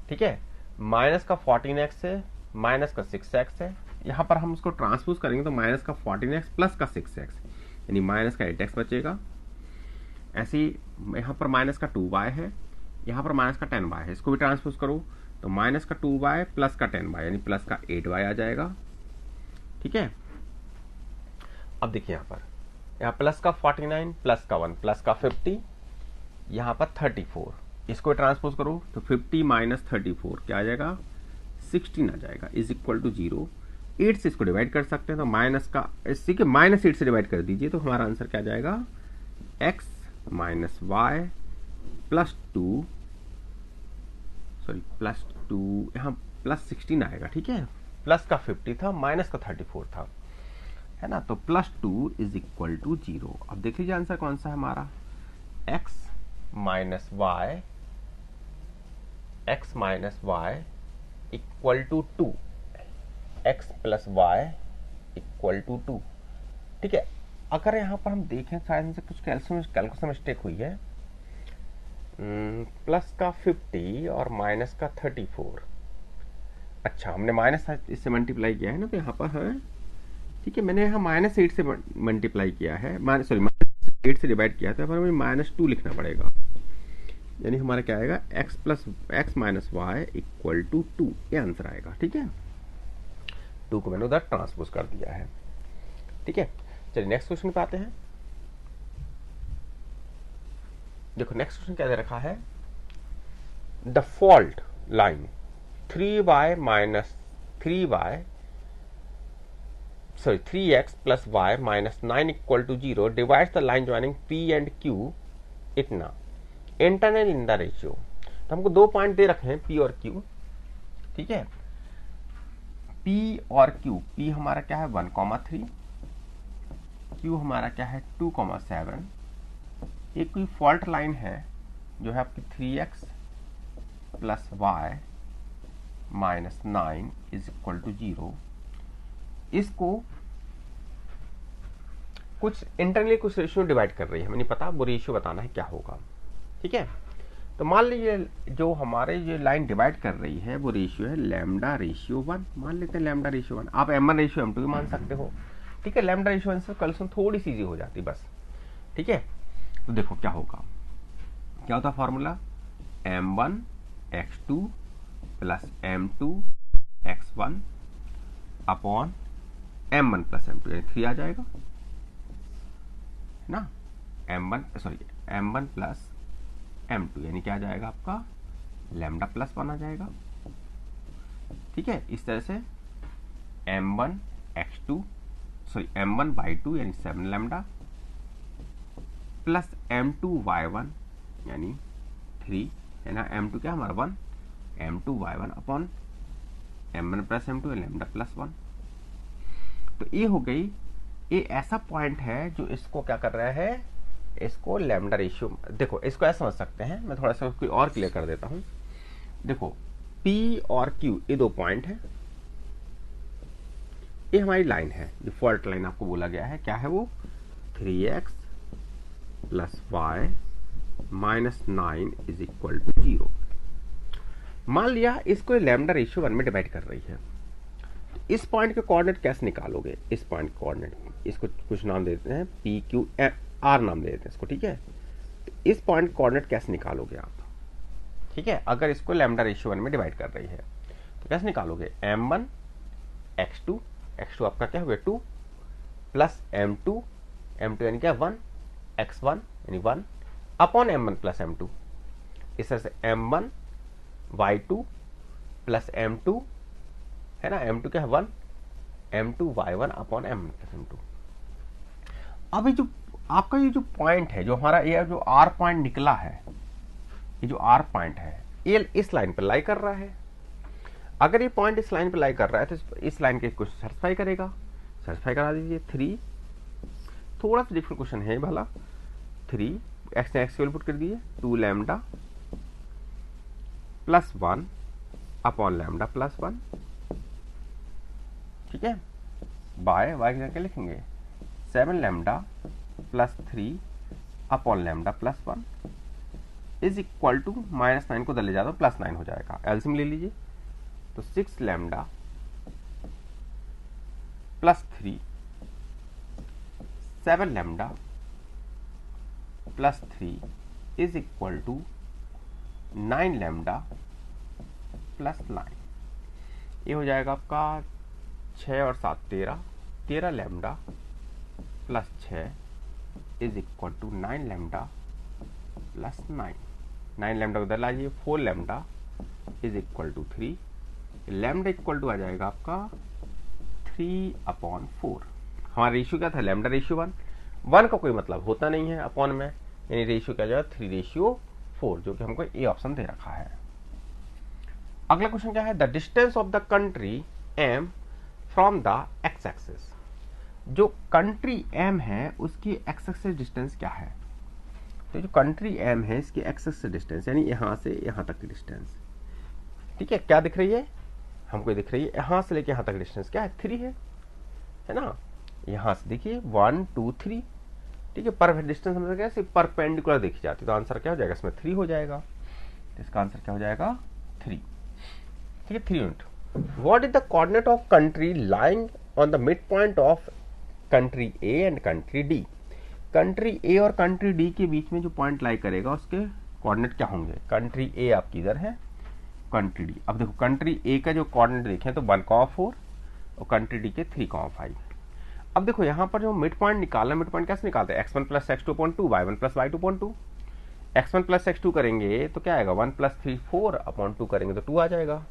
ठीक है। माइनस का 14x से माइनस का 6x है, यहां पर हम उसको ट्रांसपोज करेंगे तो माइनस का 14x प्लस का 6x यानी माइनस का 8x बचेगा। ऐसे ही यहां पर माइनस का 2y है, यहां पर माइनस का 10y है, इसको भी ट्रांसपोज करो तो माइनस का 2y प्लस का 10y यानी प्लस का 8y आ जाएगा, ठीक है। अब देखिए यहाँ प्लस का 49 प्लस का 1 प्लस का 50, यहाँ पर 34, इसको ट्रांसपोज करो तो 50 माइनस 34 क्या आ जाएगा, 16 आ जाएगा, इज इक्वल टू 0। 8 से इसको डिवाइड कर सकते हैं तो माइनस का इसी के माइनस 8 से डिवाइड कर दीजिए तो हमारा आंसर क्या आ जाएगा, x माइनस वाई प्लस 2 यहाँ प्लस 16 आएगा, ठीक है। प्लस का 50 था, माइनस का 34 था, है ना। तो प्लस 2 इज इक्वल टू 0। अब देख लीजिए आंसर कौन सा है हमारा, x minus y equal to 2, x plus y equal to 2, ठीक है। अगर यहां पर हम देखें शायद से कुछ कैलकुलेशन मिस्टेक हुई है, प्लस का 50 और माइनस का 34, अच्छा हमने माइनस इससे मल्टीप्लाई किया है ना, तो यहाँ पर है, ठीक है। मैंने यहाँ माइनस 8 से मल्टीप्लाई किया है, माइनस 8 से डिवाइड किया था, पर हमें माइनस 2 लिखना पड़ेगा, यानी हमारा क्या आएगा, x minus y equal to 2, ये आंसर आएगा, ठीक है। 2 को मैंने उधर ट्रांसपोज कर दिया है, ठीक है। चलिए नेक्स्ट क्वेश्चन पे आते हैं। देखो नेक्स्ट क्वेश्चन क्या दे रखा है, the fault line 3y minus 3x plus y minus 9 equal to 0 divides the line joining p and q इतना इंटरनल इन द रेशियो। तो हमको 2 पॉइंट दे रखे हैं p और q, ठीक है। p और q, p हमारा क्या है 1,3, q हमारा क्या है 2,7। एक कोई फॉल्ट लाइन है जो है आपकी 3x plus y minus 9 is equal to 0। इसको कुछ इंटरनली कुछ रेशियो डिवाइड कर रही है, हमें नहीं पता, वो रेशियो बताना है क्या होगा, ठीक है। तो मान लीजिए जो हमारे ये लाइन डिवाइड कर रही है वो रेशियो है लैम्डा रेशियो 1, मान लेते हैं लैम्डा रेशियो 1, आप m1 रेशियो m2 भी मान सकते हो, ठीक है। लैम्डा रेशियो 1 से कैलकुलेशन थोड़ी सी इजी हो जाती बस, ठीक है। तो देखो क्या होगा, क्या होता formula, m1 x2 plus m2 x1 upon m1 plus m2 यानी 3 आ जाएगा, है ना। m1 प्लस m2 यानी क्या आ जाएगा आपका, लैम्डा प्लस 1 आ जाएगा, ठीक है। इस तरह से m1 बाई 2 यानी 7 लैम्डा प्लस m2 y1 यानी 3, है ना। m2 क्या हमारा 1, m2 y1 upon m1 plus m2 lambda plus 1। तो ये हो गई, ये ऐसा पॉइंट है जो इसको क्या कर रहा है, इसको लैम्डा रेशियो, देखो इसको ऐसा समझ सकते हैं, मैं थोड़ा सा उसको और क्लियर कर देता हूं। देखो P और Q ये 2 पॉइंट है, ये हमारी लाइन है, जो फॉल्ट लाइन आपको बोला गया है, क्या है वो 3x plus y minus 9 is equal to 0। मान लिया इसको लैम्डा रेशियो 1 में डिवाइड कर रही है, इस पॉइंट के कोऑर्डिनेट कैसे निकालोगे, इस पॉइंट कोऑर्डिनेट, इसको कुछ नाम देते हैं पी क्यू आर नाम दे देते हैं इसको, ठीक है। तो इस पॉइंट कोऑर्डिनेट कैसे निकालोगे आप, ठीक है, अगर इसको लैम्डा रेशियो 1 में डिवाइड कर रही है तो कैसे निकालोगे, m1 x2 आपका क्या हो गया 2 प्लस m2 यानी क्या 1 x1 यानी 1 अपॉन m1 प्लस m2, इस तरह से m1 y2 प्लस m2 है ना, m2 क्या है 1 m2 y1 upon m1 plus m2। अब ये जो आपका ये जो पॉइंट है, जो हमारा ये जो r पॉइंट निकला है, ये जो r पॉइंट है ये इस लाइन पर लाई कर रहा है। अगर ये पॉइंट इस लाइन पर लाई कर रहा है तो इस लाइन के कुछ सेटिस्फाई करेगा, सेटिस्फाई करा दीजिए। 3 थोड़ा सा डिफरेंट क्वेश्चन है भला, 3 एक्स ने एक्स की वैल्यू पुट कर दी है 2 lambda plus 1 upon lambda plus 1, ठीक है, बाय वाई करके लिखेंगे 7 lambda plus 3 upon lambda plus 1 is equal to -9 को ले जाता हूं +9 हो जाएगा, एलसीएम ले लीजिए। तो 6 lambda plus 3 7 lambda plus 3 is equal to 9 lambda plus 9। ये हो जाएगा आपका 6 और 7 13 lambda plus 6 is equal to 9 lambda plus 9 lambda उधर लाइए 4 lambda is equal to 3, lambda equal to आ जाएगा आपका 3/4। हमारा रेशियो क्या था, लैम्डा रेशियो 1 का कोई मतलब होता नहीं है अपॉन में, यानी रेशियो क्या जाएगा 3/4, जो कि हमको ए ऑप्शन दे रखा है। अगला क्वेश्चन क्या है, the distance of the country am from the x axis. जो कंट्री एम है उसकी एक्स एक्सिस डिस्टेंस क्या है, तो जो कंट्री एम है इसकी एक्स एक्सिस डिस्टेंस यानी यहां से यहां तक की डिस्टेंस, ठीक है, क्या दिख रही है हमको, दिख रही है यहां से लेके यहां तक डिस्टेंस क्या है 3 है ना। यहां से देखिए 1 2 3, ठीक है, पर डिस्टेंस हम कैसे परपेंडिकुलर देखी जाती है, तो आंसर क्या हो जाएगा इसमें 3 हो जाएगा, तो इसका आंसर क्या हो जाएगा 3, ठीक है। 3 unit. What is the coordinate of country lying on the mid point of country A and country D. Country A और कंट्री डी के बीच में जो पॉइंट लाई करेगा उसके कोऑर्डिनेट क्या होंगे, कंट्री ए आपकी इधर है, कंट्री डी, अब देखो कंट्री ए का जो कोऑर्डिनेट देखें तो 1,4 और कंट्री डी के 3,5। अब देखो यहां पर जो मिड पॉइंट निकालना, मिड पॉइंट कैसे निकालते हैं, x1 plus x2/2 y1 plus y2/2। x1 plus x2 करेंगे तो क्या आएगा 1 प्लस 3 4/2 करेंगे तो 2 आ जाएगा,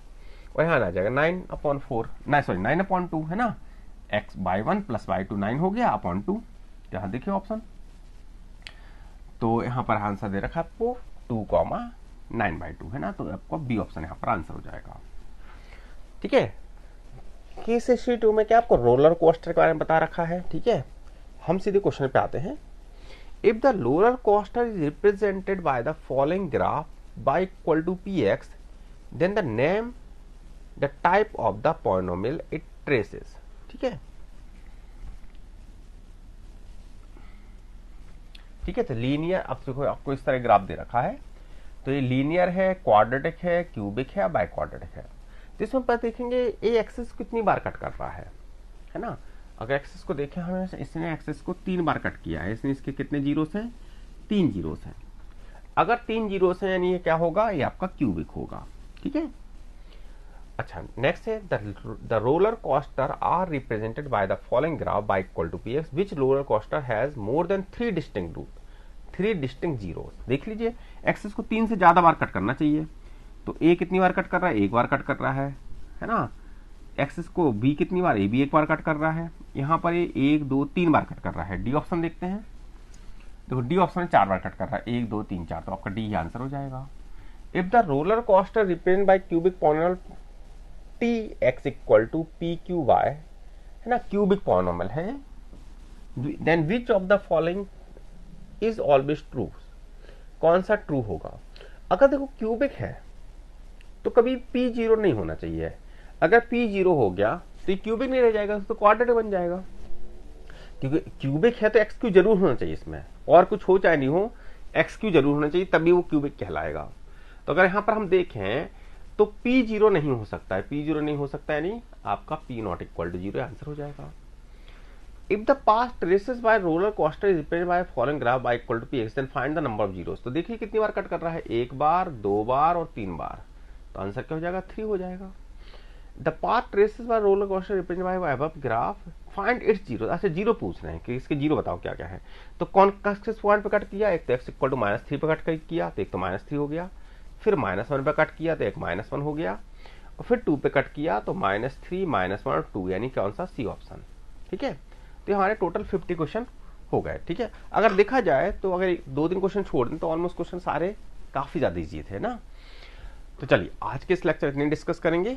और यहाँ आ जाएगा 9/4 9/2 है ना, x y1 प्लस y2 9 हो गया अपॉन 2, यहाँ देखिए ऑप्शन, तो यहाँ पर आंसर दे रखा आपको 2,9/2 है ना, तो आपको बी ऑप्शन यहाँ पर आंसर हो जाएगा, ठीक है। केस स्टडी 2 में क्या आपको रोलर कोस्टर के बारे में बता रखा है, ठीक है। हम सीधे क्वेश्चन पे आते हैं। If the roller coaster is represented by the following graph by equal to px, then the name the type of the polynomial it traces, ठीक है, ठीक है। तो लीनियर, अब देखो आपको इस तरह ग्राफ दे रखा है, तो ये लीनियर है, क्वाड्रेटिक है, क्यूबिक है, बाय क्वाड्रेटिक है। तो इसमें पर देखेंगे ए एक्सिस कितनी बार कट कर रहा है ना। अगर एक्सिस को देखें हमें, इसने एक्सिस को 3 बार कट किया है, इसने इसके कितने जीरोस हैं 3 जीरोस हैं। अगर 3 जीरोस हैं यानी ये क्या होगा, ये आपका क्यूबिक होगा, ठीक है। अच्छा नेक्स्ट है the roller coaster are represented by the following graph by equal to px, which roller coaster has more than 3 distinct root, 3 distinct zeros. देख लीजिए एक्सिस को 3 से ज्यादा बार कट करना चाहिए, तो ए कितनी बार कट कर रहा है, 1 बार कट कर रहा है ना। एक्सिस को बी कितनी बार, ए भी 1 बार कट कर रहा है, यहाँ पर ये 1 2 3 बार कट कर रहा है। डी ऑप्शन देखते हैं, देखो डी ऑप्शन 4 बार कट कर रहा है, 1 2 3 4, तो आपका डी ही आंसर हो जाएगा। If the roller coaster represented by cubic polynomial t x equal to p q y है ना, क्यूबिक पॉलिनोमियल है, then which of the following is always true, कौन सा ट्रू होगा। अगर देखो क्यूबिक है तो कभी p 0 नहीं होना चाहिए, अगर p 0 हो गया तो क्यूबिक नहीं रह जाएगा, तो क्वाड्रेटिक बन जाएगा, क्योंकि क्यूबिक है तो एक्स क्यू जरूर होना चाहिए इसमें, और कुछ हो चाहे नहीं हो एक्स क्यू जरूर होना चाहिए, तभी वो क्यूबिक कहलाएगा। तो अगर यहां पर हम देखें तो p 0 नहीं हो सकता है, p 0 नहीं हो सकता यानी आपका p not equal to 0 answer हो जाएगा। If the path traced by roller coaster is represented by following graph y equal to px then find the number of zeros. तो देखिए कितनी बार कट कर रहा है, एक बार, दो बार और तीन बार, तो आंसर क्या हो जाएगा, 3 हो जाएगा। The path traced by roller coaster represented by above graph find its zero. अच्छा जीरो पूछ रहे हैं कि इसके जीरो बताओ क्या क्या है। तो कौन किस पॉइंट पे कट किया, एक तो x इक्वल टू -3 पे कट किया तो एक तो -3 हो गया, फिर -1 पे कट किया तो एक -1 हो गया, और फिर 2 पे कट किया तो -3 -1 और 2, यानी कौन सा, सी ऑप्शन। ठीक है, तो हमारे टोटल 50 क्वेश्चन हो गए। ठीक है, अगर देखा जाए तो अगर 2-3 क्वेश्चन छोड़ दें तो ऑलमोस्ट क्वेश्चन सारे काफी ज्यादा इजी थे ना। तो चलिए आज के इस लेक्चर इतने डिस्कस करेंगे।